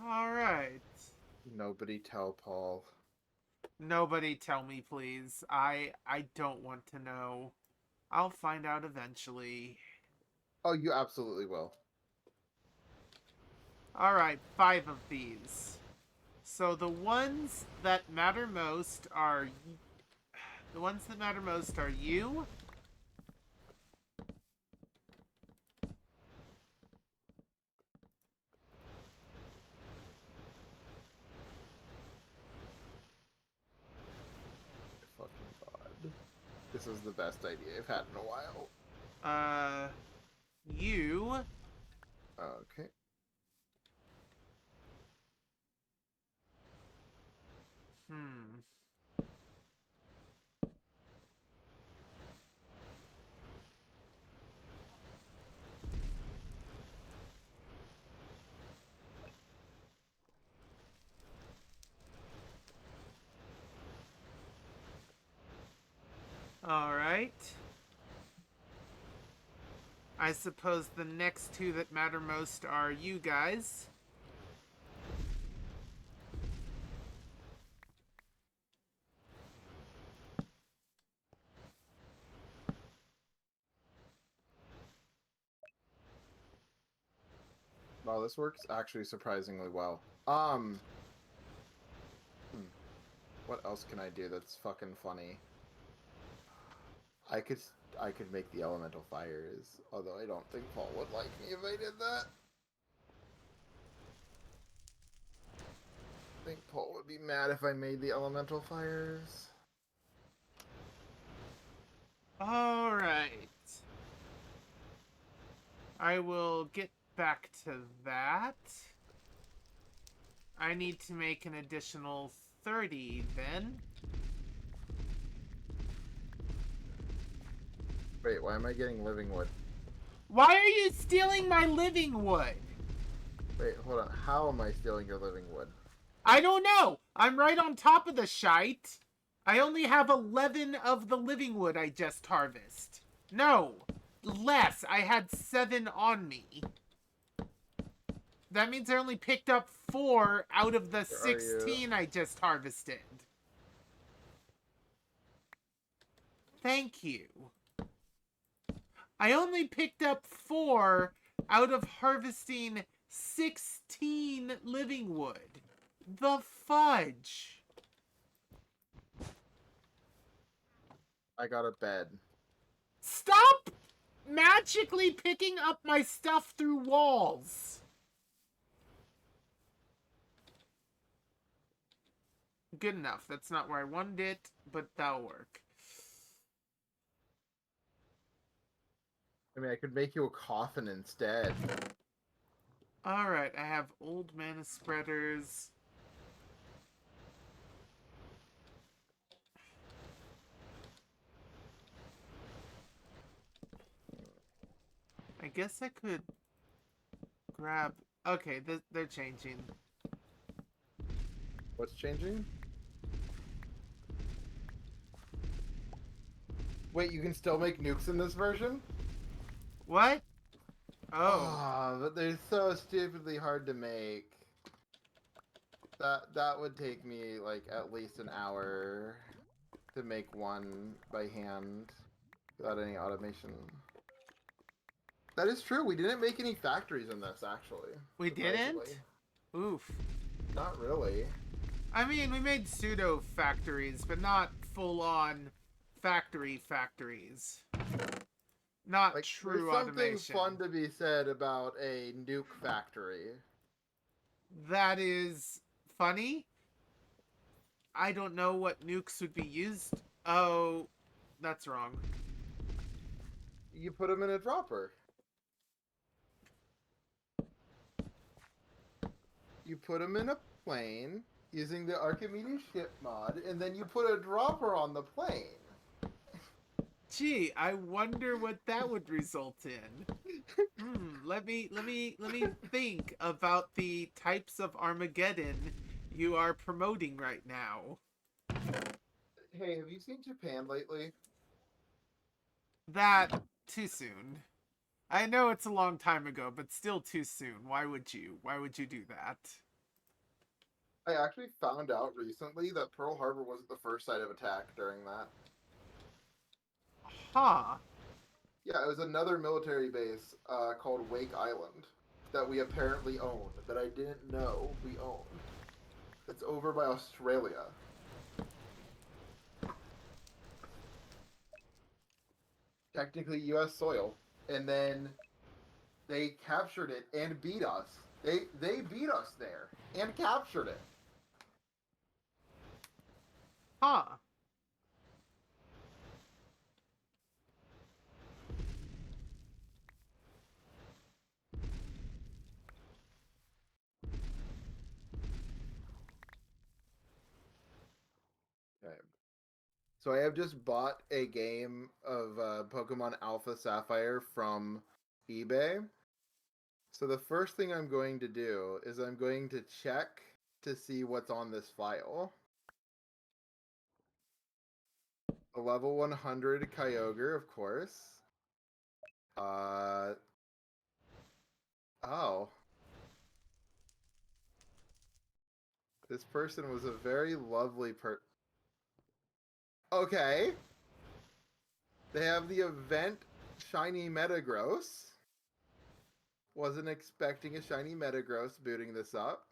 Alright. Nobody tell Paul. Nobody tell me, please. I don't want to know. I'll find out eventually. Oh, you absolutely will. Alright, 5 of these. So the ones that matter most are... The ones that matter most are you... Fucking God. This is the best idea I've had in a while. You... Okay. Hmm... Alright. I suppose the next 2 that matter most are you guys. Wow, this works actually surprisingly well. What else can I do that's fucking funny? I could make the elemental fires, although I don't think Paul would like me if I did that. I think Paul would be mad if I made the elemental fires. Alright. I will get back to that. I need to make an additional 30 then. Wait, why am I getting living wood? Why are you stealing my living wood? Wait, hold on. How am I stealing your living wood? I don't know. I'm right on top of the shite. I only have 11 of the living wood I just harvested. No, less. I had 7 on me. That means I only picked up 4 out of the 16 I just harvested. Thank you. I only picked up 4 out of harvesting 16 living wood. The fudge. I got a bed. Stop magically picking up my stuff through walls. Good enough. That's not where I wanted it, but that'll work. I mean, I could make you a coffin instead. Alright, I have old mana spreaders. I guess I could grab... Okay, they're changing. What's changing? Wait, you can still make nukes in this version? What? Oh. Ah, but they're so stupidly hard to make. That would take me like at least an hour to make one by hand without any automation. That is true. We didn't make any factories in this, actually. We didn't? Surprisingly. Oof. Not really. I mean, we made pseudo factories, but not full-on factories. Not Like, true there's something automation. fun to be said about a nuke factory. That is funny. I don't know what nukes would be used. Oh, that's wrong. You put them in a dropper. You put them in a plane using the Archimedes ship mod, and then you put a dropper on the plane. Gee, I wonder what that would result in. Let me think about the types of Armageddon you are promoting right now. Hey, have you seen Japan lately? That too soon. I know it's a long time ago, but still too soon. Why would you? Why would you do that? I actually found out recently that Pearl Harbor wasn't the first site of attack during that. Huh. Yeah, it was another military base called Wake Island that we apparently owned, that I didn't know we owned. It's over by Australia. Technically U.S. soil. And then they captured it and beat us. They beat us there and captured it. Huh. Okay. So I have just bought a game of Pokemon Alpha Sapphire from eBay. So the first thing I'm going to do is I'm going to check to see what's on this file. A level 100 Kyogre, of course. Oh. This person was a very lovely Okay. They have the event Shiny Metagross. Wasn't expecting a Shiny Metagross booting this up.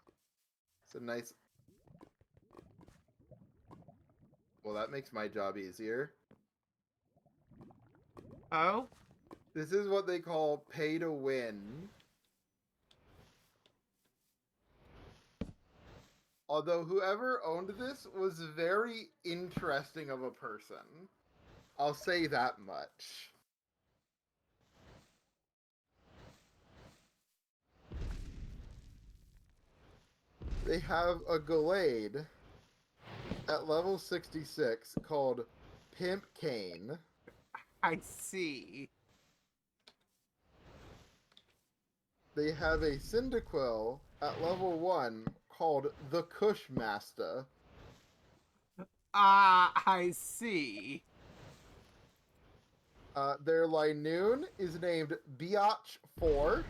It's a nice... Well, that makes my job easier. Oh? This is what they call pay to win. Although whoever owned this was very interesting of a person. I'll say that much. They have a Gallade at level 66 called Pimp Cane. I see. They have a Cyndaquil at level 1 called the Cushmaster. Ah, I see. Their Linoon is named Biatch 4.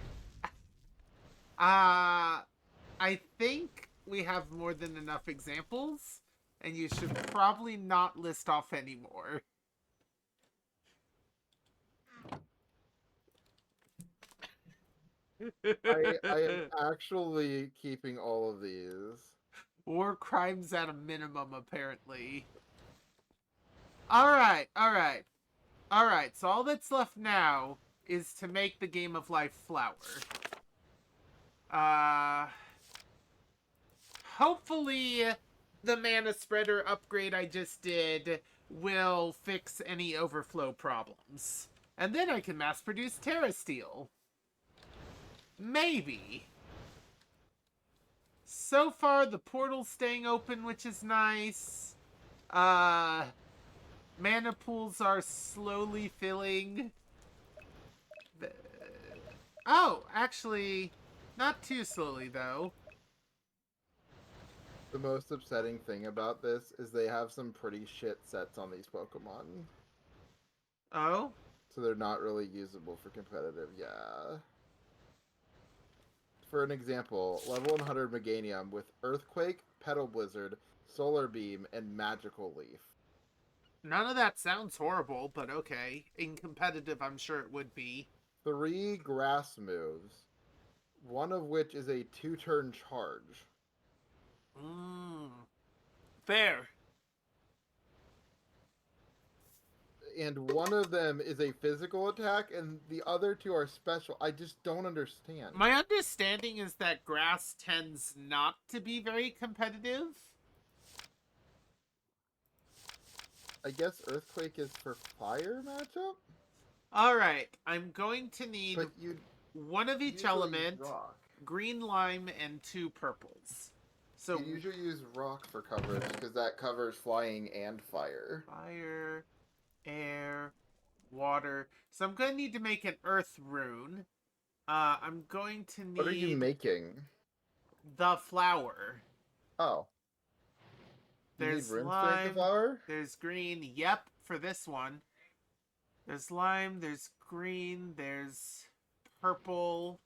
I think we have more than enough examples, and you should probably not list off anymore. I am actually keeping all of these. War crimes at a minimum, apparently. Alright. So all that's left now is to make the Game of Life flower. Hopefully the mana spreader upgrade I just did will fix any overflow problems. And then I can mass produce Terra Steel. Maybe. So far the portal's staying open, which is nice. Mana pools are slowly filling. Oh, actually, not too slowly, though. The most upsetting thing about this is they have some pretty shit sets on these Pokemon. Oh? So they're not really usable for competitive. Yeah. For an example, level 100 Meganium with Earthquake, Petal Blizzard, Solar Beam, and Magical Leaf. None of that sounds horrible, but okay. In competitive, I'm sure it would be. 3 grass moves, one of which is a 2-turn charge. Mmm. Fair. And one of them is a physical attack, and the other 2 are special. I just don't understand. My understanding is that grass tends not to be very competitive. I guess Earthquake is for fire matchup? Alright, I'm going to need But you one of each usually element, use rock. green lime, and 2 purples. So You usually use rock for coverage, because that covers flying and fire. fire, air, water. So I'm going to need to make an earth rune. I'm going to need What are you making? the flower. Oh. You There's need runes to make lime, the flower? there's green. Yep, for this one. There's lime, there's green, there's purple.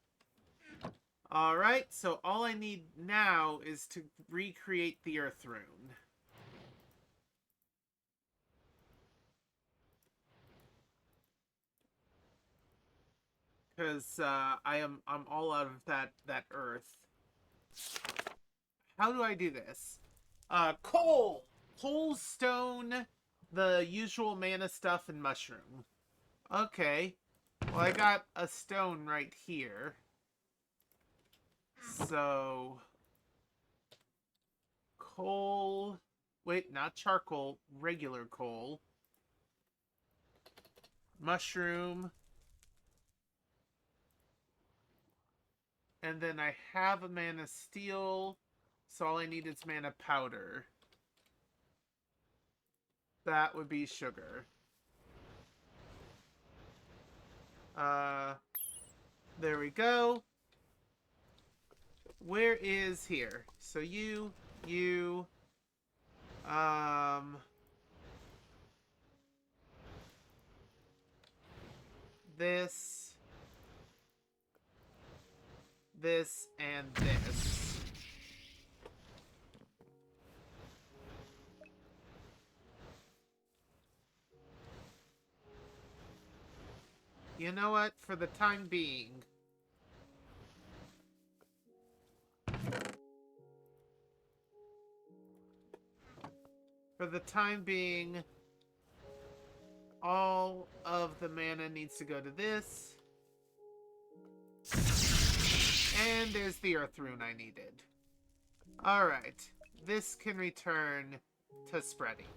Alright, so all I need now is to recreate the earth rune. Because I'm all out of that earth. How do I do this? Coal! Coal, stone, the usual mana stuff, and mushroom. Okay. Well, I got a stone right here. So... coal... Wait, not charcoal. Regular coal. Mushroom. And then I have a mana steel. So all I need is mana powder. That would be sugar. There we go. Where is here? So you, this, and this. You know what? For the time being... For the time being, all of the mana needs to go to this. And there's the earth rune I needed. Alright. This can return to spreading.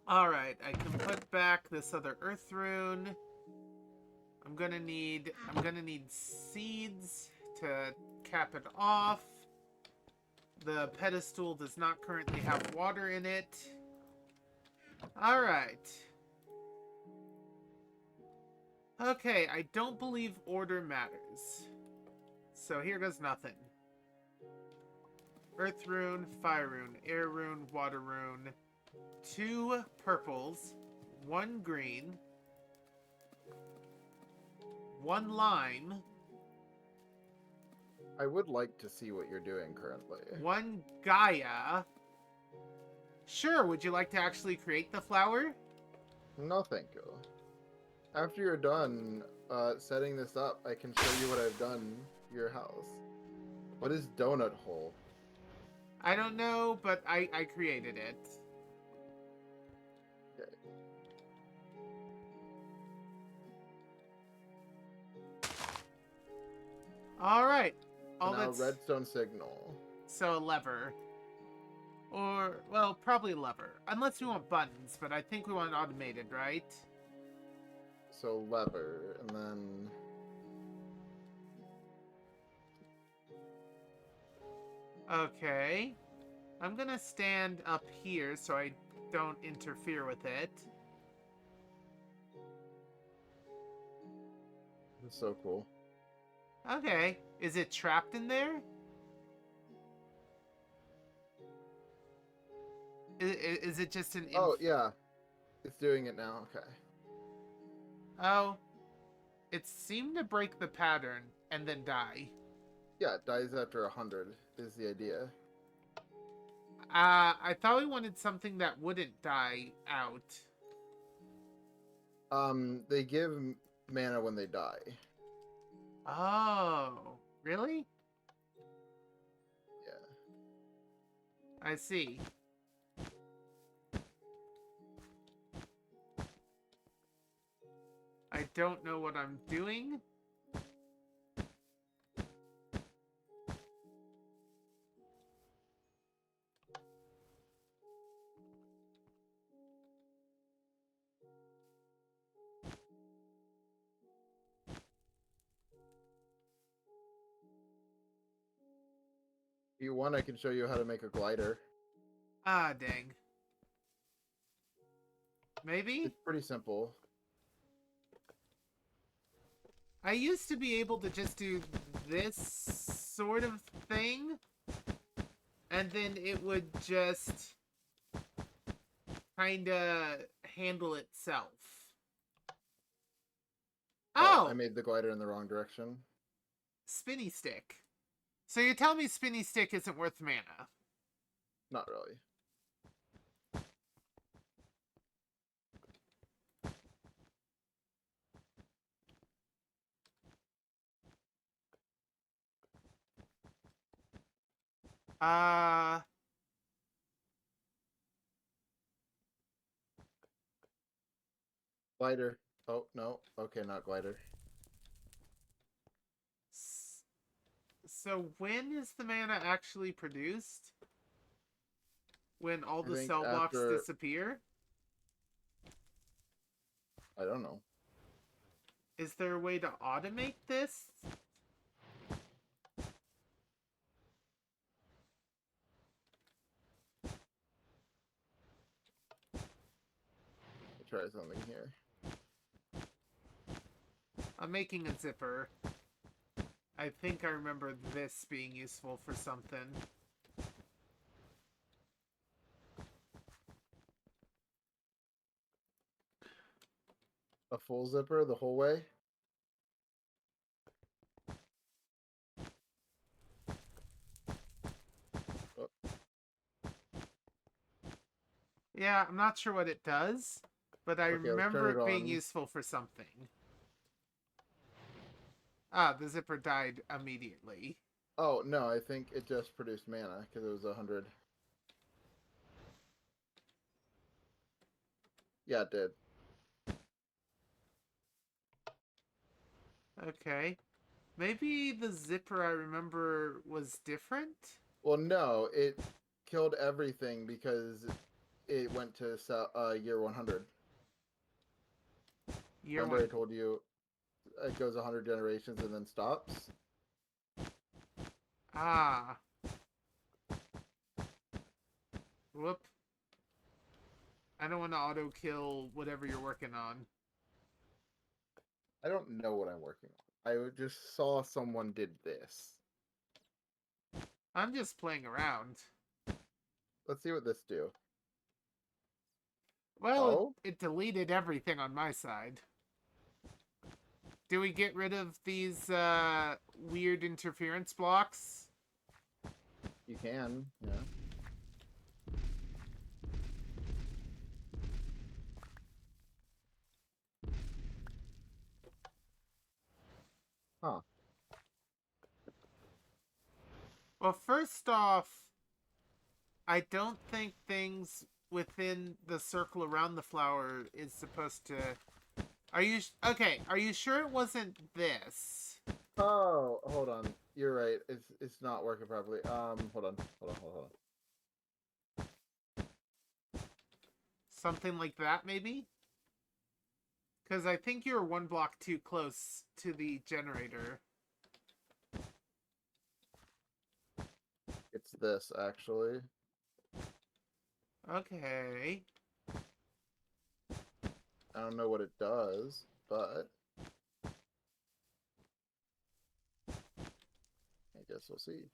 Alright, I can put back this other earth rune. I'm gonna need seeds to cap it off. The pedestal does not currently have water in it. Alright. Okay, I don't believe order matters. So here goes nothing. Earth rune, fire rune, air rune, water rune. 2 purples, 1 green, 1 lime, I would like to see what you're doing currently. 1 Gaia. Sure, would you like to actually create the flower? No, thank you. After you're done setting this up, I can show you what I've done to your house. What is donut hole? I don't know, but I created it. Okay. Alright. So All now that's... redstone signal. So a lever. Or, well, probably lever. Unless we want buttons, but I think we want automated, right? So lever, and then... Okay. I'm gonna stand up here so I don't interfere with it. That's so cool. Okay. Is it trapped in there? Is it just an? Oh yeah, it's doing it now. Okay. Oh, it seemed to break the pattern and then die. Yeah, it dies after 100 is the idea. I thought we wanted something that wouldn't die out. They give mana when they die. Oh, really? Yeah. I see. I don't know what I'm doing. If you want, I can show you how to make a glider. Ah, dang. Maybe? It's pretty simple. I used to be able to just do this sort of thing, and then it would just kinda handle itself. Oh, Oh! I made the glider in the wrong direction. Spinny stick. So you're telling me spinny stick isn't worth mana? Not really. Uh... Glider. Oh, no. Okay, not glider. So when is the mana actually produced? When all I the think cell blocks after- disappear? I don't know. Is there a way to automate this? Try something here. I'm making a zipper. I think I remember this being useful for something. A full zipper the whole way? Oh, Yeah, I'm not sure what it does, but I okay, let's remember turn it it being on. useful for something. Ah, the zipper died immediately. Oh, no, I think it just produced mana because it was 100. Yeah, it did. Okay. Maybe the zipper I remember was different? Well, no, it killed everything because it went to year 100. Year Remember one. I told you it goes 100 generations and then stops? Ah. Whoop. I don't want to auto kill whatever you're working on. I don't know what I'm working on. I just saw someone did this. I'm just playing around. Let's see what this do. Well, Oh? it deleted everything on my side. Do we get rid of these weird interference blocks? You can, yeah. Huh. Well, first off, I don't think things within the circle around the flower is supposed to... Are you... Okay, are you sure it wasn't this? Oh, hold on. You're right. It's not working properly. Hold on. Something like that, maybe? Because I think you're one block too close to the generator. It's this, actually. Okay. I don't know what it does, but I guess we'll see.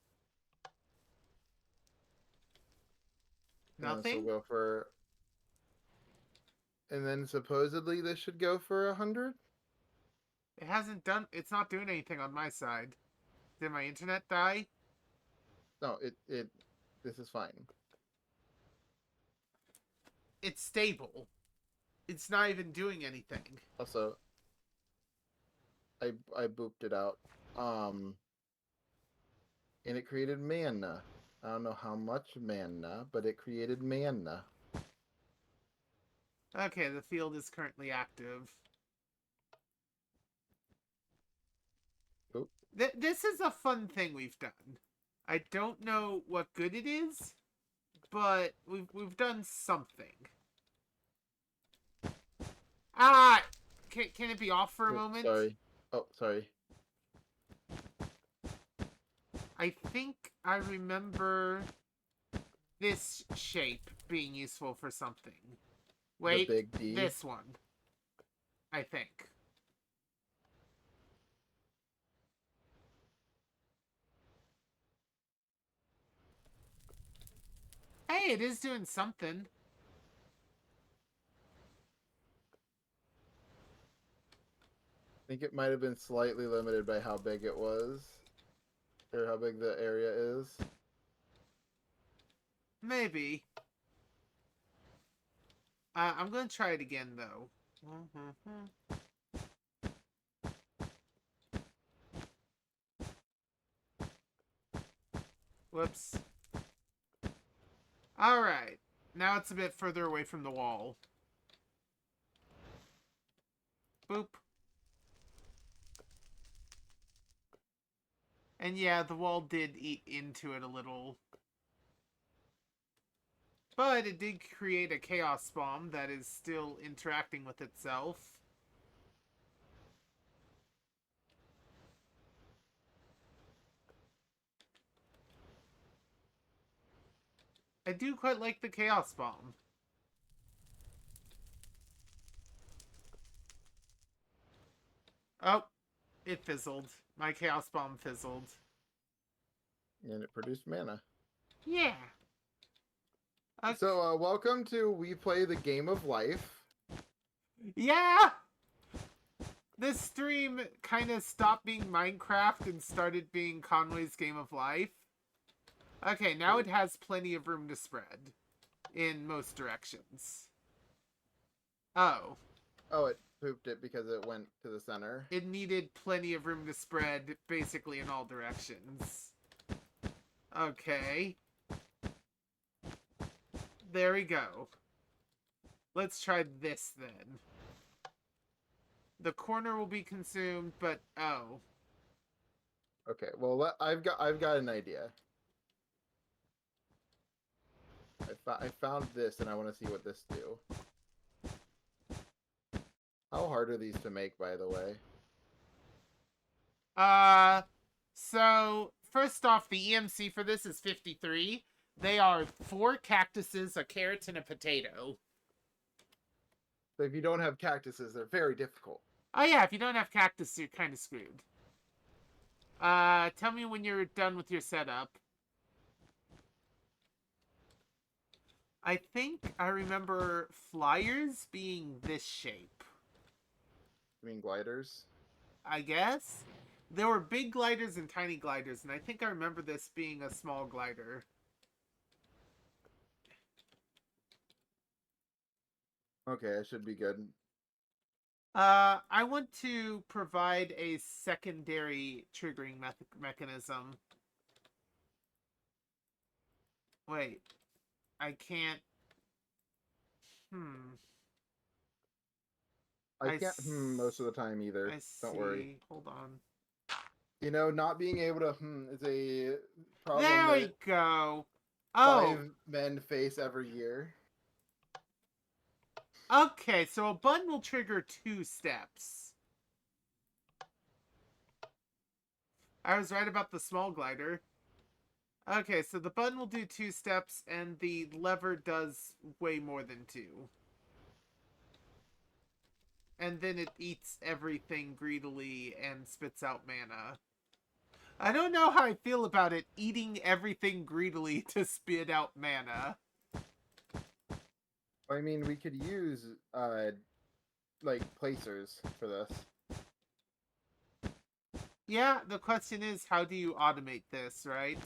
And this will Nothing? go for. And then supposedly this should go for 100. It hasn't done... It's not doing anything on my side. Did my internet die? No, it. This is fine. It's stable. It's not even doing anything. Also, I booped it out. And it created mana. I don't know how much mana, but it created mana. Okay, the field is currently active. Oop. This is a fun thing we've done. I don't know what good it is, but we've done something. Ah! Can it be off for a moment? Sorry. Oh, sorry. I think I remember this shape being useful for something. Wait, The big D. this one. I think. Hey, it is doing something. I think it might have been slightly limited by how big it was. Or how big the area is. Maybe. I'm gonna try it again, though. Whoops. Alright. Now it's a bit further away from the wall. Boop. And yeah, the wall did eat into it a little. But it did create a chaos bomb that is still interacting with itself. I do quite like the chaos bomb. Oh, it fizzled. My chaos bomb fizzled. And it produced mana. Yeah. Okay. So, welcome to We Play the Game of Life. Yeah! This stream kind of stopped being Minecraft and started being Conway's Game of Life. Okay, now it has plenty of room to spread. In most directions. Oh. Oh, it pooped it because it went to the center. It needed plenty of room to spread, basically in all directions. Okay. There we go. Let's try this then. The corner will be consumed, but oh. Okay, well, I've got an idea. I found this, and I want to see what this do. How hard are these to make, by the way? So, first off, the EMC for this is 53. They are 4 cactuses, a carrot, and a potato. So if you don't have cactuses, they're very difficult. Oh yeah, if you don't have cactus, you're kind of screwed. Tell me when you're done with your setup. I think I remember flyers being this shape. You mean gliders? I guess? There were big gliders and tiny gliders, and I think I remember this being a small glider. Okay, I should be good. I want to provide a secondary triggering mechanism. Wait. I can't... I can't most of the time either. Don't worry. Hold on. You know, not being able to is a problem There we that go. Oh. 5 men face every year. Okay, so a button will trigger 2 steps. I was right about the small glider. Okay, so the button will do 2 steps, and the lever does way more than 2. And then it eats everything greedily and spits out mana. I don't know how I feel about it eating everything greedily to spit out mana. I mean, we could use like placers for this. Yeah, the question is, how do you automate this, right?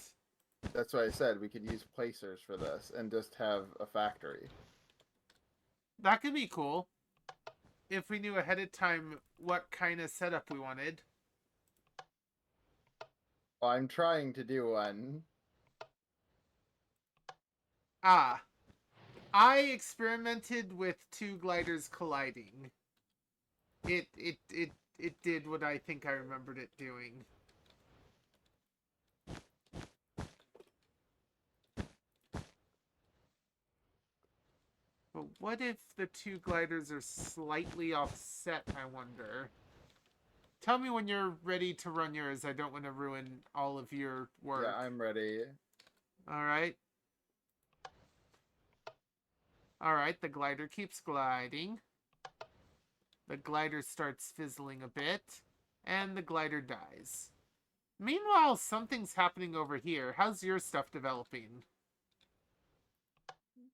That's why I said we could use placers for this and just have a factory. That could be cool. If we knew ahead of time what kind of setup we wanted. Well, I'm trying to do one. Ah, I experimented with two gliders colliding. It did what I think I remembered it doing. But what if the two gliders are slightly offset, I wonder? Tell me when you're ready to run yours. I don't want to ruin all of your work. Yeah, I'm ready. Alright. Alright, the glider keeps gliding. The glider starts fizzling a bit. And the glider dies. Meanwhile, something's happening over here. How's your stuff developing?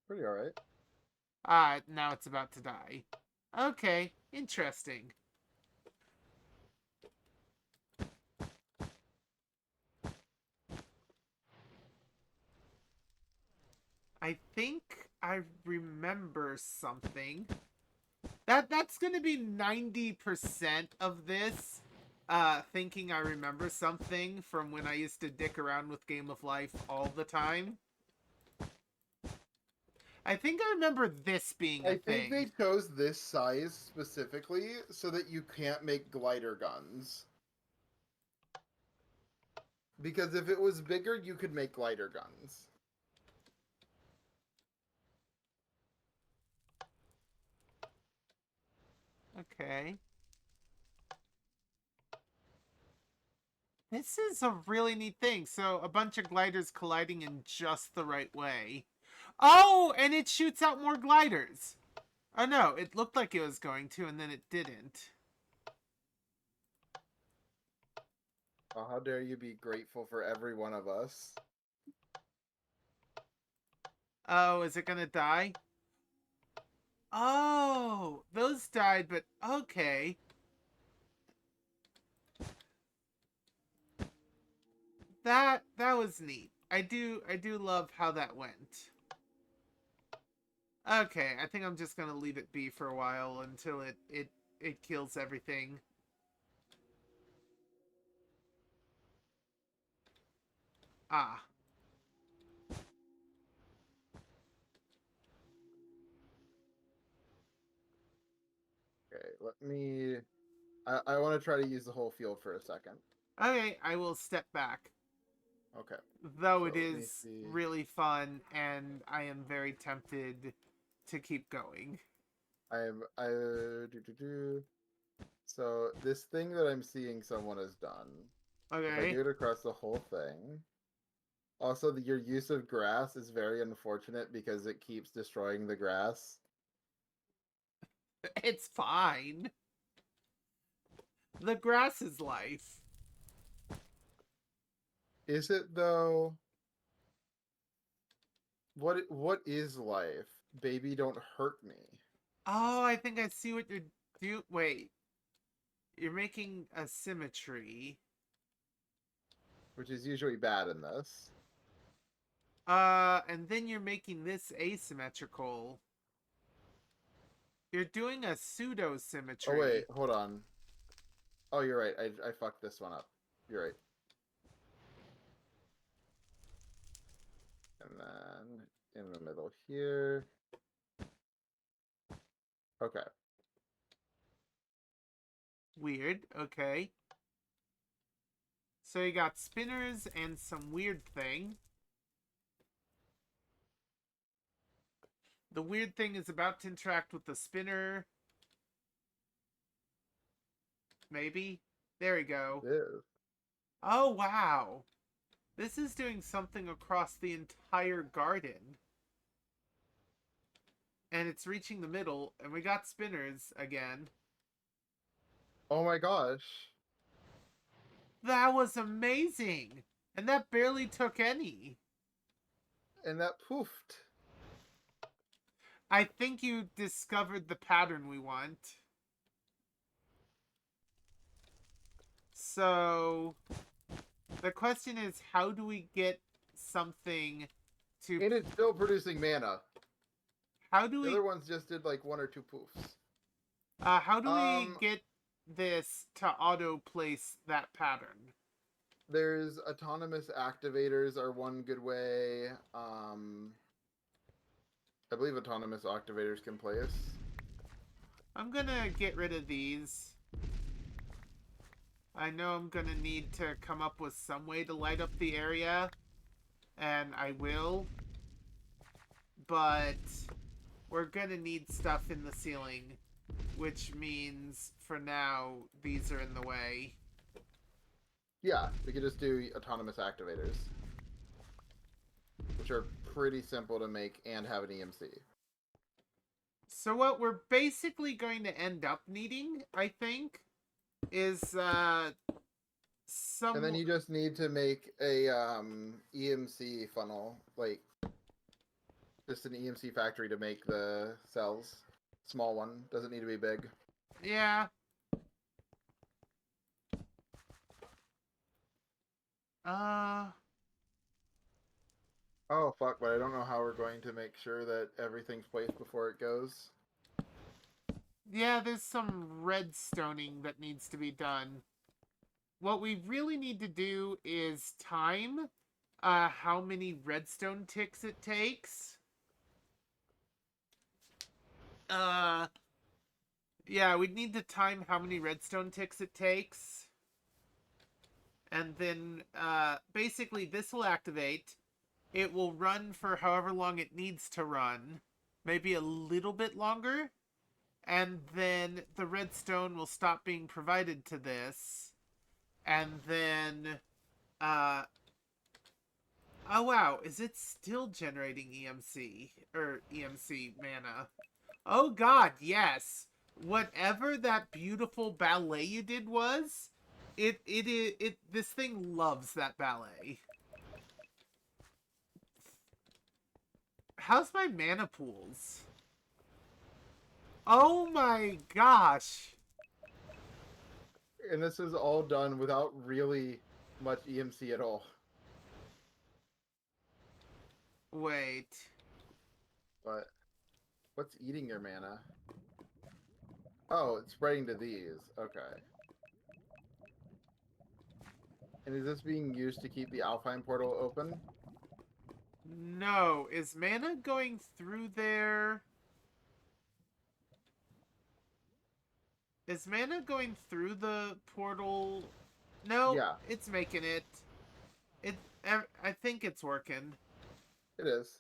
Pretty alright. Ah, now it's about to die. Okay, interesting. I think I remember something. That's gonna be 90% of this. Thinking I remember something from when I used to dick around with Game of Life all the time. I think I remember this being a I think thing. they chose this size specifically so that you can't make glider guns. Because if it was bigger, you could make glider guns. Okay. This is a really neat thing. So, a bunch of gliders colliding in just the right way. Oh, and it shoots out more gliders. Oh no, it looked like it was going to, and then it didn't. Oh, how dare you be grateful for every one of us. Oh, is it gonna die? Oh, those died, but okay. That was neat. I do love how that went. Okay, I think I'm just gonna leave it be for a while until it kills everything. Ah. Okay, let me... I want to try to use the whole field for a second. Okay, I will step back. Okay. Though So it let me is see. really fun, and I am very tempted to keep going. So this thing that I'm seeing someone has done. If I Okay. do it across the whole thing. Also, your use of grass is very unfortunate because it keeps destroying the grass. It's fine. The grass is life. Is it though? What is life? Baby, don't hurt me. Oh, I think I see what you're doing. Wait. You're making a symmetry. Which is usually bad in this. And then you're making this asymmetrical. You're doing a pseudo-symmetry. Oh wait, hold on. Oh, you're right. I fucked this one up. You're right. And then in the middle here. Okay. Weird. Okay. So you got spinners and some weird thing. The weird thing is about to interact with the spinner. Maybe. There we go. It is. Oh, wow. This is doing something across the entire garden. And it's reaching the middle, and we got spinners again. Oh my gosh. That was amazing! And that barely took any. And that poofed. I think you discovered the pattern we want. So, the question is, how do we get something to... And it's still producing mana. How do The we... other ones just did like 1 or 2 poofs. how do we get this to auto-place that pattern? There's autonomous activators are one good way. I believe autonomous activators can place. I'm gonna get rid of these. I know I'm gonna need to come up with some way to light up the area, and I will. But we're gonna need stuff in the ceiling, which means for now these are in the way. Yeah, we could just do autonomous activators, which are pretty simple to make and have an EMC. So what we're basically going to end up needing, I think, is some... And then you just need to make a EMC funnel, like just an EMC factory to make the cells. Small one, doesn't need to be big. Yeah. Oh fuck, but I don't know how we're going to make sure that everything's placed before it goes. Yeah, there's some redstoning that needs to be done. What we really need to do is time how many redstone ticks it takes. Yeah, we'd need to time how many redstone ticks it takes. And then, basically this will activate. It will run for however long it needs to run. Maybe a little bit longer. And then the redstone will stop being provided to this. And then, oh wow, is it still generating EMC? Or EMC mana? Oh god, yes! Whatever that beautiful ballet you did was, this thing loves that ballet. How's my mana pools? Oh my gosh! And this is all done without really much EMC at all. Wait. But what's eating your mana? Oh, it's spreading to these. Okay. And is this being used to keep the Alpine portal open? No, is mana going through there? Is mana going through the portal? No, Yeah. it's making it. I think it's working. It is.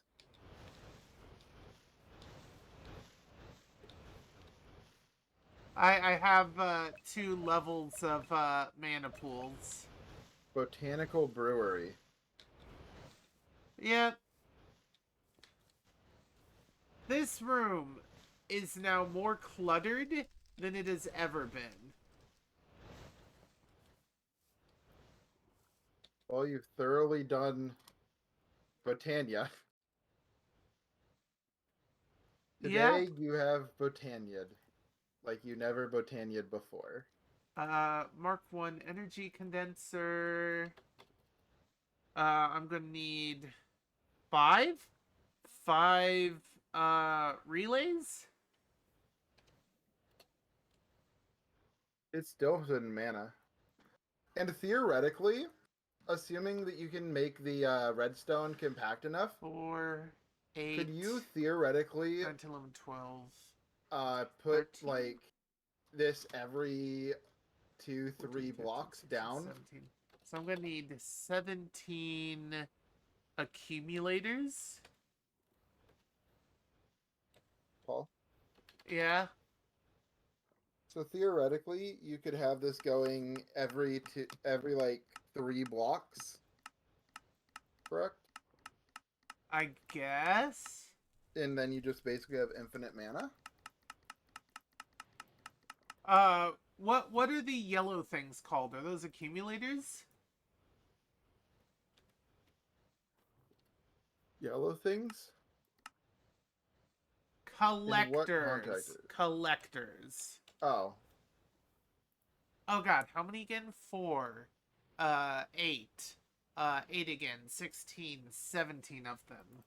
I have 2 levels of mana pools. Botanical Brewery. Yep. This room is now more cluttered than it has ever been. Well, you've thoroughly done Botania. Today Yep. you have Botania'd. Like you never Botania'd before. Mark 1 energy condenser. I'm gonna need 5? 5 relays? It's still in mana. And theoretically, assuming that you can make the redstone compact enough, 4, 8. could you theoretically 9, 10, 11, 12. put 13. like this every 2, 14, 3 15, blocks 16, down? 17. So I'm gonna need 17 accumulators. Paul? Yeah. So theoretically, you could have this going every like 3 blocks. Correct? I guess. And then you just basically have infinite mana. What are the yellow things called? Are those accumulators? Yellow things? what Collectors. context? Collectors. Oh, Oh god, how many again? 4. 8. 8 again. 16, 17 of them.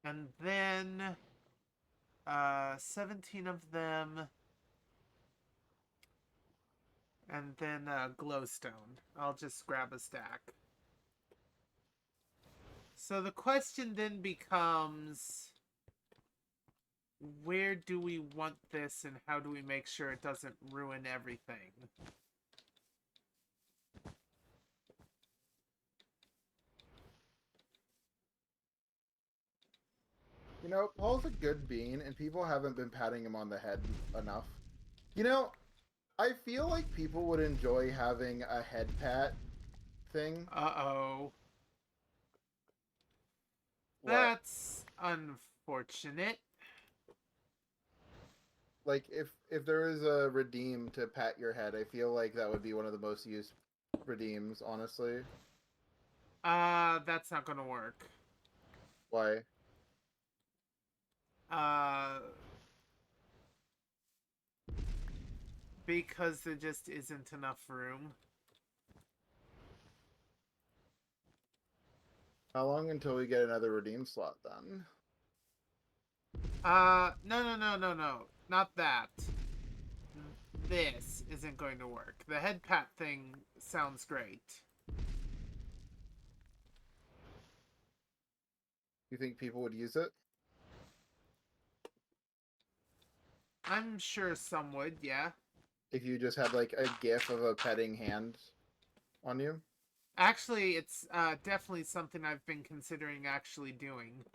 And then 17 of them. And then glowstone. I'll just grab a stack. So the question then becomes, where do we want this and how do we make sure it doesn't ruin everything? you know, Paul's a good bean, and people haven't been patting him on the head enough. You know, I feel like people would enjoy having a head pat thing. Uh-oh. What? That's unfortunate. Like, if there is a redeem to pat your head, I feel like that would be one of the most used redeems, honestly. That's not gonna work. Why? Because there just isn't enough room. How long until we get another redeem slot, then? No. Not that. This isn't going to work. The head pat thing sounds great. You think people would use it? I'm sure some would, yeah. If you just had, like, a gif of a petting hand on you? Actually, it's definitely something I've been considering actually doing.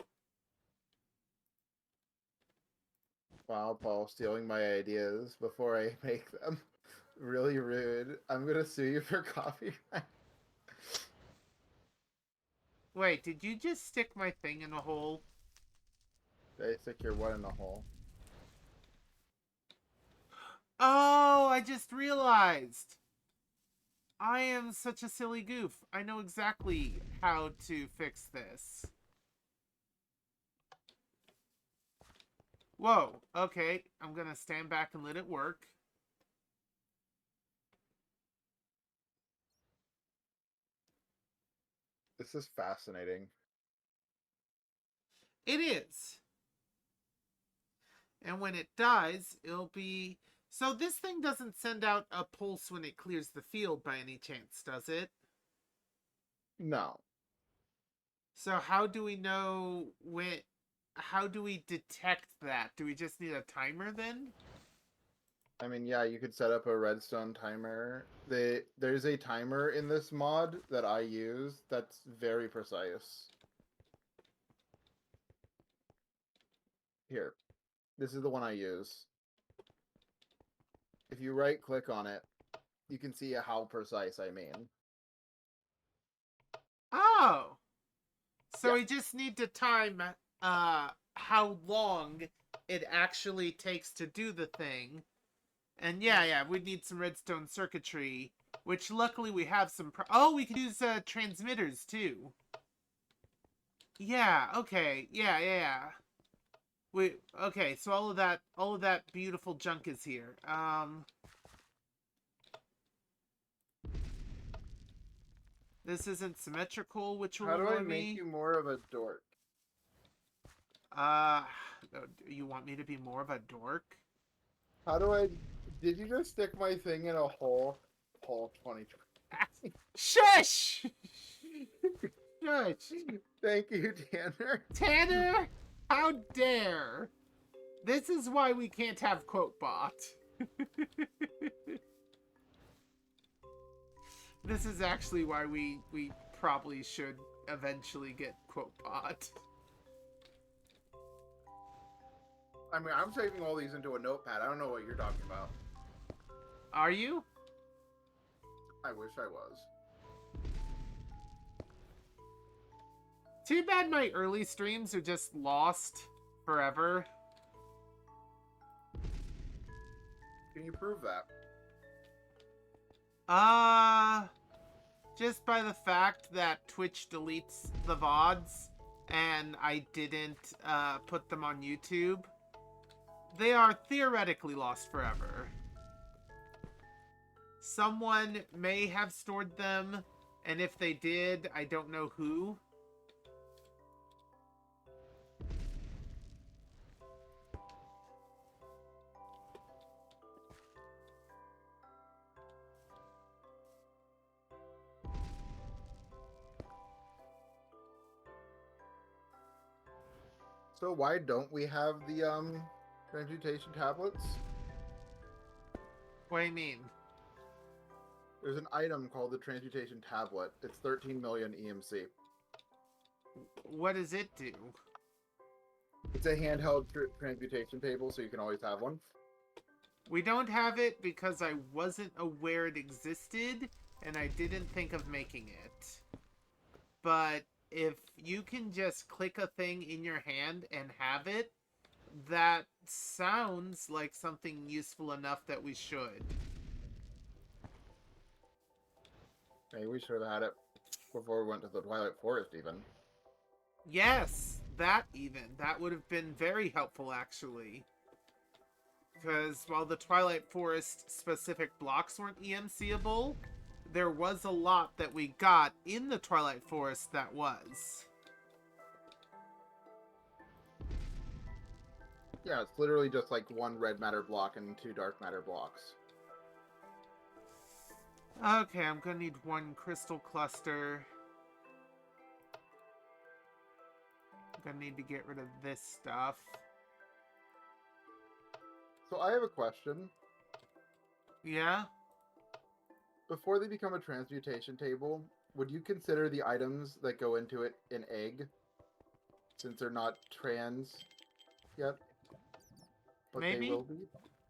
Wow, Paul, stealing my ideas before I make them. Really rude. I'm gonna sue you for copyright. Wait, did you just stick my thing in a hole? Did I stick your what in the hole? Oh, I just realized. I am such a silly goof. I know exactly how to fix this. Whoa, okay. I'm gonna stand back and let it work. This is fascinating. It is. And when it dies, it'll be... So this thing doesn't send out a pulse when it clears the field by any chance, does it? No. So how do we know when... How do we detect that? Do we just need a timer then? I mean, yeah, you could set up a redstone timer. There's a timer in this mod that I use that's very precise. Here. This is the one I use. If you right click on it, you can see how precise I mean. Oh! So Yeah. we just need to time how long it actually takes to do the thing. And yeah, we'd need some redstone circuitry, which luckily we have some... Oh, we can use transmitters too. Yeah, okay, yeah. Okay, so all of that beautiful junk is here. This isn't symmetrical, which will How do I annoy make me. you more of a dork? You want me to be more of a dork? How do I... Did you just stick my thing in a hole? Hole 2020. Shush! Shush! Thank you, Tanner. Tanner, how dare! This is why we can't have QuoteBot. This is actually why we probably should eventually get QuoteBot. I mean, I'm saving all these into a notepad. I don't know what you're talking about. Are you? I wish I was. Too bad my early streams are just lost forever. Can you prove that? Just by the fact that Twitch deletes the VODs and I didn't put them on YouTube, they are theoretically lost forever. Someone may have stored them, and if they did, I don't know who. So why don't we have the transmutation tablets? What do you mean? There's an item called the transmutation tablet. It's 13 million EMC. What does it do? It's a handheld transmutation table, so you can always have one. We don't have it because I wasn't aware it existed, and I didn't think of making it. But if you can just click a thing in your hand and have it, that sounds like something useful enough that we should. Maybe we should have had it before we went to the Twilight Forest, even. Yes, that even. That would have been very helpful, actually. Because while the Twilight Forest specific blocks weren't EMCable, there was a lot that we got in the Twilight Forest that was. Yeah, it's literally just like one red matter block and 2 dark matter blocks. Okay, I'm gonna need 1 crystal cluster. I'm gonna need to get rid of this stuff. So I have a question. Yeah? Before they become a transmutation table, would you consider the items that go into it an egg? Since they're not trans yet? But Maybe. they will be?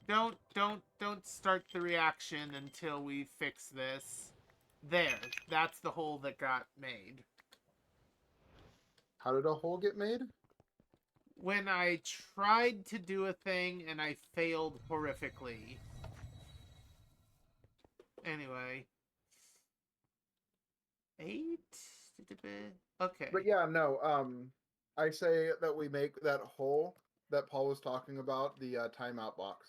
Don't start the reaction until we fix this. There. That's the hole that got made. How did a hole get made? When I tried to do a thing and I failed horrifically. Anyway. 8? Okay. But yeah, no, I say that we make that hole that Paul was talking about, the timeout box.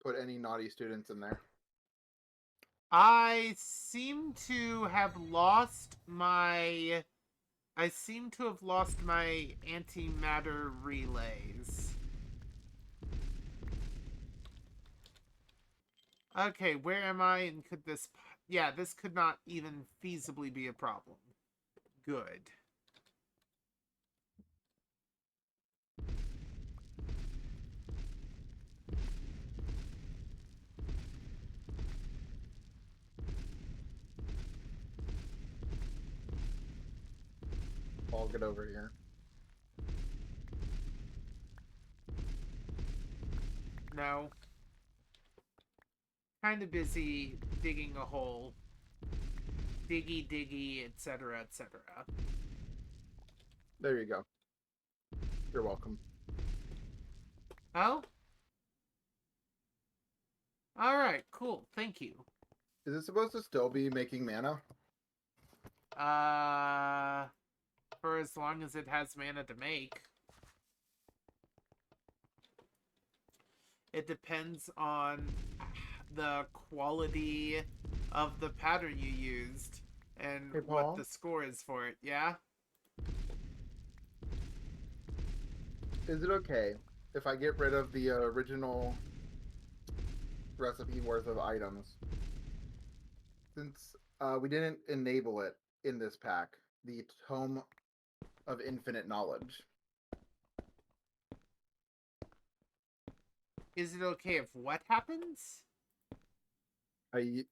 Put any naughty students in there. I seem to have lost my antimatter relays. Okay, where am I? And could this... Yeah, this could not even feasibly be a problem. Good. Paul, get over here. No. Kind of busy digging a hole. Diggy, diggy, etc., etc. There you go. You're welcome. Oh? Alright, cool. Thank you. Is it supposed to still be making mana? For as long as it has mana to make. It depends on the quality of the pattern you used and Hey, what Paul? the score is for it, yeah? Is it okay if I get rid of the original recipe worth of items? Since we didn't enable it in this pack, the Tome of Infinite Knowledge. Is it okay if what happens? I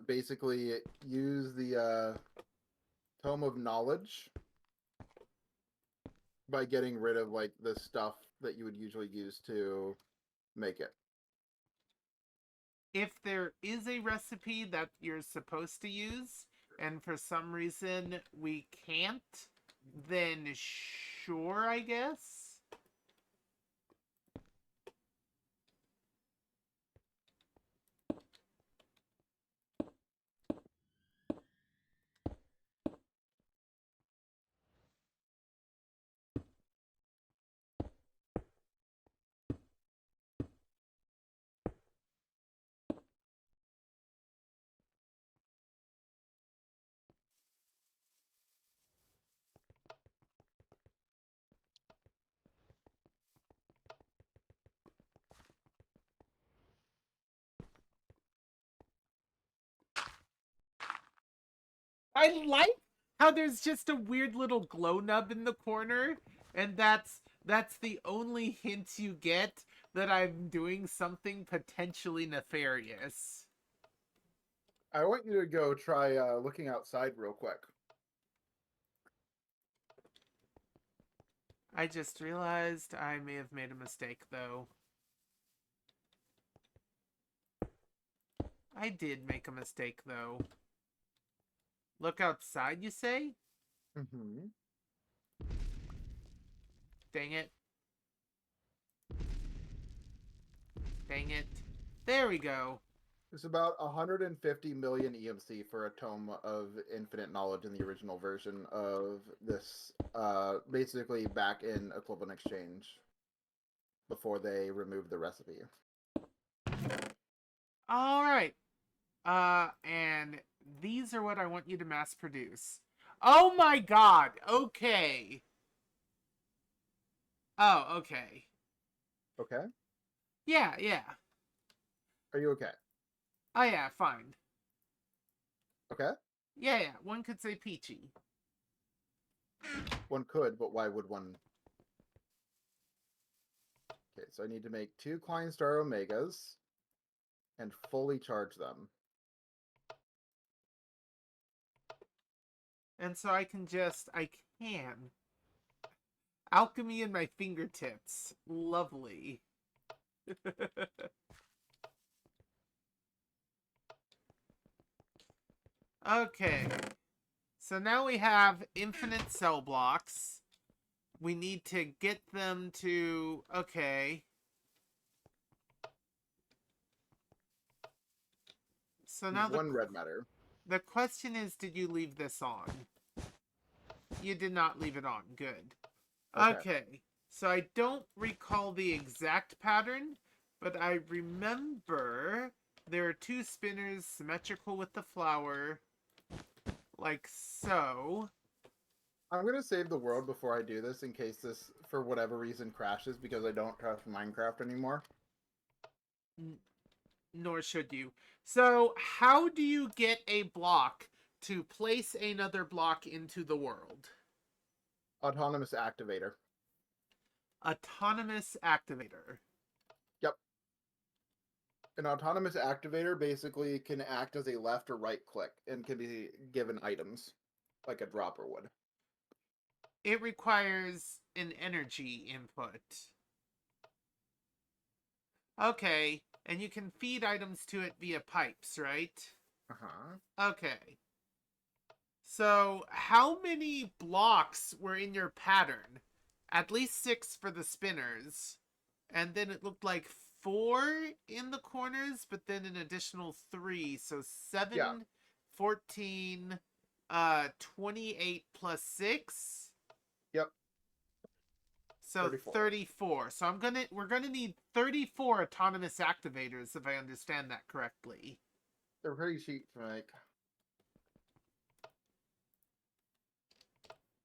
basically use the Tome of Knowledge by getting rid of like the stuff that you would usually use to make it. If there is a recipe that you're supposed to use, and for some reason we can't, then sure, I guess. I like how there's just a weird little glow nub in the corner, and that's the only hint you get that I'm doing something potentially nefarious. I want you to go try looking outside real quick. I just realized I may have made a mistake, though. I did make a mistake, though. Look outside, you say? Mm-hmm. Dang it. Dang it. There we go. It's about 150 million EMC for a tome of infinite knowledge in the original version of this, basically back in Equivalent Exchange, before they removed the recipe. Alright. And these are what I want you to mass produce. Oh my god! Okay. Oh, okay. Okay? Yeah. Are you okay? Oh yeah, fine. Okay? Yeah, one could say peachy. One could, but why would one? Okay, so I need to make 2 Klein Star Omegas and fully charge them. And so I can alchemy in my fingertips. Lovely. Okay. So now we have infinite cell blocks. We need to get them to... Okay. So now One red matter. the question is, did you leave this on? You did not leave it on. Good. Okay. So I don't recall the exact pattern, but I remember there are 2 spinners symmetrical with the flower, like so. I'm going to save the world before I do this in case this, for whatever reason, crashes because I don't trust Minecraft anymore. Nor should you. So how do you get a block to place another block into the world? Autonomous activator. Autonomous activator. Yep. An autonomous activator basically can act as a left or right click and can be given items, like a dropper would. It requires an energy input. Okay, and you can feed items to it via pipes, right? Uh-huh. Okay. So, how many blocks were in your pattern? At least 6 for the spinners. And then it looked like 4 in the corners, but then an additional 3. So 7, Yeah. 14, 28 plus 6. Yep. So 34. So we're gonna need 34 autonomous activators if I understand that correctly. They're pretty cheap to make.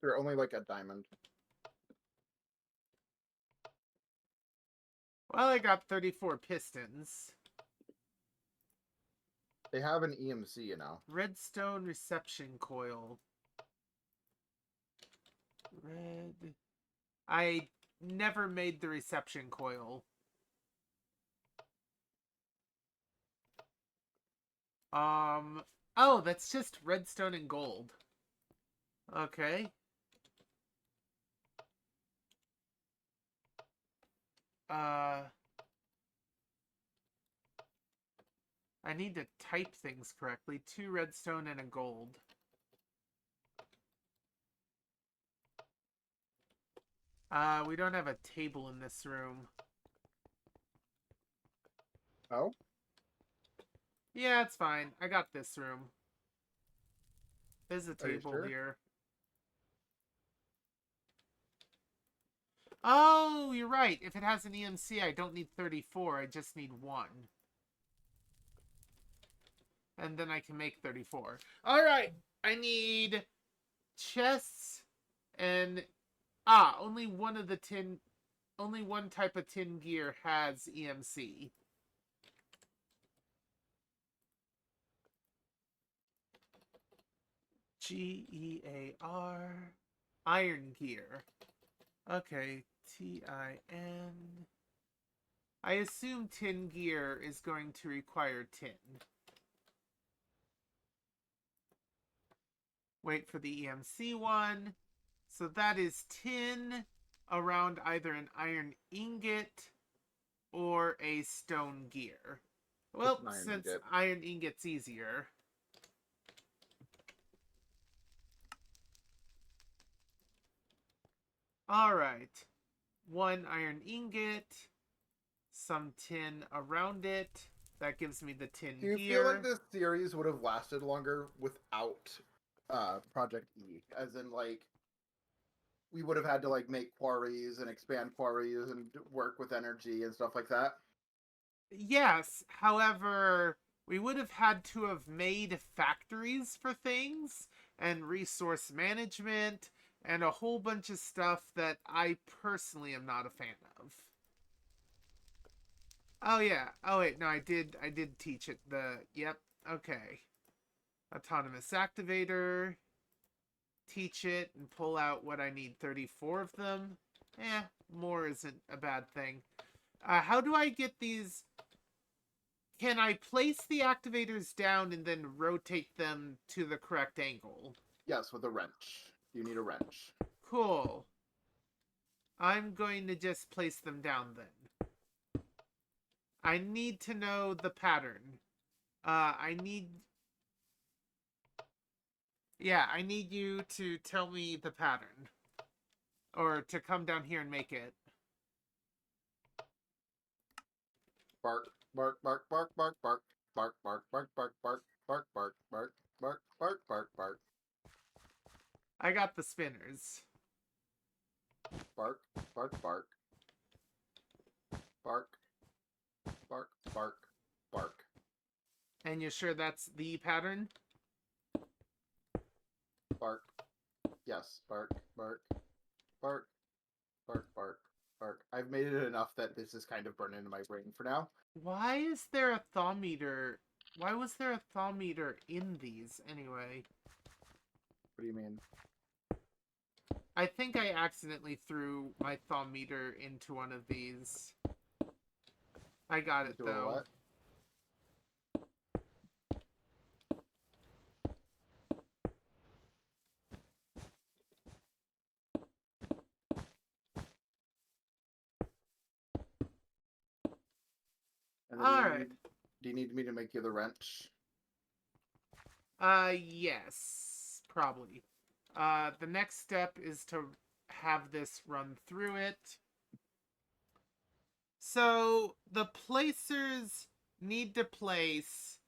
They're only like a diamond. Well, I got 34 pistons. They have an EMC, you know. Redstone reception coil. Red. I never made the reception coil. Oh, that's just redstone and gold. Okay. I need to type things correctly. 2 redstone and a gold. We don't have a table in this room. Oh? Yeah, it's fine. I got this room. There's a table sure? here. Oh, you're right. If it has an EMC, I don't need 34. I just need 1. And then I can make 34. Alright. I need chests and... only one type of tin gear has EMC. Gear. Iron gear. Okay, tin. I assume tin gear is going to require tin. Wait for the EMC one. So that is tin around either an iron ingot or a stone gear. Well, Just an iron since ingot. iron ingot's easier. Alright. One iron ingot. Some tin around it. That gives me the tin Do you gear. feel like this series would have lasted longer without Project E? As in, like, we would have had to like make quarries and expand quarries and work with energy and stuff like that. Yes, however, we would have had to have made factories for things and resource management and a whole bunch of stuff that I personally am not a fan of. Oh yeah. Oh wait, no, I did teach it. Yep. Okay. Autonomous activator. Teach it and pull out what I need, 34 of them. More isn't a bad thing. How do I get these? Can I place the activators down and then rotate them to the correct angle? Yes, with a wrench. You need a wrench. Cool. I'm going to just place them down then. I need to know the pattern. I need you to tell me the pattern. Or to come down here and make it. Bark, bark, bark, bark, bark, bark, bark, bark, bark, bark, bark, bark, bark, bark, bark, bark, bark, bark. I got the spinners. Bark, bark, bark. Bark, bark, bark, bark. And you're sure that's the pattern? Bark. Yes, bark, bark, bark, bark, bark, bark. I've made it enough that this is kind of burned into my brain for now. Why is there a thaw meter? Why was there a thaw meter in these anyway? What do you mean? I think I accidentally threw my thaw meter into one of these. I got it Into a though. what? And then Alright. do you need me to make you the wrench? Yes. Probably. The next step is to have this run through it. So, the placers need to place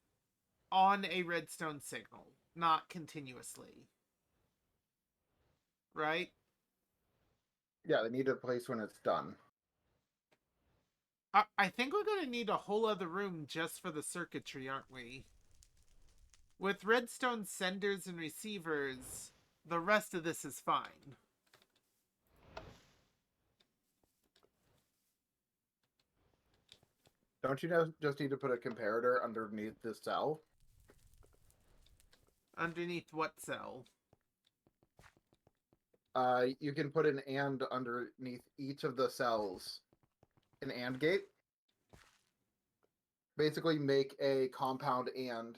on a redstone signal, not continuously. Right? Yeah, they need a place when it's done. I think we're going to need a whole other room just for the circuitry, aren't we? With redstone senders and receivers, the rest of this is fine. Don't you just need to put a comparator underneath this cell? Underneath what cell? You can put an AND underneath each of the cells. An AND gate. Basically make a compound AND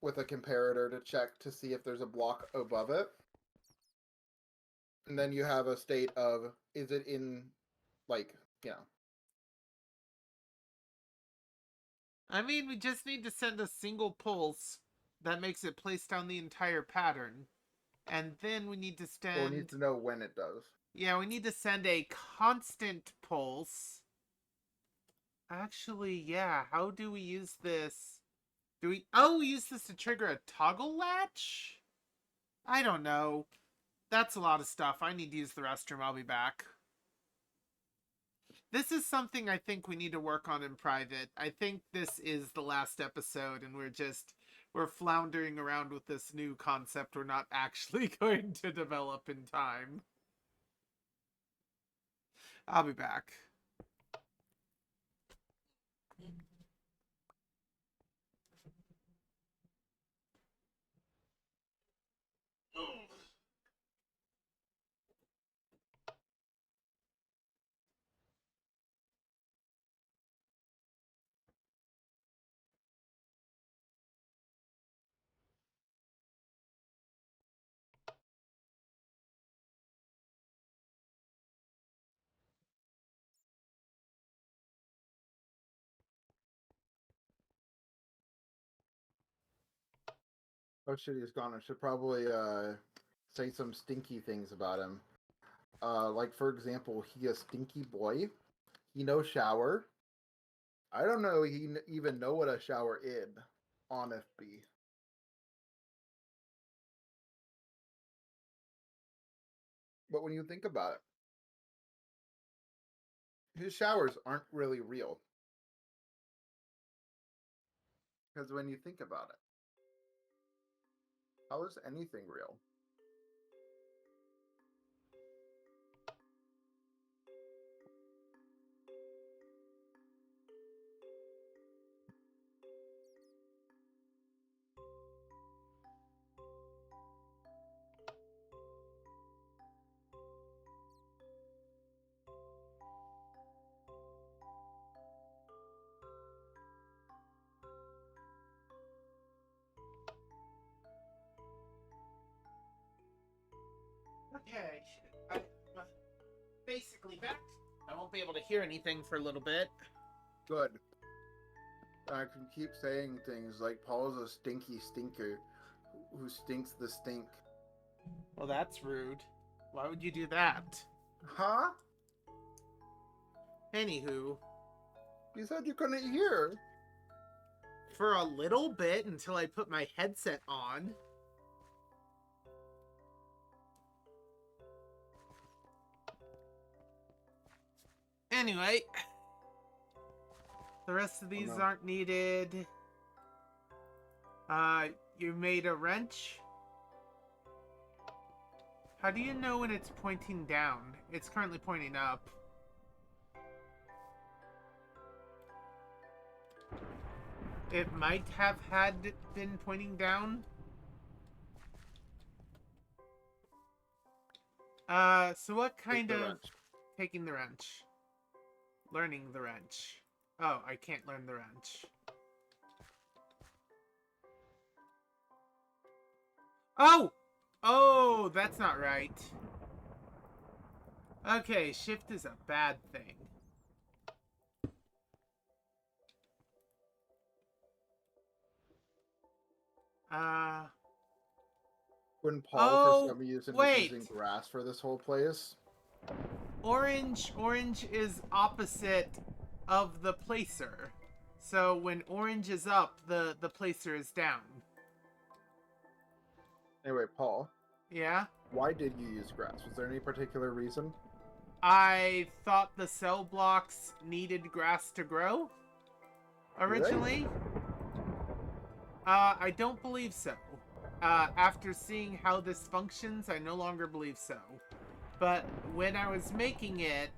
with a comparator to check to see if there's a block above it. And then you have a state of, is it in, like, you know. I mean, we just need to send a single pulse that makes it place down the entire pattern. And then we need to send... Well, we need to know when it does. Yeah, we need to send a constant pulse. Actually, yeah, how do we use this? We use this to trigger a toggle latch? I don't know. That's a lot of stuff. I need to use the restroom. I'll be back. This is something I think we need to work on in private. I think this is the last episode and we're floundering around with this new concept we're not actually going to develop in time. I'll be back. Oh shit, he's gone. I should probably say some stinky things about him. Like for example, he a stinky boy. He no shower. I don't know. Even know what a shower is on FB. But when you think about it, his showers aren't really real. Because when you think about it, how is anything real? Okay, I'm basically back. I won't be able to hear anything for a little bit. Good. I can keep saying things like Paul's a stinky stinker who stinks the stink. Well, that's rude. Why would you do that? Huh? Anywho, You said you couldn't hear. for a little bit until I put my headset on. Anyway, the rest of these no. aren't needed. You made a wrench? How do you know when it's pointing down? It's currently pointing up. It might have been pointing down. So what kind of... wrench. Taking the wrench. Learning the wrench. Oh, I can't learn the wrench. Oh! Oh, that's not right. Okay, shift is a bad thing. When Paul Oh, for some reason wait. is using grass for this whole place. Orange is opposite of the placer. So when orange is up, the placer is down. Anyway, Paul, Yeah? why did you use grass? Was there any particular reason? I thought the cell blocks needed grass to grow originally. I don't believe so. After seeing how this functions, I no longer believe so. But when I was making it,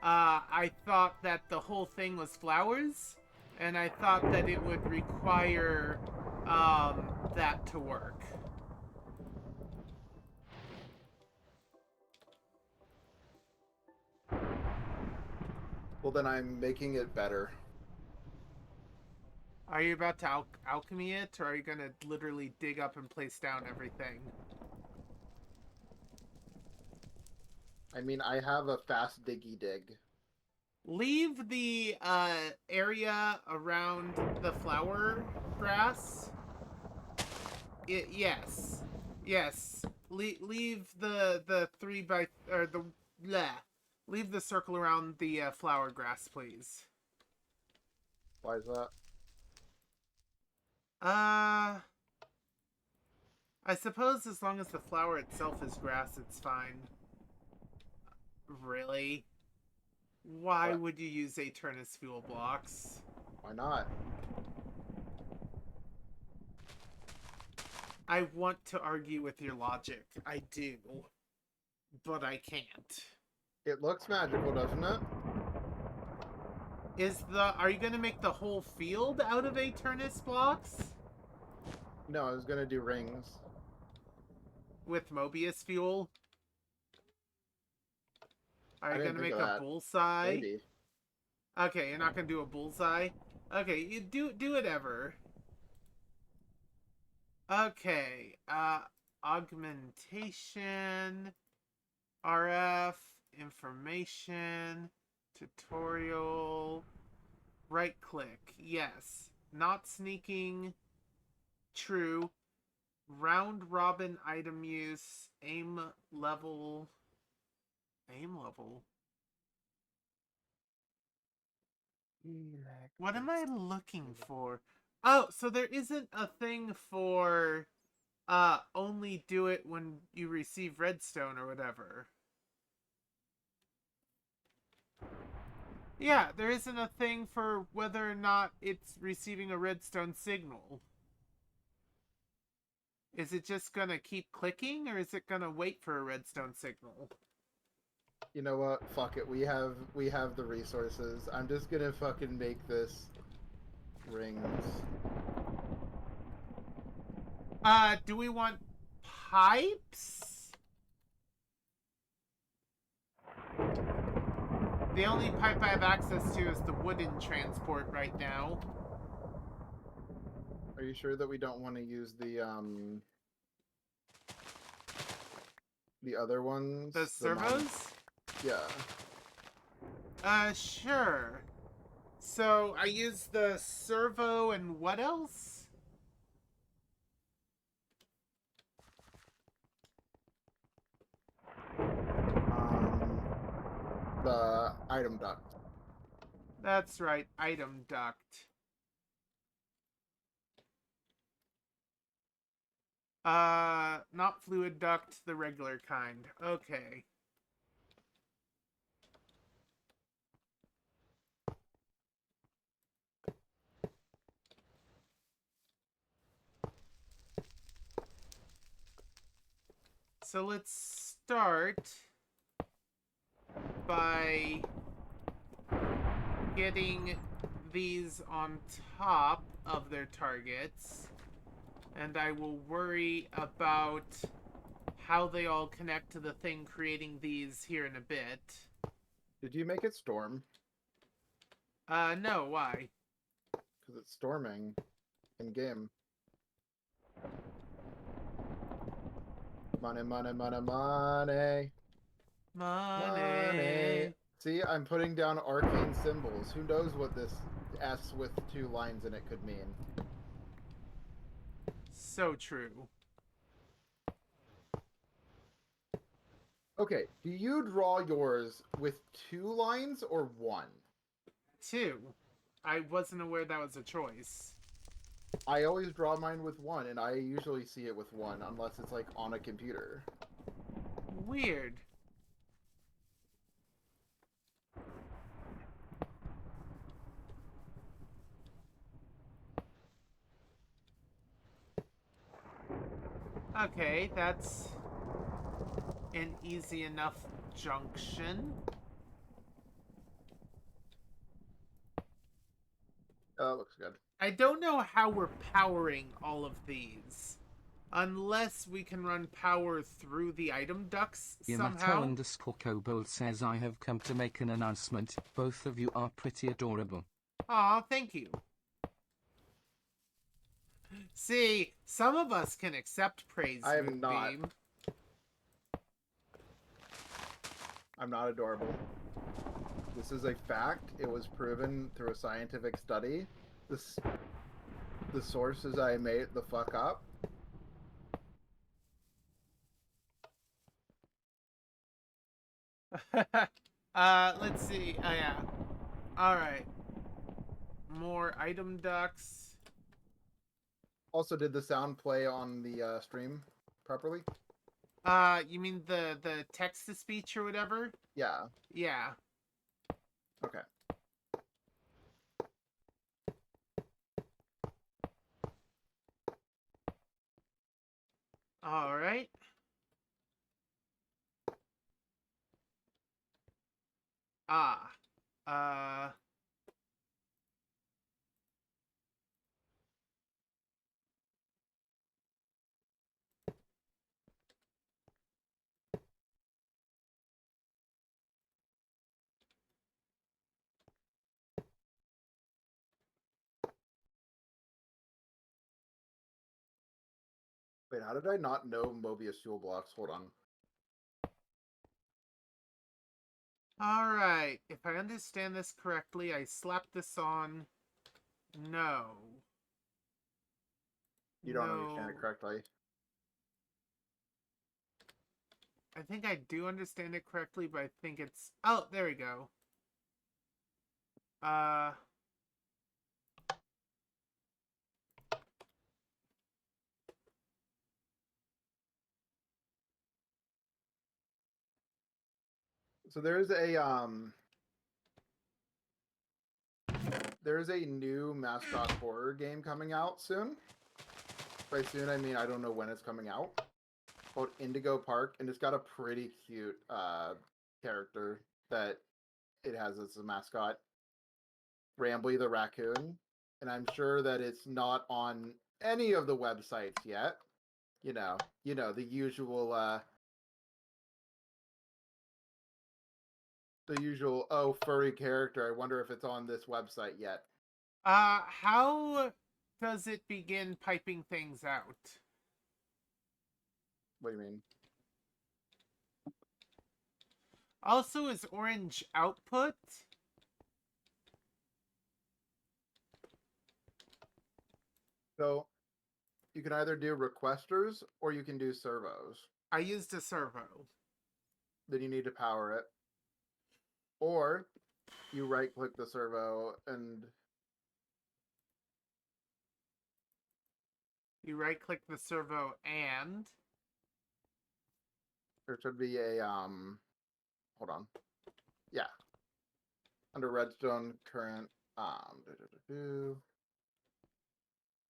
I thought that the whole thing was flowers, and I thought that it would require that to work. Well, then I'm making it better. Are you about to alchemy it, or are you going to literally dig up and place down everything? I mean, I have a fast diggy dig. Leave the area around the flower grass. Yes. Leave the 3 by or the bleh. Leave the circle around the flower grass, please. Why is that? I suppose as long as the flower itself is grass, it's fine. Really? Why What? would you use Aternus fuel blocks? Why not? I want to argue with your logic. I do. But I can't. It looks magical, doesn't it? Are you gonna make the whole field out of Aternus blocks? No, I was gonna do rings. With Mobius fuel? Are I you didn't gonna think make of a that. bullseye? Maybe. Okay, you're not gonna do a bullseye? Okay, you do whatever. Okay, augmentation, RF, information, tutorial, right click, yes. Not sneaking, true. round robin item use, aim level. Aim level? What am I looking for? Oh, so there isn't a thing for only do it when you receive redstone or whatever. Yeah, there isn't a thing for whether or not it's receiving a redstone signal. Is it just gonna keep clicking, or is it gonna wait for a redstone signal? You know what? Fuck it. We have the resources. I'm just gonna fucking make this rings. Do we want pipes? The only pipe I have access to is the wooden transport right now. Are you sure that we don't want to use the other ones? The servos? Yeah. Sure. So, I use the servo and what else? The item duct. That's right, item duct. Not fluid duct, the regular kind. Okay. So let's start by getting these on top of their targets, and I will worry about how they all connect to the thing creating these here in a bit. Did you make it storm? No, why? Because it's storming in game. Money, money, money, money. Money. See, I'm putting down arcane symbols. Who knows what this S with 2 lines in it could mean? So true. Okay, do you draw yours with 2 lines or 1? 2. I wasn't aware that was a choice. I always draw mine with 1, and I usually see it with 1, unless it's like on a computer. Weird. Okay, that's an easy enough junction. Looks good. I don't know how we're powering all of these. Unless we can run power through the item ducts somehow. Yamato_Kobold says I have come to make an announcement. Both of you are pretty adorable. Aw, thank you. See, some of us can accept praise. I am not. Moonbeam. I'm not adorable. This is a fact. It was proven through a scientific study. The sources I made the fuck up. Let's see. Oh, yeah. Alright. More item ducts. Also, did the sound play on the stream properly? You mean the text-to-speech or whatever? Yeah. Yeah. Okay. Alright. Ah. Wait, how did I not know Mobius fuel blocks? Hold on. Alright. If I understand this correctly, I slap this on. No. You don't understand it correctly. I think I do understand it correctly, but I think it's... Oh, there we go. So there's a new mascot horror game coming out soon. By soon I mean I don't know when it's coming out. Called Indigo Park, and it's got a pretty cute character that it has as a mascot, Rambly the raccoon. And I'm sure that it's not on any of the websites yet. You know, the usual oh, furry character. I wonder if it's on this website yet. How does it begin piping things out? What do you mean? Also, is orange output? So you can either do requesters or you can do servos. I used a servo. Then you need to power it. Or you right click the servo and You right click the servo and... there should be a hold on. Yeah. Under redstone current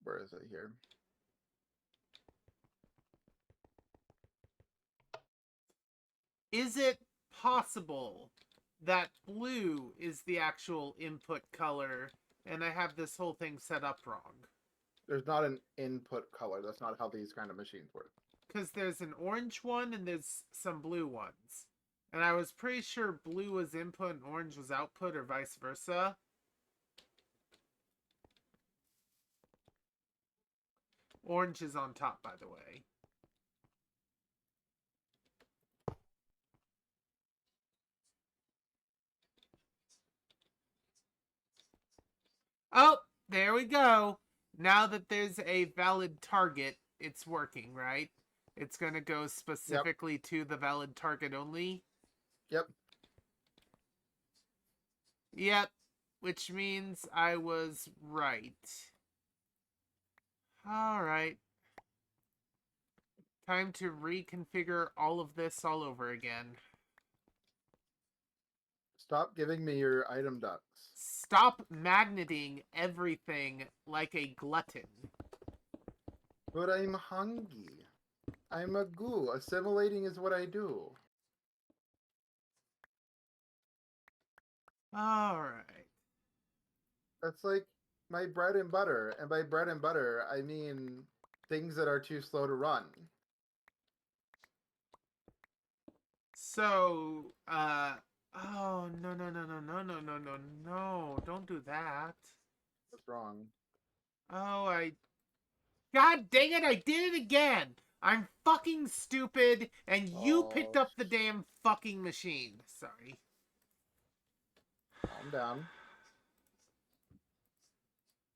where is it here? Is it possible that blue is the actual input color and I have this whole thing set up wrong? There's not an input color. That's not how these kind of machines work. Because there's an orange one and there's some blue ones. And I was pretty sure blue was input and orange was output, or vice versa. Orange is on top, by the way. Oh, there we go. Now that there's a valid target, it's working, right? It's going to go specifically to the valid target only? Yep. Yep, which means I was right. Alright. Time to reconfigure all of this all over again. Stop giving me your item ducks. Stop magneting everything like a glutton. But I'm hungry. I'm a goo. Assimilating is what I do. Alright. That's like my bread and butter. And by bread and butter, I mean things that are too slow to run. So, oh, no, don't do that. What's wrong? Oh, God dang it, I did it again! I'm fucking stupid, and you picked up the damn fucking machine. Sorry. Calm down.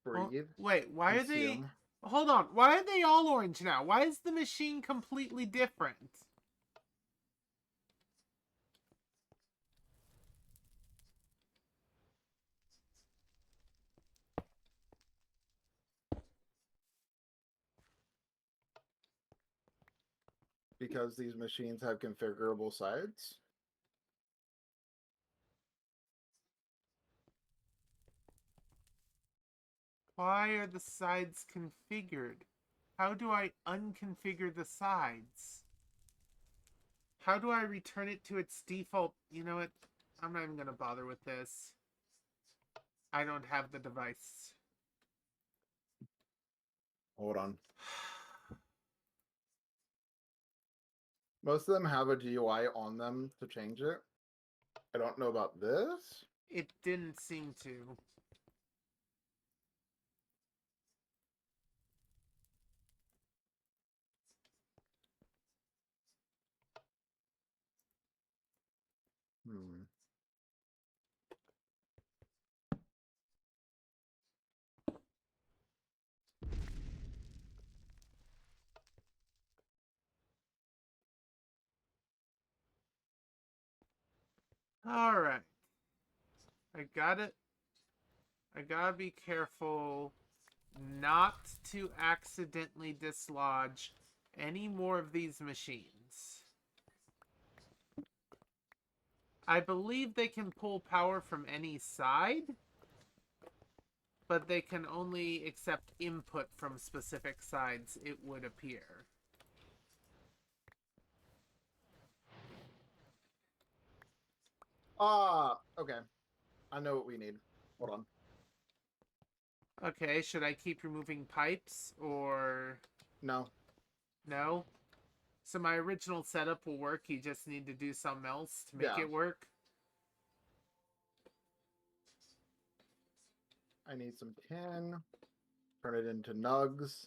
Breathe. Wait, why are they... Consume. Hold on, why are they all orange now? Why is the machine completely different? Because these machines have configurable sides. Why are the sides configured? How do I unconfigure the sides? How do I return it to its default? You know what? I'm not even going to bother with this. I don't have the device. Hold on. Most of them have a GUI on them to change it. I don't know about this. It didn't seem to. Hmm. Alright. I gotta be careful not to accidentally dislodge any more of these machines. I believe they can pull power from any side, but they can only accept input from specific sides, it would appear. Okay. I know what we need. Hold on. Okay, should I keep removing pipes, or... No. No? So my original setup will work, you just need to do something else to make Yeah. it work? I need some tin. Turn it into nugs.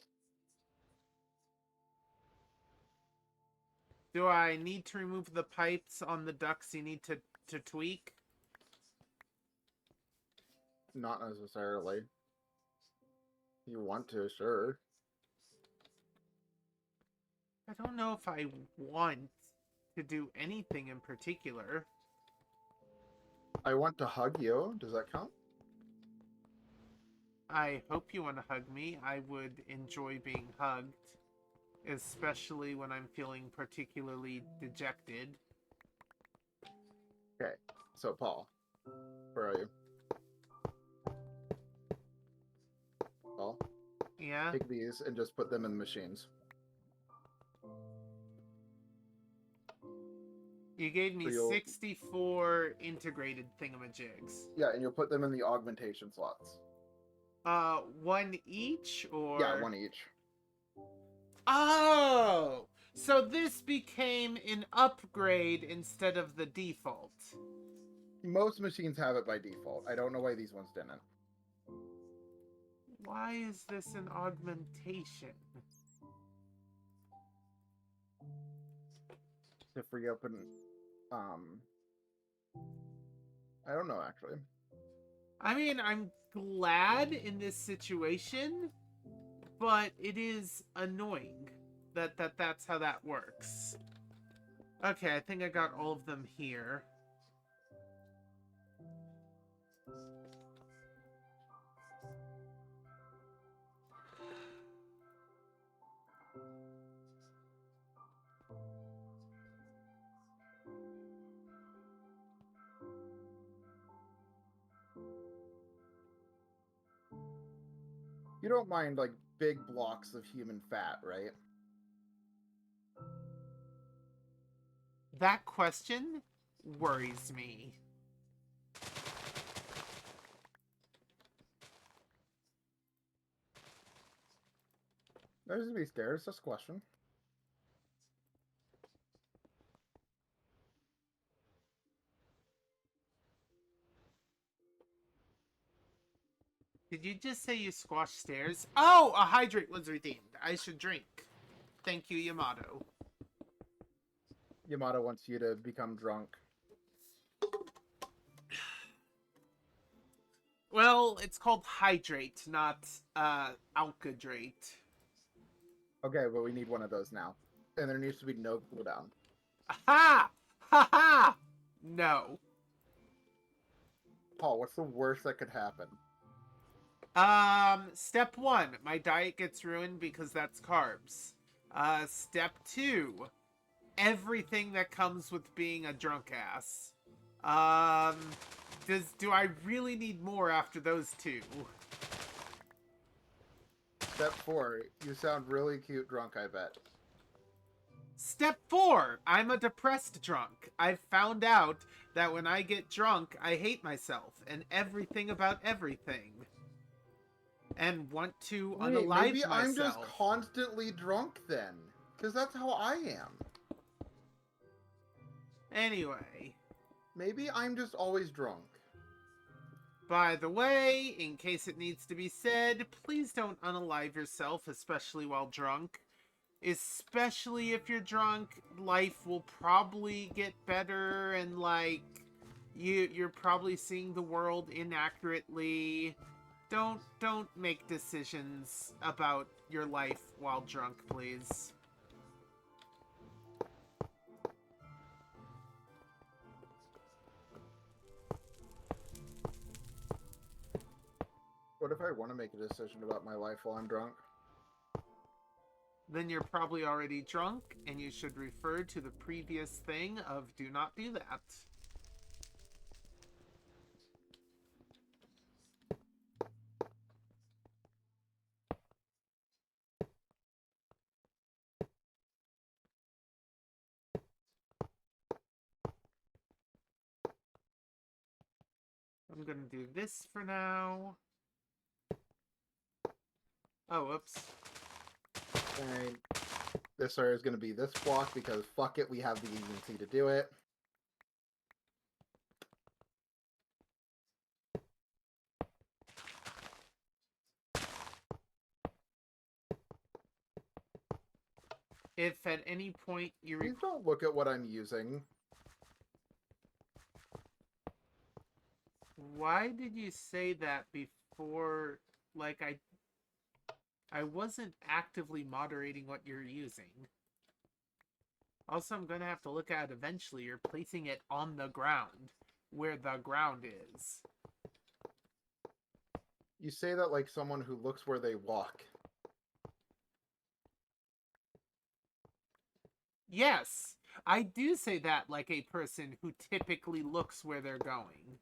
Do I need to remove the pipes on the ducts you need to tweak? Not necessarily. You want to, sure. I don't know if I want to do anything in particular. I want to hug you. Does that count? I hope you want to hug me. I would enjoy being hugged. Especially when I'm feeling particularly dejected. Okay. So, Paul. Where are you? Paul? Yeah? Take these and just put them in the machines. You gave me So you'll- 64 integrated thingamajigs. Yeah, and you'll put them in the augmentation slots. One each, or... Yeah, one each. Oh! So this became an upgrade instead of the default. Most machines have it by default. I don't know why these ones didn't. Why is this an augmentation? To free up an, I don't know, actually. I mean, I'm glad in this situation, but it is annoying that's how that works. Okay, I think I got all of them here. You don't mind, like, big blocks of human fat, right? That question worries me. There's to be stairs, that's a question. Did you just say you squashed stairs? Oh, a hydrate was redeemed. I should drink. Thank you, Yamato. Yamato wants you to become drunk. Well, it's called hydrate, not alkadrate. Okay, but we need one of those now. And there needs to be no cooldown. Aha! Ha ha! No. Paul, what's the worst that could happen? Step 1, my diet gets ruined because that's carbs. Step 2, everything that comes with being a drunk ass. Do I really need more after those two? Step 4, you sound really cute drunk, I bet. Step 4, I'm a depressed drunk. I've found out that when I get drunk, I hate myself and everything about everything. And want to unalive maybe myself. I'm just constantly drunk then. Because that's how I am. Anyway. Maybe I'm just always drunk. By the way, in case it needs to be said, please don't unalive yourself, especially while drunk. Especially if you're drunk, life will probably get better and, like, you're probably seeing the world inaccurately. Don't make decisions about your life while drunk, please. What if I want to make a decision about my life while I'm drunk? Then you're probably already drunk, and you should refer to the previous thing of do not do that. I'm gonna do this for now. Oh, oops. And this area is going to be this block because fuck it, we have the agency to do it. If at any point you Please don't look at what I'm using. Why did you say that before? Like, I wasn't actively moderating what you're using. Also, I'm gonna have to look at it eventually. You're placing it on the ground, where the ground is. You say that like someone who looks where they walk. Yes, I do say that like a person who typically looks where they're going.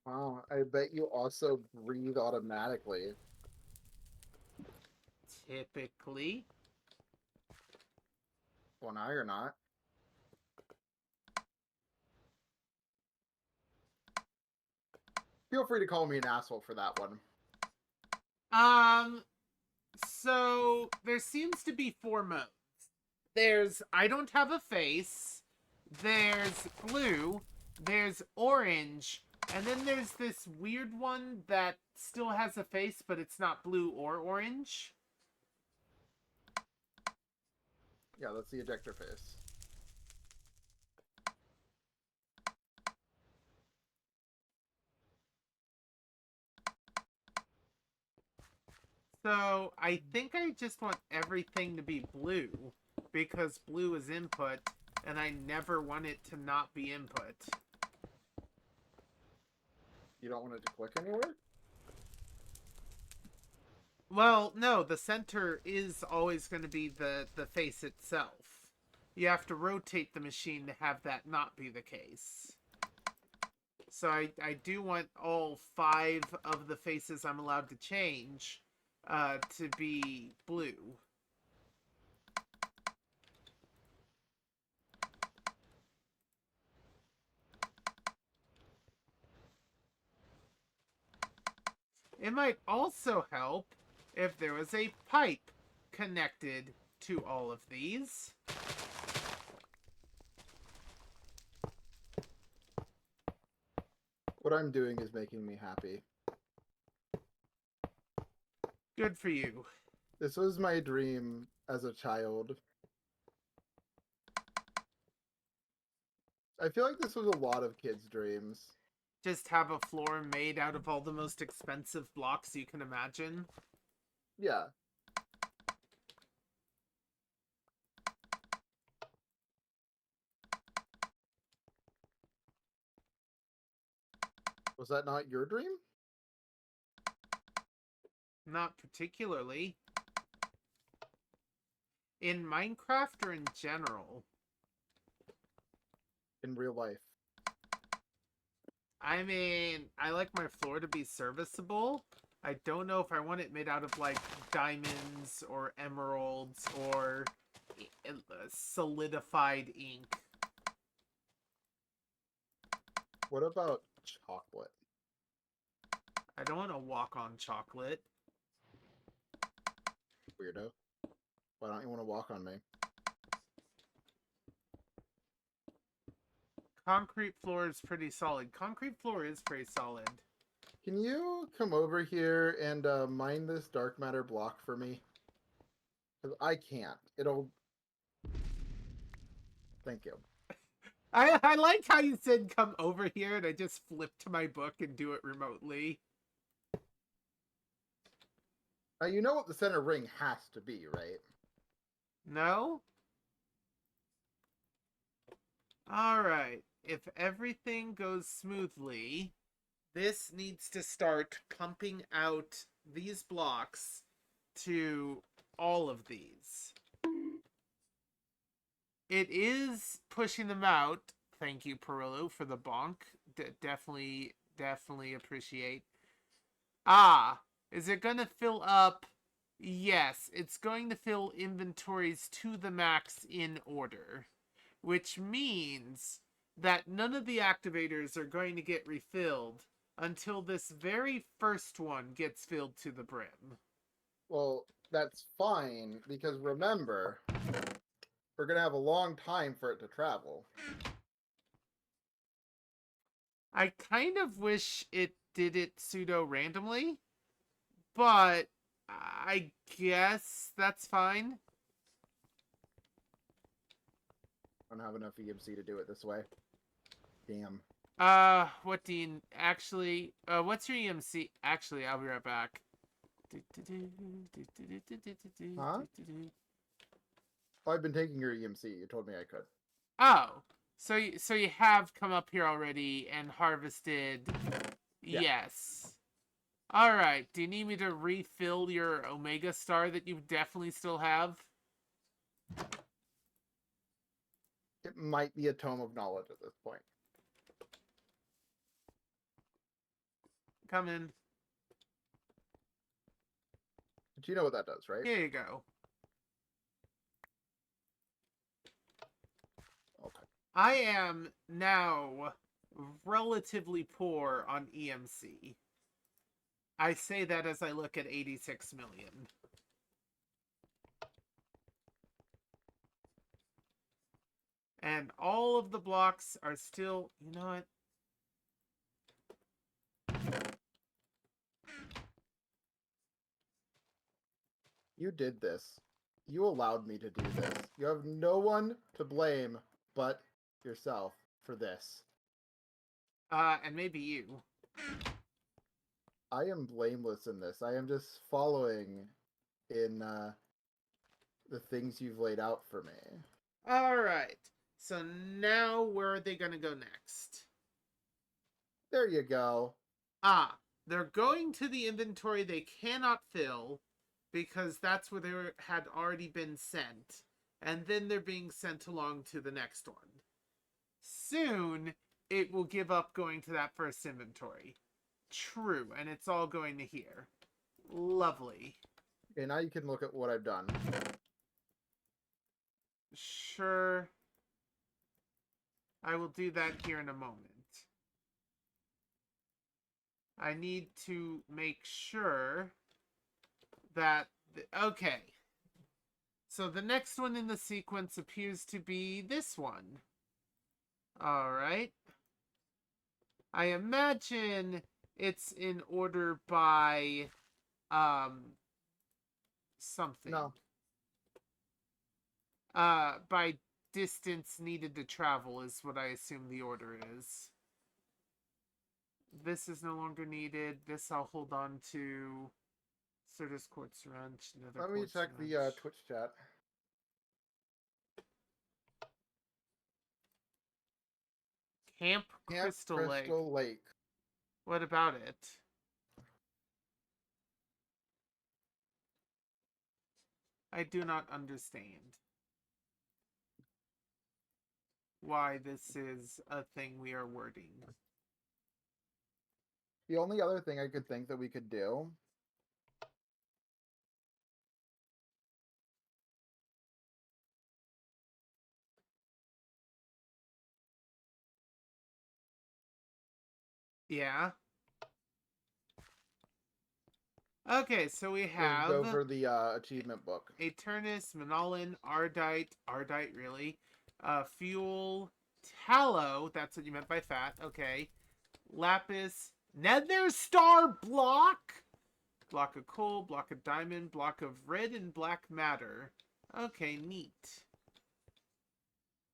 Wow, I bet you also breathe automatically. Typically. Well, now you're not. Feel free to call me an asshole for that one. So there seems to be 4 modes. There's I don't have a face, there's blue, there's orange, and then there's this weird one that still has a face, but it's not blue or orange. Yeah, that's the ejector face. So I think I just want everything to be blue, because blue is input, and I never want it to not be input. You don't want it to click anywhere? Well, no, the center is always going to be the face itself. You have to rotate the machine to have that not be the case. So I do want all 5 of the faces I'm allowed to change to be blue. It might also help if there was a pipe connected to all of these. What I'm doing is making me happy. Good for you. This was my dream as a child. I feel like this was a lot of kids' dreams. Just have a floor made out of all the most expensive blocks you can imagine. Yeah. Was that not your dream? Not particularly. In Minecraft or in general? In real life. I mean, I like my floor to be serviceable. I don't know if I want it made out of, like, diamonds or emeralds or solidified ink. What about chocolate? I don't want to walk on chocolate. Weirdo. Why don't you want to walk on me? Concrete floor is pretty solid. Concrete floor is pretty solid. Can you come over here and mine this dark matter block for me? Because I can't. It'll... Thank you. I like how you said come over here and I just flipped to my book and do it remotely. You know what the center ring has to be, right? No? Alright. If everything goes smoothly, This needs to start pumping out these blocks to all of these. It is pushing them out. Thank you, Perillo, for the bonk. Definitely appreciate. Ah, is it going to fill up? Yes, it's going to fill inventories to the max in order, which means that none of the activators are going to get refilled until this very first one gets filled to the brim. Well, that's fine, because remember, we're going to have a long time for it to travel. I kind of wish it did it pseudo-randomly, but I guess that's fine. I don't have enough EMC to do it this way. Damn. What do you actually? What's your EMC? Actually, I'll be right back. Huh? Oh, I've been taking your EMC. You told me I could. Oh, so you have come up here already and harvested. Yeah. Yes. All right. Do you need me to refill your Omega Star that you definitely still have? It might be a tome of knowledge at this point. Come in. But you know what that does, right? Here you go. Okay. I am now relatively poor on EMC. I say that as I look at 86 million. And all of the blocks are still, you know what? You did this. You allowed me to do this. You have no one to blame but yourself for this. And maybe you. I am blameless in this. I am just following in the things you've laid out for me. Alright. So now where are they going to go next? There you go. Ah, they're going to the inventory they cannot fill because that's where they had already been sent. And then they're being sent along to the next one. Soon, it will give up going to that first inventory. True, and it's all going to here. Lovely. Okay, now you can look at what I've done. Sure. I will do that here in a moment. I need to make sure that... Okay. So the next one in the sequence appears to be this one. Alright. I imagine it's in order by... something. No. By distance needed to travel is what I assume the order is. This is no longer needed. This I'll hold on to. Certus Quartz Ranch. Let me check the Twitch chat. Camp Crystal Lake. What about it? I do not understand why this is a thing we are wording. The only other thing I could think that we could do Yeah. Okay, so we is have go for the achievement book. Eternus, Manolin, Ardite really. Fuel, Tallow, that's what you meant by fat, okay. Lapis, Nether Star block? Block of coal, block of diamond, block of red and black matter. Okay, neat.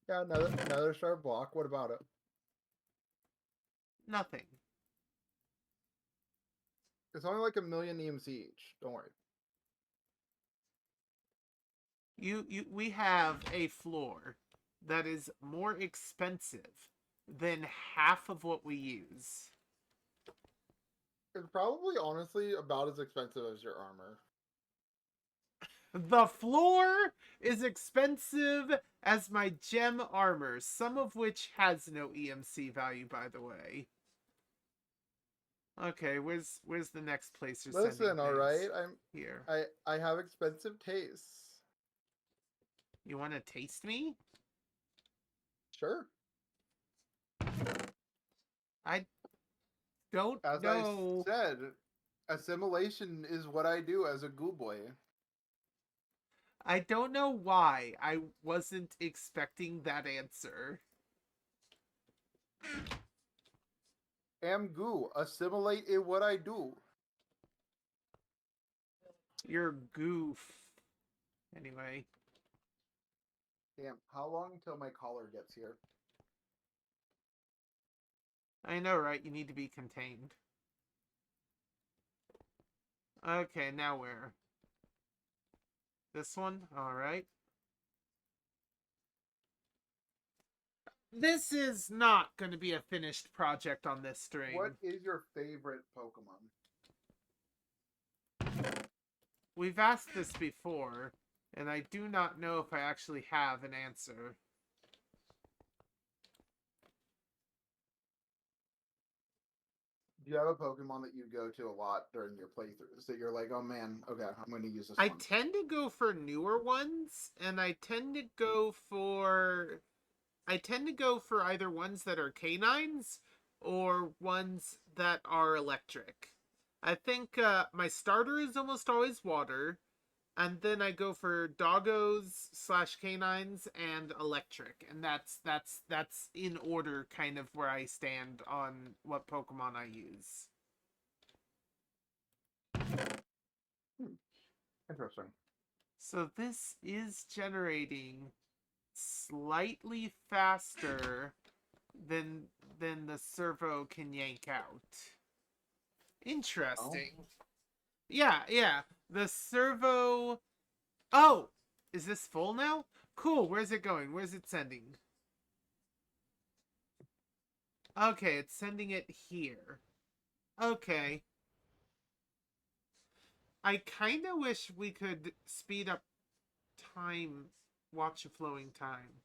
Yeah, another star block. What about it? Nothing. It's only like 1,000,000 EMC each. Don't worry. We have a floor that is more expensive than half of what we use. It's probably honestly about as expensive as your armor. The floor is expensive as my gem armor, some of which has no EMC value, by the way. Okay, where's the next place you're sending Listen, all right, things? Here. I have expensive tastes. You want to taste me? Sure. I don't As know. I said, assimilation is what I do as a goo boy. I don't know why I wasn't expecting that answer. Am goo. Assimilate is what I do. You're goof. Anyway. Damn, how long until my collar gets here? I know, right? You need to be contained. Okay, now where? This one? Alright. This is not going to be a finished project on this stream. What is your favorite Pokemon? We've asked this before, and I do not know if I actually have an answer. Do you have a Pokemon that you go to a lot during your playthroughs that you're like, oh man, okay, I'm going to use this I one? tend to go for newer ones, and I tend to go for either ones that are canines or ones that are electric. I think my starter is almost always water, and then I go for doggos / canines and electric, and that's in order kind of where I stand on what Pokemon I use. Interesting. So this is generating slightly faster than the servo can yank out. Interesting. Oh. Yeah. The servo... Oh! Is this full now? Cool, where's it going? Where's it sending? Okay, it's sending it here. Okay. I kind of wish we could speed up time, watch a flowing time.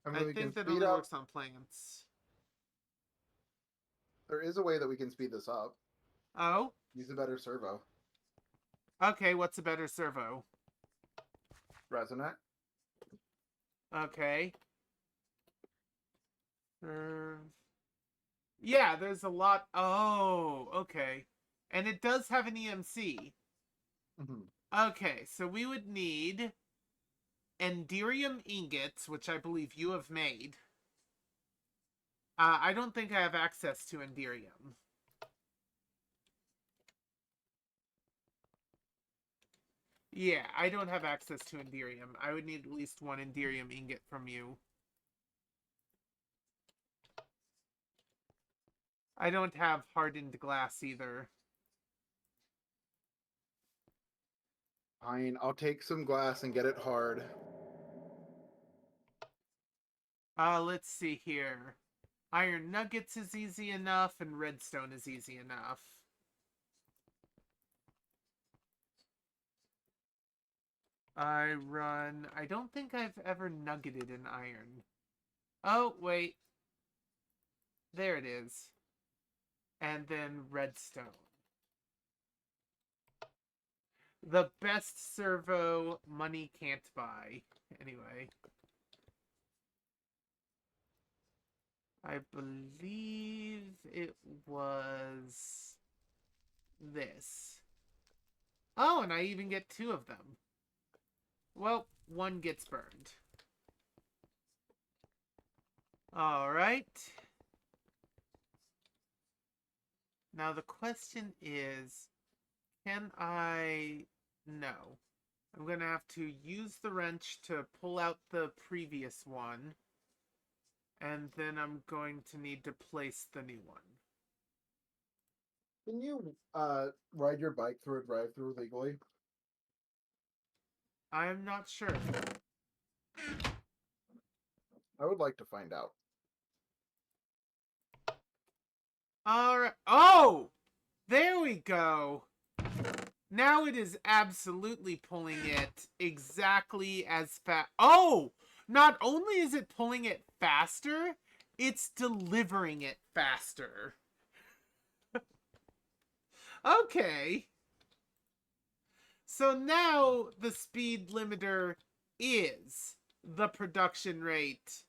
I think that only works on plants. There is a way that we can speed this up. Oh? Use a better servo. Okay, what's a better servo? Resonate. Okay. Yeah, there's a lot. Oh, okay. And it does have an EMC. Mm-hmm. Okay, so we would need Enderium ingots, which I believe you have made. I don't think I have access to Enderium. Yeah, I don't have access to Enderium. I would need at least one Enderium ingot from you. I don't have hardened glass either. Fine, I'll take some glass and get it hard. Let's see here. Iron nuggets is easy enough, and redstone is easy enough. I don't think I've ever nuggeted an iron. Oh, wait. There it is. And then redstone. The best servo money can't buy. Anyway. I believe it was this. Oh, and I even get 2 of them. Well, 1 gets burned. Alright. Now the question is, can I... No. I'm going to have to use the wrench to pull out the previous one. And then I'm going to need to place the new one. Can you ride your bike through a drive-thru legally? I'm not sure. I would like to find out. Alright. Oh! There we go. Now it is absolutely pulling it exactly as fast. Oh! Not only is it pulling it faster, it's delivering it faster. Okay. So now the speed limiter is the production rate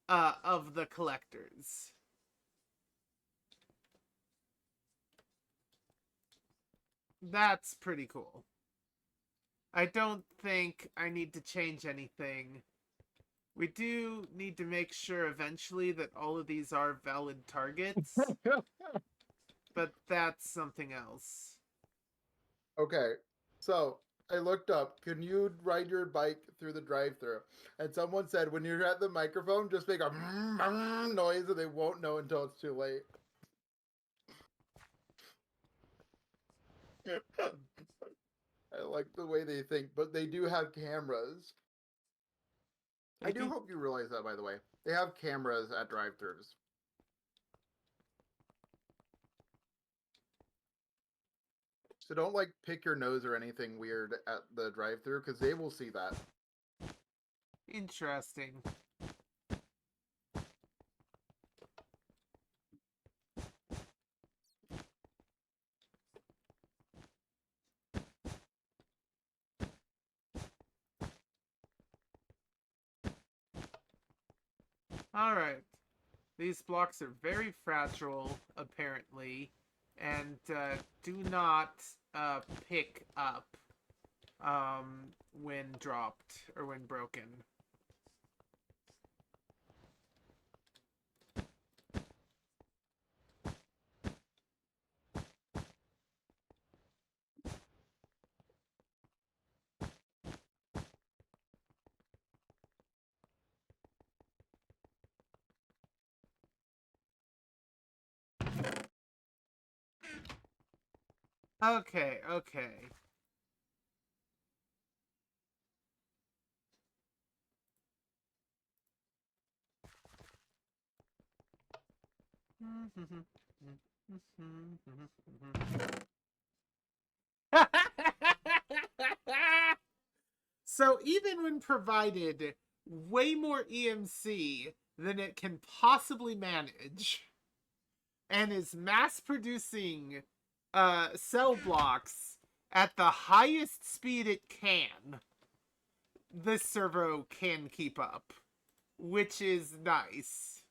of the collectors. That's pretty cool. I don't think I need to change anything. We do need to make sure eventually that all of these are valid targets, but that's something else. Okay, so I looked up, can you ride your bike through the drive-thru? And someone said when you're at the microphone, just make a noise and they won't know until it's too late. I like the way they think, but they do have cameras. I do hope you realize that, by the way. They have cameras at drive-thrus. So don't, like, pick your nose or anything weird at the drive-thru, because they will see that. Interesting. Alright. These blocks are very fragile, apparently, and do not pick up when dropped or when broken. Okay, okay. So even when provided way more EMC than it can possibly manage, and is mass producing cell blocks at the highest speed it can, this servo can keep up, which is nice.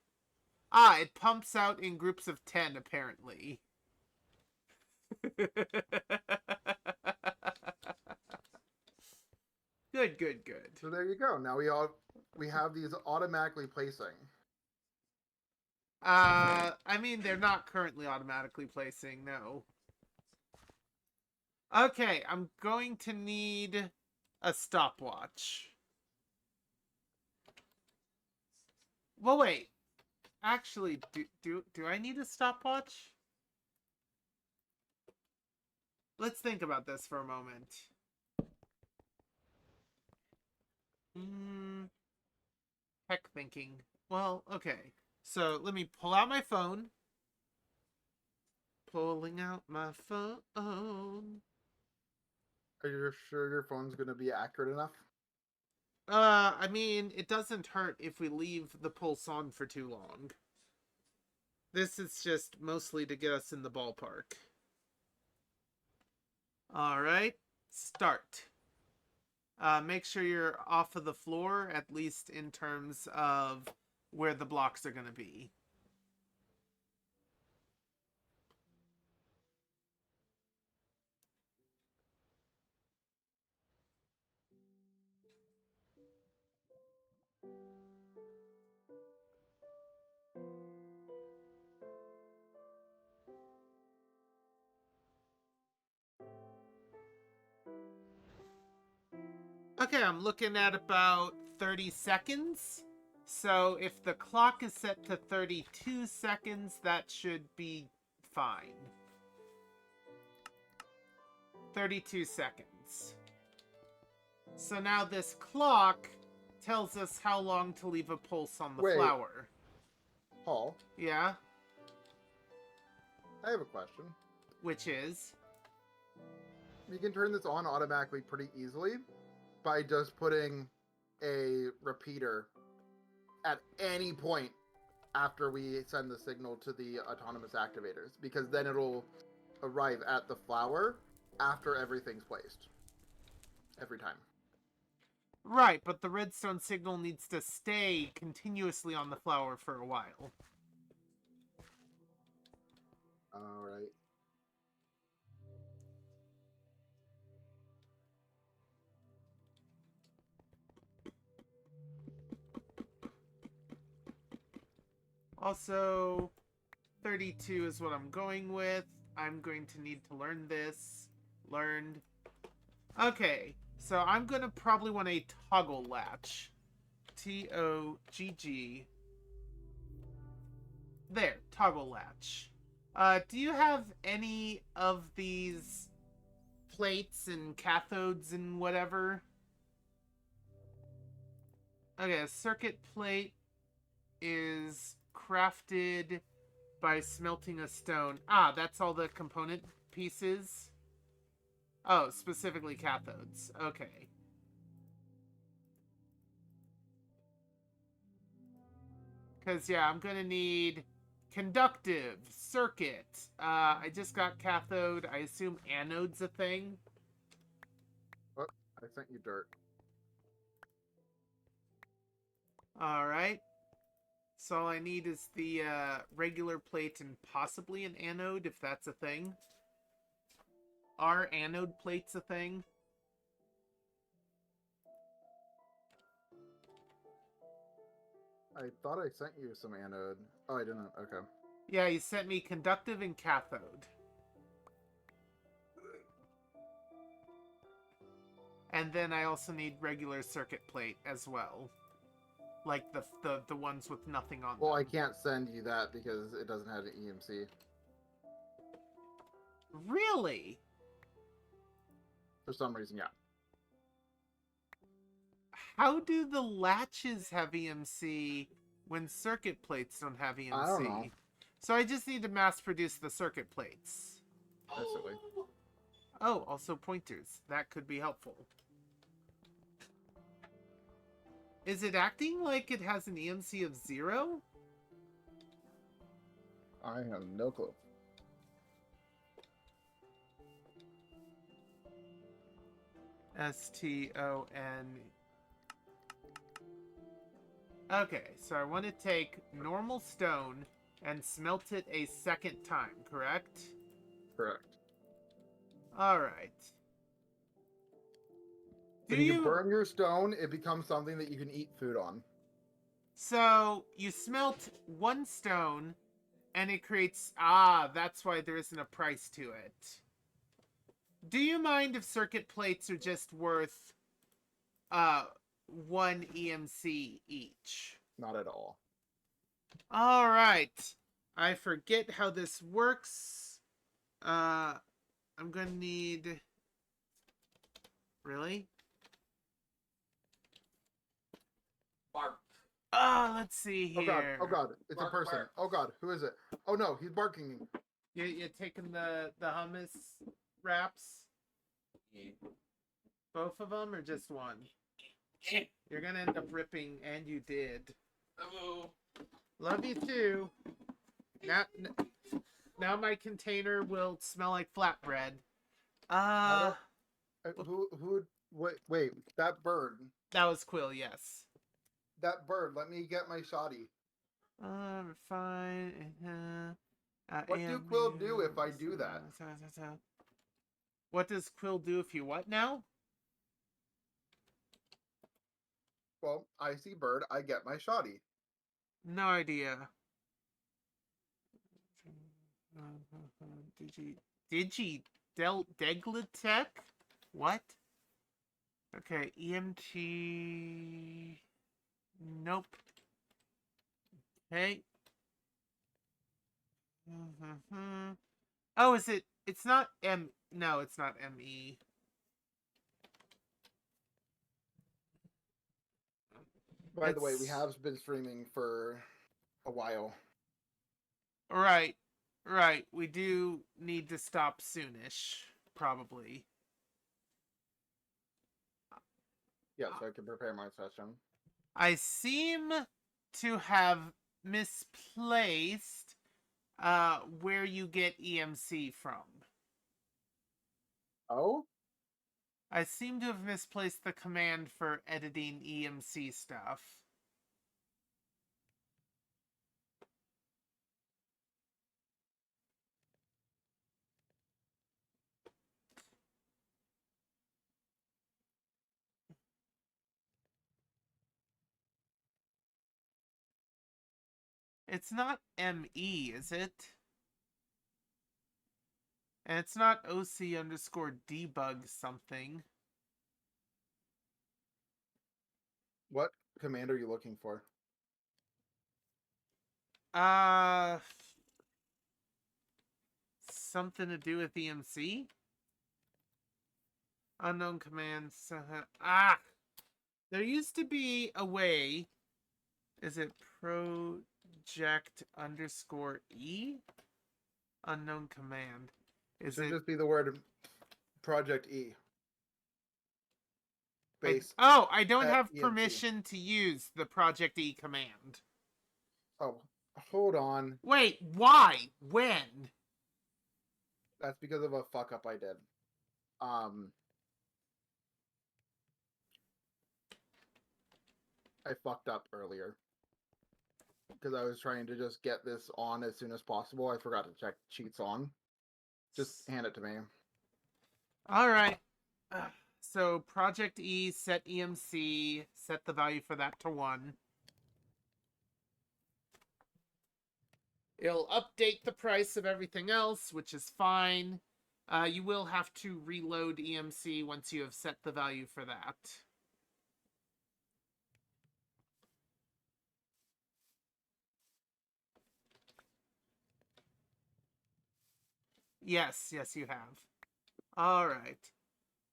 Ah, it pumps out in groups of 10, apparently. Good, good, good. So there you go. Now we have these automatically placing. I mean, they're not currently automatically placing, no. Okay, I'm going to need a stopwatch. Well, wait. Actually, do I need a stopwatch? Let's think about this for a moment. Heck thinking. Well, okay. So, let me pull out my phone. Pulling out my phone. Are you sure your phone's going to be accurate enough? I mean, it doesn't hurt if we leave the pulse on for too long. This is just mostly to get us in the ballpark. Alright, start. Make sure you're off of the floor, at least in terms of where the blocks are going to be. Okay, I'm looking at about 30 seconds. So if the clock is set to 32 seconds, that should be fine. 32 seconds. So now this clock tells us how long to leave a pulse on the flower. Paul, Yeah? I have a question. which is... You can turn this on automatically pretty easily by just putting a repeater at any point after we send the signal to the autonomous activators, because then it'll arrive at the flower after everything's placed. Every time. Right, but the redstone signal needs to stay continuously on the flower for a while. Alright. Also, 32 is what I'm going with. I'm going to need to learn this. Learned. Okay, so I'm going to probably want a toggle latch. T-O-G-G. There, toggle latch. Do you have any of these plates and cathodes and whatever? Okay, a circuit plate is crafted by smelting a stone. Ah, that's all the component pieces? Oh, specifically cathodes. Okay. Because, yeah, I'm going to need conductive, circuit. I just got cathode. I assume anode's a thing. Oh, I sent you dirt. Alright. So all I need is the regular plate and possibly an anode, if that's a thing. Are anode plates a thing? I thought I sent you some anode. Oh, I didn't. Okay. Yeah, you sent me conductive and cathode. And then I also need regular circuit plate as well. Like the ones with nothing on Well, them. I can't send you that because it doesn't have an EMC. Really? For some reason, yeah. How do the latches have EMC when circuit plates don't have EMC? I don't know. So I just need to mass produce the circuit plates. Basically. Oh, also pointers. That could be helpful. Is it acting like it has an EMC of 0? I have no clue. S-T-O-N. Okay, so I want to take normal stone and smelt it a second time, correct? Correct. Alright. When you burn your stone, it becomes something that you can eat food on. So, you smelt one stone, and it creates... Ah, that's why there isn't a price to it. Do you mind if circuit plates are just worth... 1 EMC each? Not at all. Alright. I forget how this works. I'm gonna need... Really? Let's see here. Oh god, it's Bark, a person. bark. Oh god, who is it? Oh no, he's barking. You taking the hummus wraps? Yeah. Both of them or just one? You're gonna end up ripping, and you did. Hello. Love you too. Now my container will smell like flatbread. Wait, that bird. That was Quill, yes. That bird, let me get my shoddy. Fine. What do Quill do if I do that? What does Quill do if you what now? Well, I see bird, I get my shoddy. No idea. Deglitech? What? Okay, EMT... Nope. Okay. Oh, is it... It's not M... No, it's not ME. By the way, we have been streaming for a while. Right. Right, we do need to stop soonish, probably. Yeah, so I can prepare my session. I seem to have misplaced where you get EMC from. Oh? I seem to have misplaced the command for editing EMC stuff. It's not ME, is it? And it's not OC underscore debug something. What command are you looking for? Something to do with EMC? Unknown commands. Ah! There used to be a way. Is it project underscore E? Unknown command. It Is should it? just be the word Project E. Base I don't at have EMC. permission to use the Project E command. Oh, hold on. Wait, why? When? That's because of a fuck up I did. I fucked up earlier. Because I was trying to just get this on as soon as possible. I forgot to check cheats on. Just hand it to me. Alright. So Project E, set EMC, set the value for that to 1. It'll update the price of everything else, which is fine. You will have to reload EMC once you have set the value for that. Yes, you have. Alright.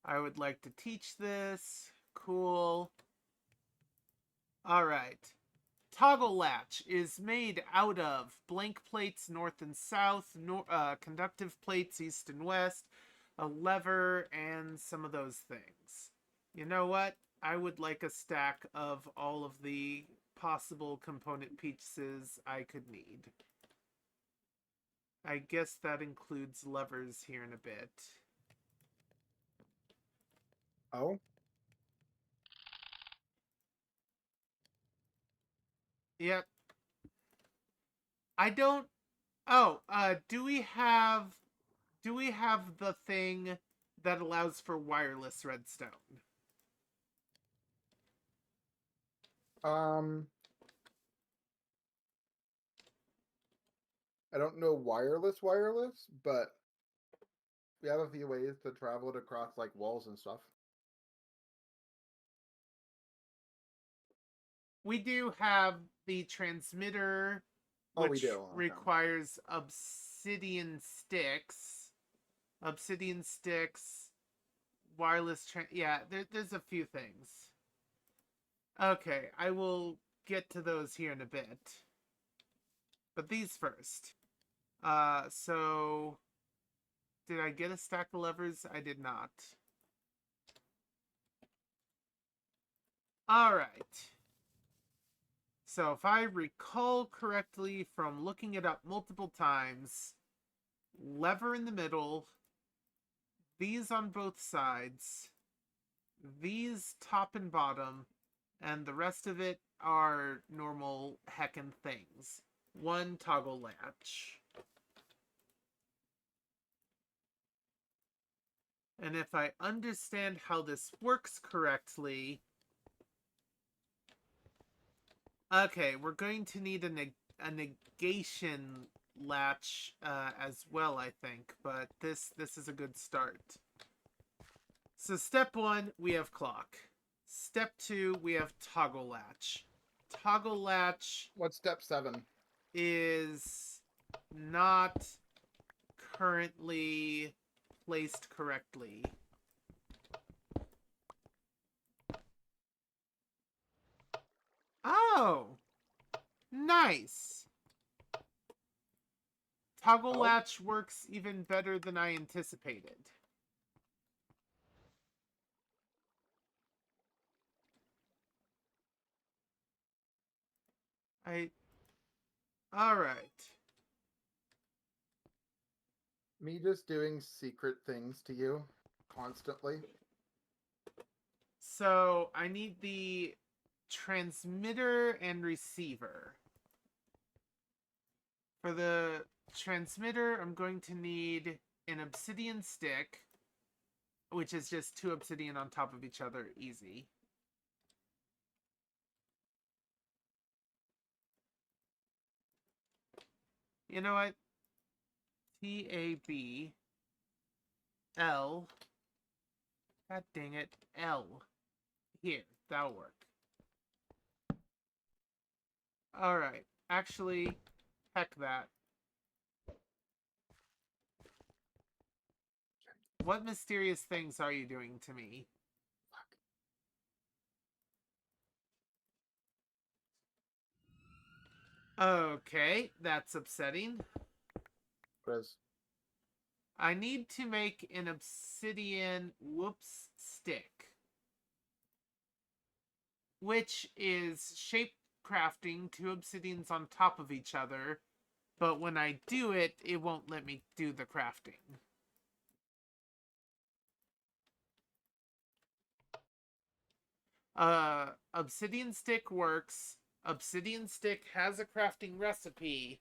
I would like to teach this. Cool. Alright. Toggle latch is made out of blank plates north and south, conductive plates east and west, a lever, and some of those things. You know what? I would like a stack of all of the possible component pieces I could need. I guess that includes levers here in a bit. Oh? Yep. I don't... Oh, do we have the thing that allows for wireless redstone? I don't know wireless, but we have a few ways to travel it across like walls and stuff. We do have the transmitter, Oh, we which do. Okay. requires obsidian sticks. Obsidian sticks, wireless... Yeah, there's a few things. Okay, I will get to those here in a bit. But these first. So... Did I get a stack of levers? I did not. Alright. So if I recall correctly from looking it up multiple times, lever in the middle, these on both sides, these top and bottom, and the rest of it are normal heckin' things. 1 toggle latch. And if I understand how this works correctly... Okay, we're going to need a negation latch as well, I think. But this is a good start. So step 1, we have clock. Step 2, we have toggle latch. Toggle latch... What's step 7? is not currently placed correctly. Oh! Nice! Toggle Oh. latch works even better than I anticipated. Alright. Me just doing secret things to you constantly. So, I need the transmitter and receiver. For the transmitter, I'm going to need an obsidian stick, which is just 2 obsidian on top of each other, easy. You know what? TAB L. God dang it. L. Here, that'll work. Alright. Actually, heck that. What mysterious things are you doing to me? Okay, that's upsetting. Chris, I need to make an obsidian stick. Which is shape crafting 2 obsidians on top of each other. But when I do it, it won't let me do the crafting. Obsidian stick works. Obsidian stick has a crafting recipe,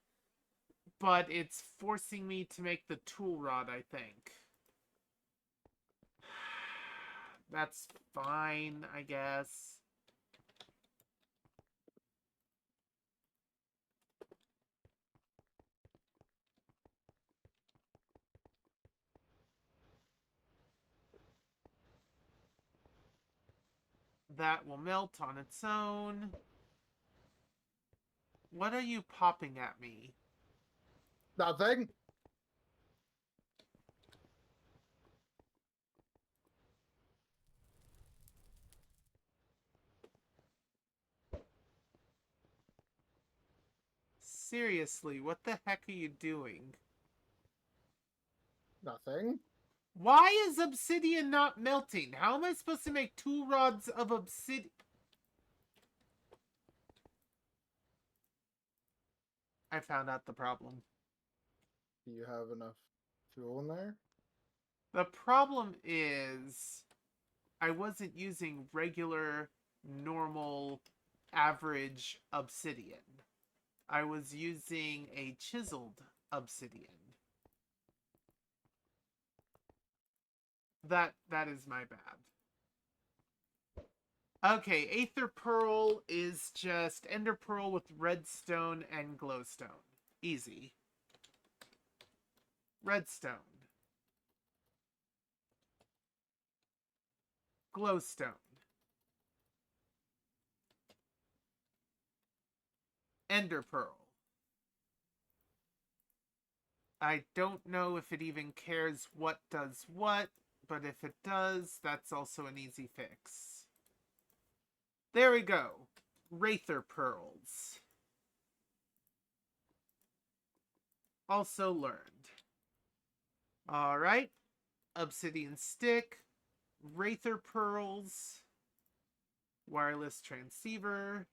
but it's forcing me to make the tool rod, I think. That's fine, I guess. That will melt on its own. What are you popping at me? nothing. Seriously, what the heck are you doing? Nothing. Why is obsidian not melting? How am I supposed to make 2 rods of obsidian? I found out the problem. Do you have enough fuel in there? The problem is I wasn't using regular, normal, average obsidian. I was using a chiseled obsidian. That is my bad. Okay, Aether Pearl is just Ender Pearl with redstone and glowstone. Easy. Redstone. Glowstone. Ender Pearl. I don't know if it even cares what does what, but if it does, that's also an easy fix. There we go. Wraither Pearls. Also learned. Alright. Obsidian Stick. Wraither Pearls. Wireless Transceiver.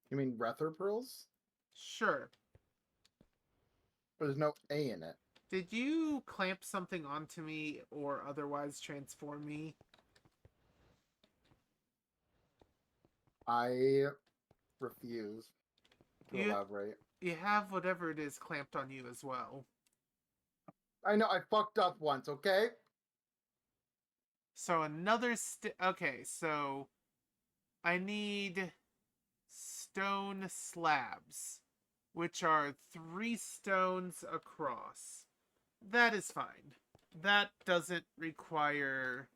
You mean Rether pearls? Sure. There's no A in it. Did you clamp something onto me or otherwise transform me? I refuse to You elaborate. you have whatever it is clamped on you as well. I know I fucked up once, okay? So another okay, so I need stone slabs, which are 3 stones across. That is fine. That doesn't require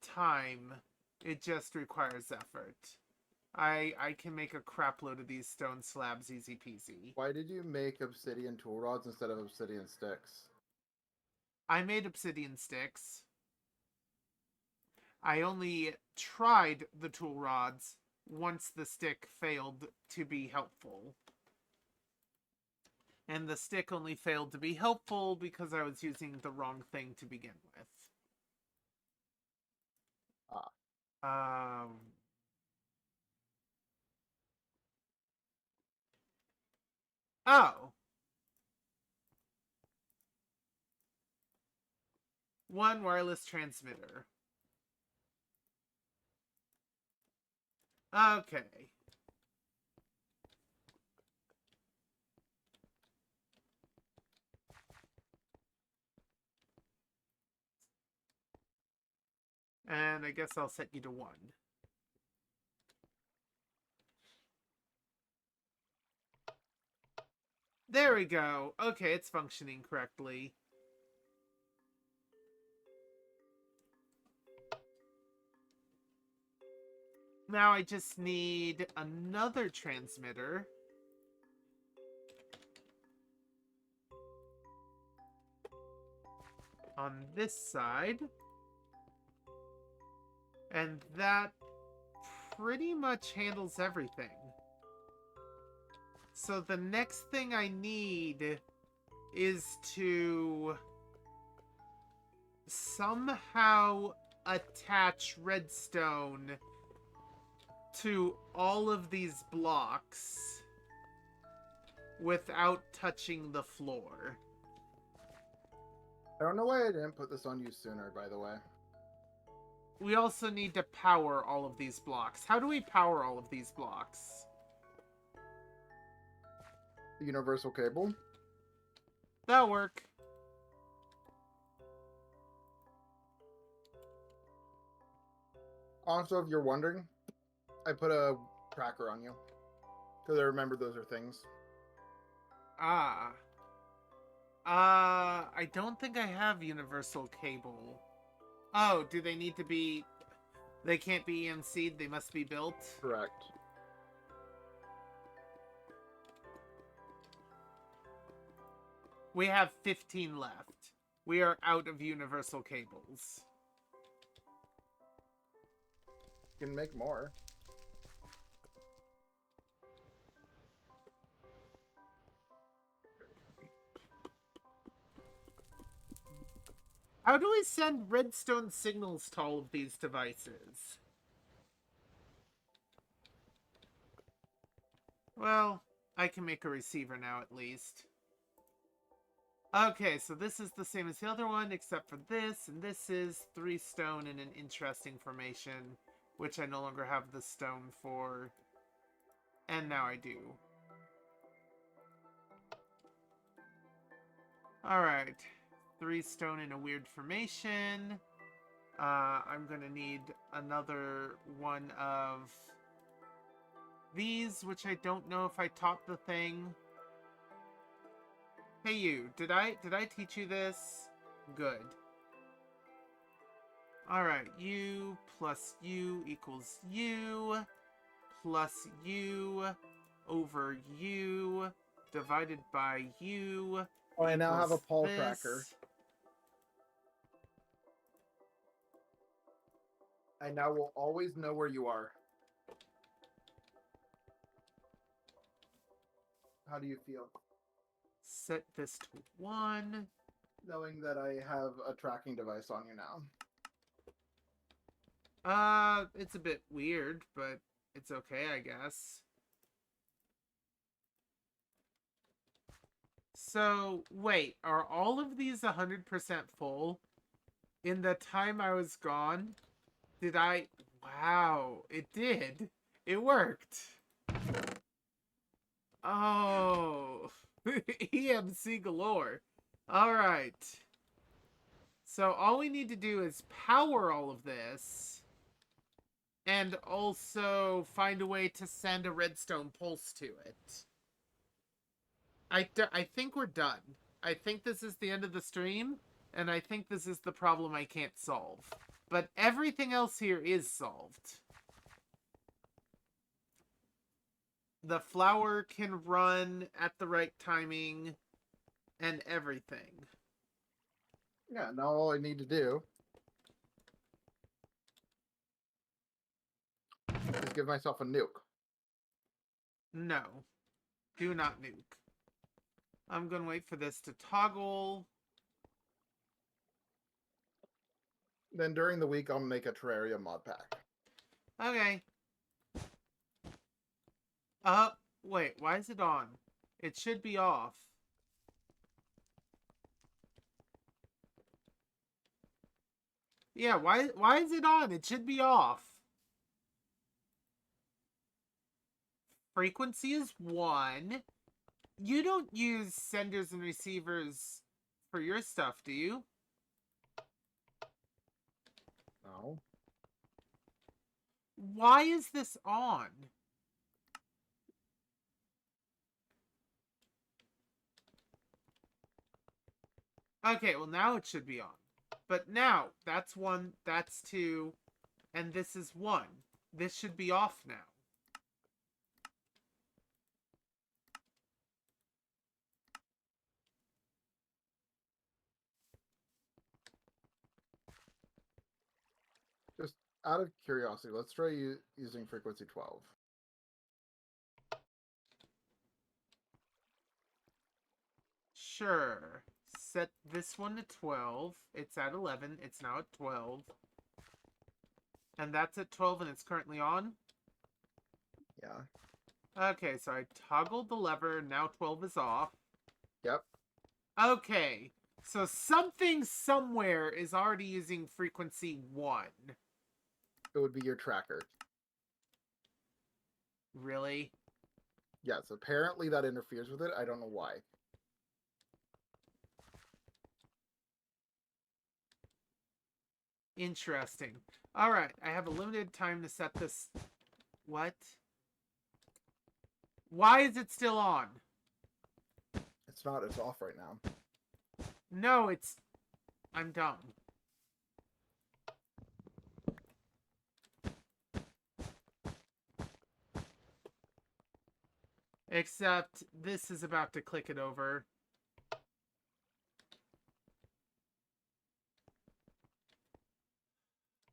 time. It just requires effort. I can make a crap load of these stone slabs easy peasy. Why did you make obsidian tool rods instead of obsidian sticks? I made obsidian sticks. I only tried the tool rods once the stick failed to be helpful. And the stick only failed to be helpful because I was using the wrong thing to begin with. Um... Oh! One wireless transmitter. Okay. And I guess I'll set you to 1. There we go. Okay, it's functioning correctly. Now I just need another transmitter. On this side. And that pretty much handles everything. So the next thing I need is to somehow attach redstone to all of these blocks without touching the floor. I don't know why I didn't put this on you sooner, by the way. We also need to power all of these blocks. How do we power all of these blocks? The universal cable. That'll work. Also, if you're wondering, I put a tracker on you. Because I remember those are things. Ah. I don't think I have universal cable. Oh, do they need to be... They can't be EMC'd, they must be built? Correct. We have 15 left. We are out of universal cables. You can make more. How do we send redstone signals to all of these devices? Well, I can make a receiver now at least. Okay, so this is the same as the other one, except for this, and this is 3 stone in an interesting formation, which I no longer have the stone for, and now I do. Alright, 3 stone in a weird formation. I'm gonna need another one of these, which I don't know if I taught the thing. Hey you, did I teach you this? Good. Alright, u plus u equals u plus u over u divided by u. Oh, I now have a equals Paul this. tracker. I now will always know where you are. How do you feel? Set this to 1. Knowing that I have a tracking device on you now. It's a bit weird, but it's okay, I guess. So, wait, are all of these 100% full? In the time I was gone? Did I... Wow, it did. It worked. Oh, EMC galore. Alright. So all we need to do is power all of this. And also find a way to send a redstone pulse to it. I think we're done. I think this is the end of the stream. And I think this is the problem I can't solve. But everything else here is solved. The flower can run at the right timing and everything. Yeah, now all I need to do is give myself a nuke. No. Do not nuke. I'm gonna wait for this to toggle. Then during the week, I'll make a Terraria mod pack. Okay. Wait, why is it on? It should be off. Yeah, why is it on? It should be off. Frequency is 1. You don't use senders and receivers for your stuff, do you? No. Why is this on? Okay, well now it should be on. But now, that's 1, that's 2, and this is 1. This should be off now. Just out of curiosity, let's try using frequency 12. Sure. Set this one to 12. It's at 11. It's now at 12. And that's at 12 and it's currently on? Yeah. Okay, so I toggled the lever. Now 12 is off. Yep. Okay. So something somewhere is already using frequency 1. It would be your tracker. Really? Yes, apparently that interferes with it. I don't know why. Interesting. Alright, I have a limited time to set this... What? Why is it still on? It's not. It's off right now. No, it's... I'm dumb. Except this is about to click it over.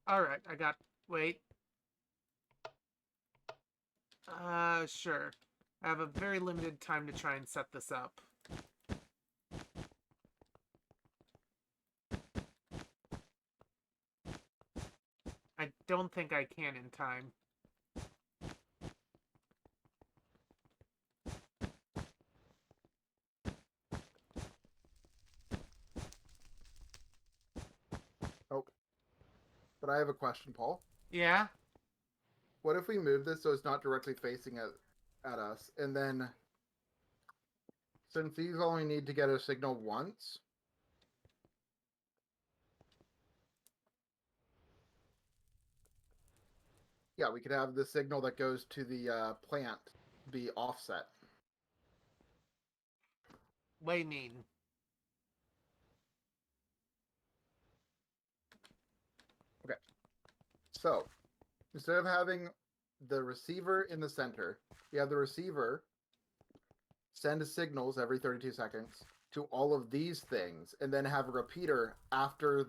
Alright, I got... Wait. Sure. I have a very limited time to try and set this up. I don't think I can in time. Oh. But I have a question, Paul. Yeah? What if we move this so it's not directly facing at us, and then since these only need to get a signal once, yeah, we could have the signal that goes to the plant be offset. What do you mean? Okay. So, instead of having the receiver in the center, you have the receiver send signals every 32 seconds to all of these things, and then have a repeater after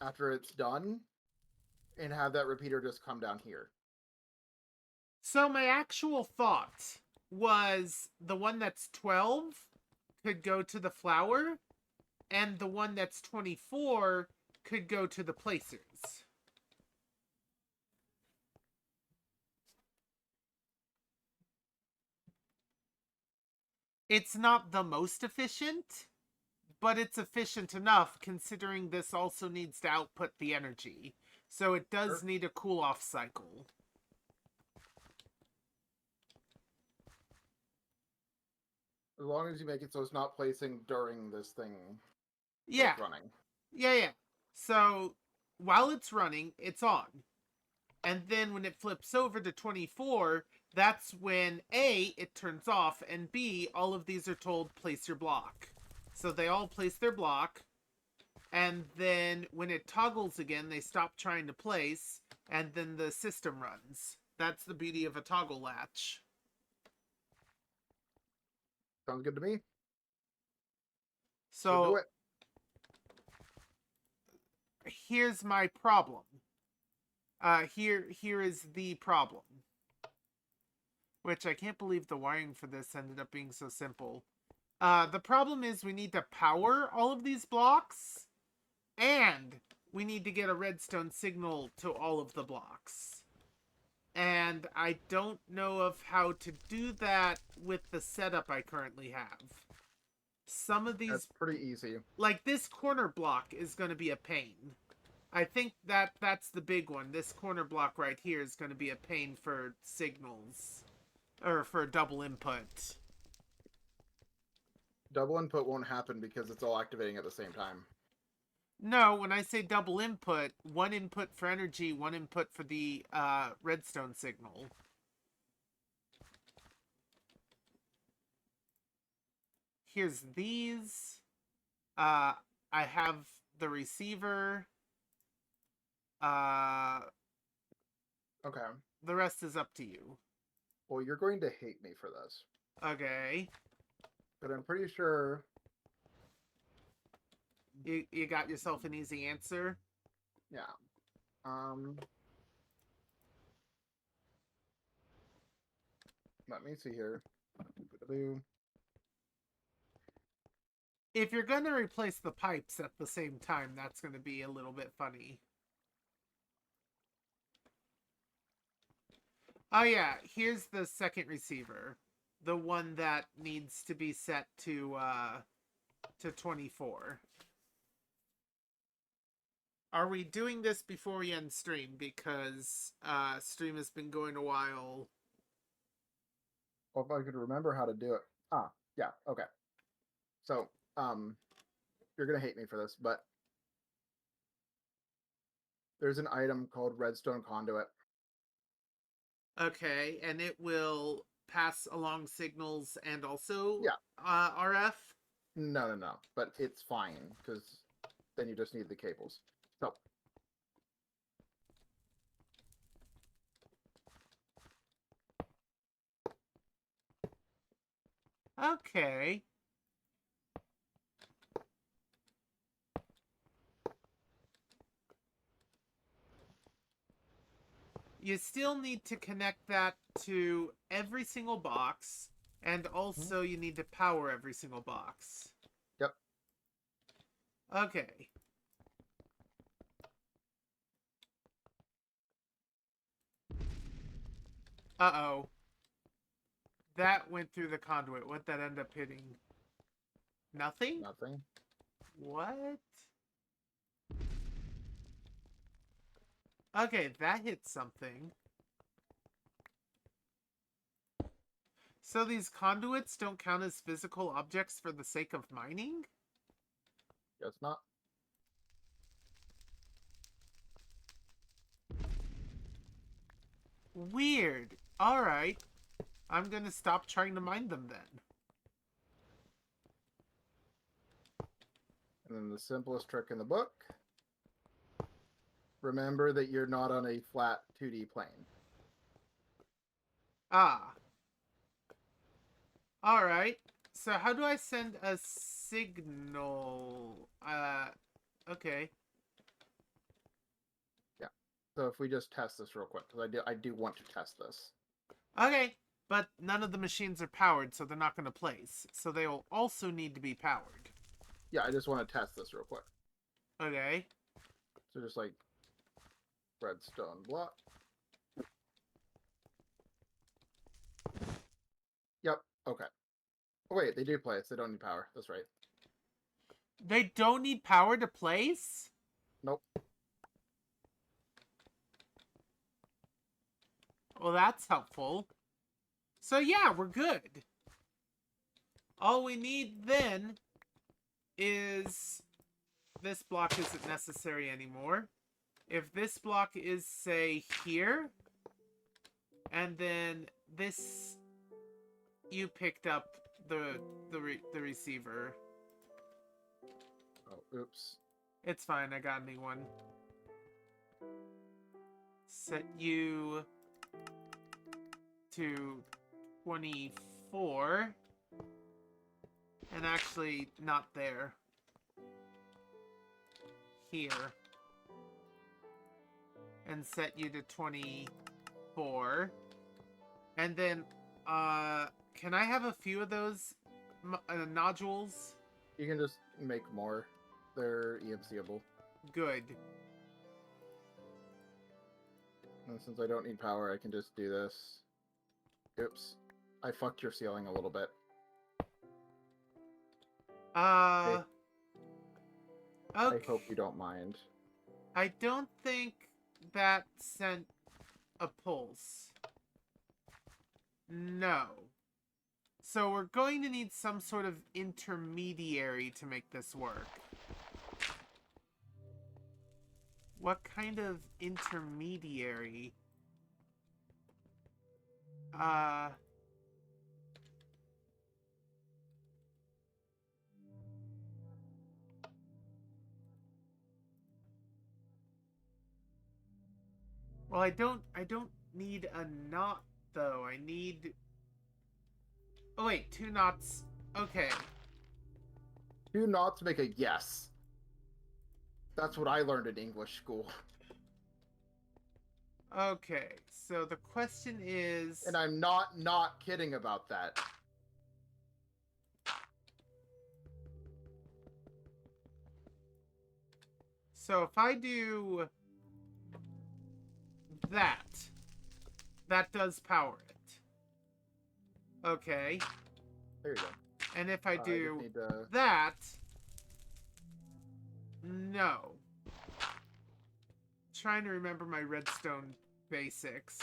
it's done, and have that repeater just come down here. So my actual thought was the one that's 12 could go to the flower, and the one that's 24 could go to the placers. It's not the most efficient, but it's efficient enough considering this also needs to output the energy. So it does need a cool-off cycle. As long as you make it so it's not placing during this thing Yeah. running. Yeah. So while it's running, it's on. And then when it flips over to 24, that's when A, it turns off, and B, all of these are told place your block. So they all place their block, and then when it toggles again, they stop trying to place, and then the system runs. That's the beauty of a toggle latch. Sounds good to me. So do it. Here's my problem. Here is the problem. Which I can't believe the wiring for this ended up being so simple. The problem is we need to power all of these blocks, and we need to get a redstone signal to all of the blocks. And I don't know of how to do that with the setup I currently have. Some of these... That's pretty easy. Like, this corner block is going to be a pain. I think that's the big one. This corner block right here is going to be a pain for signals. Or for double input. Double input won't happen because it's all activating at the same time. No, when I say double input, one input for energy, one input for the redstone signal. Here's these. I have the receiver. Okay. The rest is up to you. Well, you're going to hate me for this. Okay. But I'm pretty sure... You got yourself an easy answer? Yeah. Let me see here. If you're going to replace the pipes at the same time, that's going to be a little bit funny. Oh yeah, here's the second receiver. The one that needs to be set to 24. Are we doing this before we end stream? Because stream has been going a while. Well, if I could remember how to do it. Ah, yeah, okay. So, you're gonna hate me for this, but there's an item called redstone conduit. Okay, and it will pass along signals and also Yeah. RF? No. But it's fine, because then you just need the cables. So. Okay. You still need to connect that to every single box, and also you need to power every single box. Yep. Okay. Uh-oh. That went through the conduit. What'd that end up hitting? Nothing? Nothing. What? Okay, that hit something. So these conduits don't count as physical objects for the sake of mining? Guess not. Weird. Alright. I'm gonna stop trying to mine them then. And then the simplest trick in the book. Remember that you're not on a flat 2D plane. Ah. Alright. So how do I send a signal? Okay. Yeah. So if we just test this real quick, because I do want to test this. Okay. But none of the machines are powered, so they're not going to place. So they will also need to be powered. Yeah, I just want to test this real quick. Okay. So just like redstone block. Yep. Okay. Oh wait, they do place. They don't need power. That's right. They don't need power to place? Nope. Well, that's helpful. So yeah, we're good. All we need then is... This block isn't necessary anymore. If this block is, say, here, and then this... You picked up the receiver. Oh, oops. It's fine, I got a new one. Set you to 24. And actually, not there. Here. And set you to 24. And then Can I have a few of those nodules? You can just make more. They're EMCable. Good. And since I don't need power, I can just do this. Oops. I fucked your ceiling a little bit. Okay. I hope you don't mind. I don't think that sent a pulse. No. So we're going to need some sort of intermediary to make this work. What kind of intermediary? Well, I don't need a knot though. I need... Oh wait, 2 knots. Okay. 2 knots make a yes. That's what I learned in English school. Okay, so the question is... And I'm not kidding about that. So if I do that does power it. Okay. There you go. And if I just do need to... that, no. Trying to remember my redstone basics.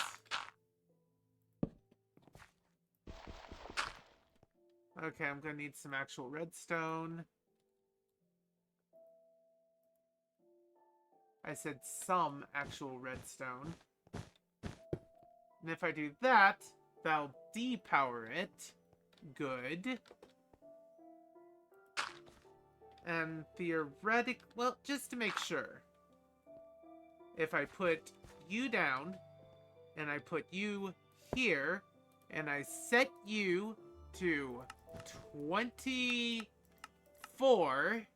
Okay, I'm gonna need some actual redstone. I said some actual redstone. And if I do that, that'll depower it. Good. And well, just to make sure. If I put you down, and I put you here, and I set you to 24,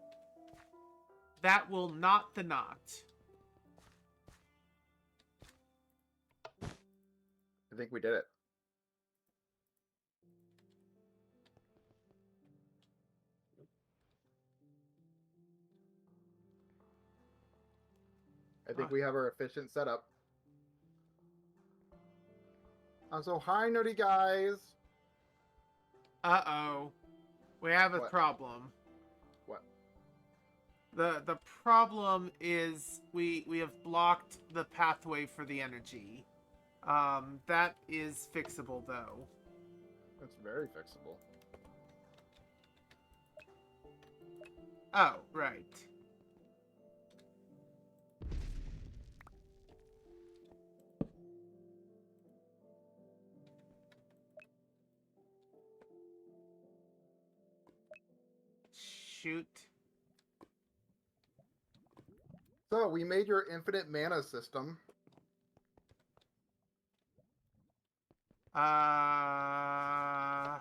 that will knot the knot. I think we did it. I think we have our efficient setup. So hi, nerdy guys. Uh-oh. We have a What? problem. What? The problem is we have blocked the pathway for the energy. That is fixable, though. That's very fixable. Oh, right. Shoot. So we made your infinite mana system. How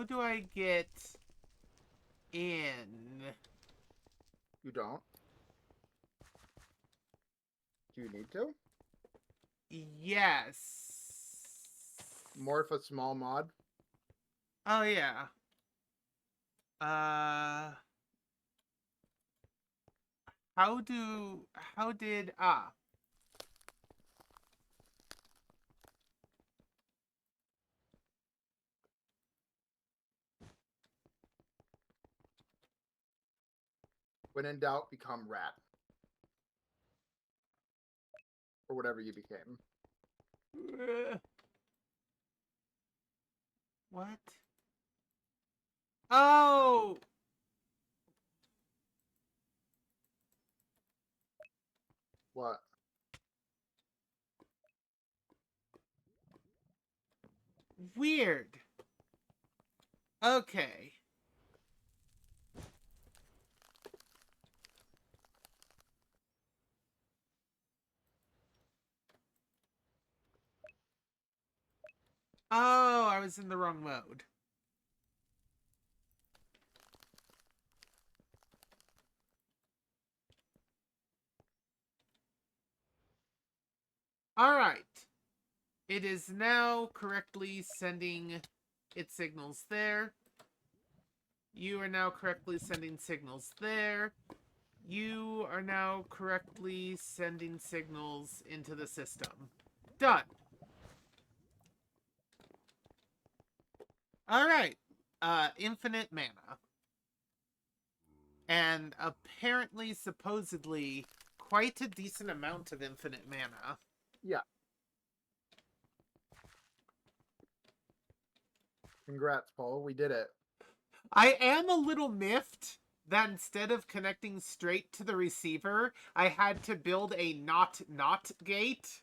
do I get in? You don't? Do you need to? Yes. Morph a small mod? Oh, yeah. How did, When in doubt, become rat. Or whatever you became. What? Oh! What? Weird. Okay. Oh, I was in the wrong mode. All right. It is now correctly sending its signals there. You are now correctly sending signals there. You are now correctly sending signals into the system. Done. Alright. Infinite mana. And apparently, supposedly, quite a decent amount of infinite mana. Yeah. Congrats, Paul. We did it. I am a little miffed that instead of connecting straight to the receiver, I had to build a not gate.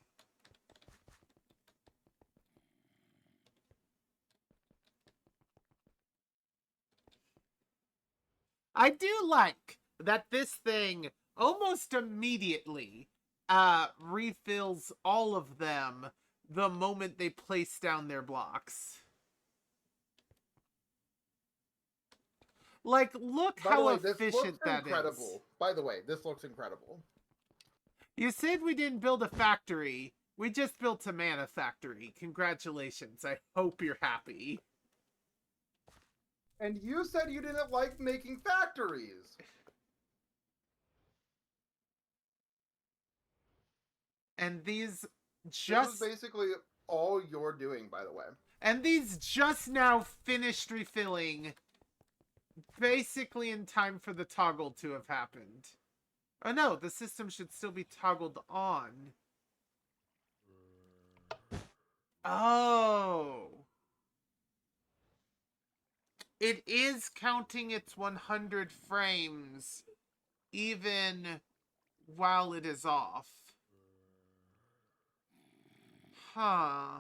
I do like that this thing almost immediately refills all of them the moment they place down their blocks. Like, look By the how way, this efficient looks that is. incredible. By the way, this looks incredible. You said we didn't build a factory. We just built a mana factory. Congratulations. I hope you're happy. And you said you didn't like making factories. And these This just... was basically all you're doing, by the way. And these just now finished refilling, basically in time for the toggle to have happened. Oh no, the system should still be toggled on. Oh. It is counting its 100 frames, even while it is off. Huh.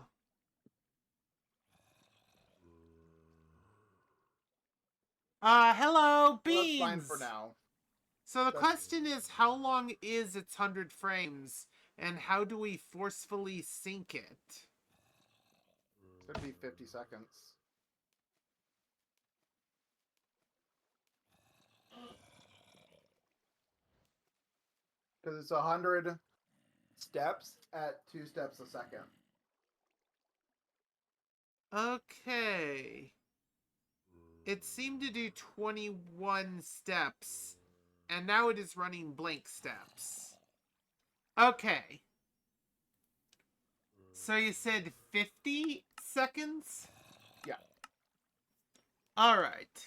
Hello, Beans! Well, that's fine for now. So the question is, how long is its 100 frames, and how do we forcefully sync it? Could be 50 seconds. Because it's 100 steps at 2 steps a second. Okay. It seemed to do 21 steps, and now it is running blank steps. Okay. So you said 50 seconds? Yeah. Alright.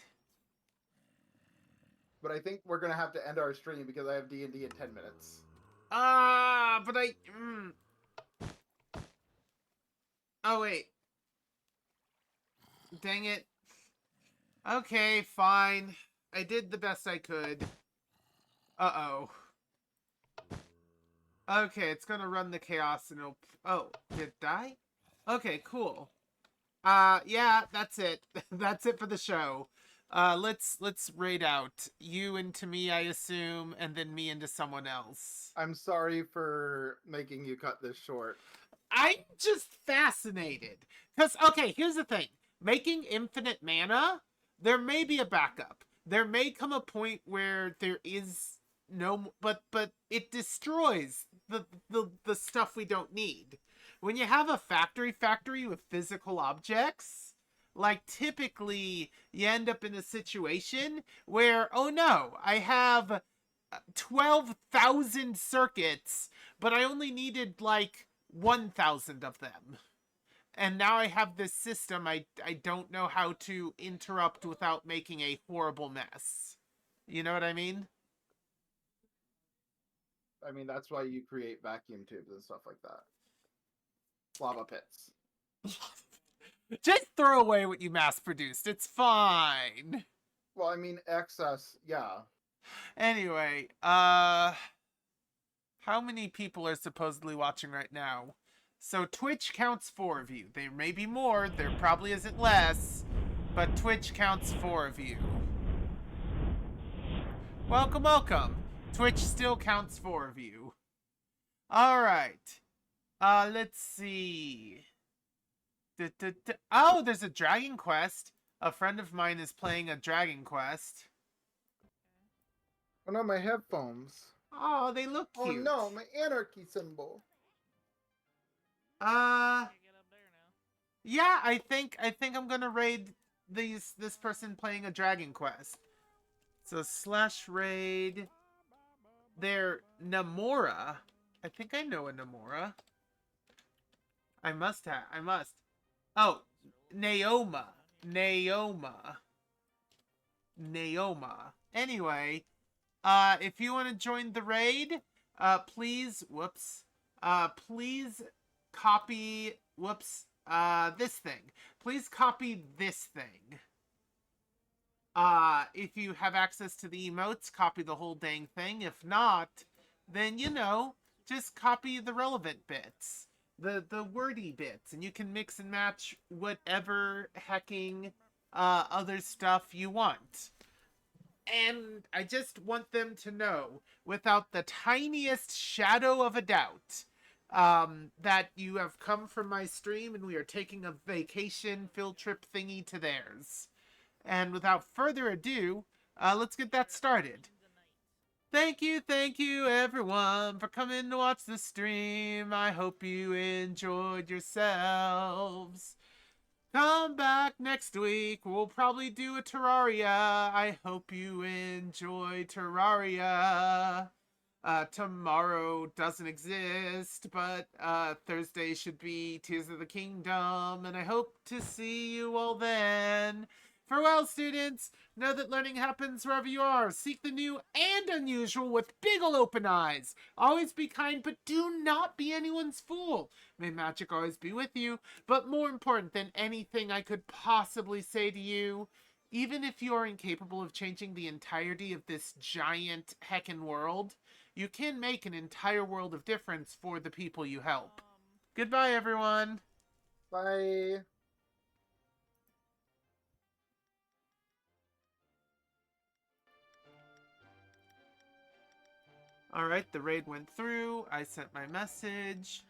But I think we're going to have to end our stream because I have D&D in 10 minutes. But I... Oh, wait. Dang it. Okay, fine. I did the best I could. Uh-oh. Okay, it's gonna run the chaos and it'll... Oh, did it die? Okay, cool. Yeah, that's it. That's it for the show. Let's raid out. You into me, I assume, and then me into someone else. I'm sorry for making you cut this short. I'm just fascinated. Because, okay, here's the thing. Making infinite mana, there may be a backup. There may come a point where there is no... But it destroys the stuff we don't need. When you have a factory with physical objects, like, typically, you end up in a situation where, oh no, I have 12,000 circuits, but I only needed, like, 1,000 of them. And now I have this system I don't know how to interrupt without making a horrible mess. You know what I mean? I mean, that's why you create vacuum tubes and stuff like that. Lava pits. Just throw away what you mass-produced. It's fine. Well, I mean, excess, yeah. Anyway, how many people are supposedly watching right now? So Twitch counts 4 of you. There may be more, there probably isn't less, but Twitch counts 4 of you. Welcome, welcome. Twitch still counts 4 of you. Alright. Let's see. Oh, there's a Dragon Quest. A friend of mine is playing a Dragon Quest. Oh no, my headphones. Oh, they look cute. Oh no, my anarchy symbol. Uh, Yeah, I think I'm gonna raid this person playing a Dragon Quest. So slash raid. They're Namora. I think I know a Namora. I must have. I must. Oh, Naoma. Naoma. Naoma. Anyway, if you want to join the raid, please, please copy, this thing. Please copy this thing. If you have access to the emotes, copy the whole dang thing. If not, then, just copy the relevant bits. The wordy bits, and you can mix and match whatever hecking, other stuff you want. And I just want them to know, without the tiniest shadow of a doubt, that you have come from my stream and we are taking a vacation field trip thingy to theirs. And without further ado, let's get that started. Thank you, everyone, for coming to watch the stream. I hope you enjoyed yourselves. Come back next week. We'll probably do a Terraria. I hope you enjoy Terraria. Tomorrow doesn't exist, but Thursday should be Tears of the Kingdom, and I hope to see you all then. Farewell, students! Know that learning happens wherever you are. Seek the new and unusual with big ol' open eyes. Always be kind, but do not be anyone's fool. May magic always be with you, but more important than anything I could possibly say to you, even if you are incapable of changing the entirety of this giant heckin' world, you can make an entire world of difference for the people you help. Goodbye, everyone. Bye. Alright, the raid went through. I sent my message.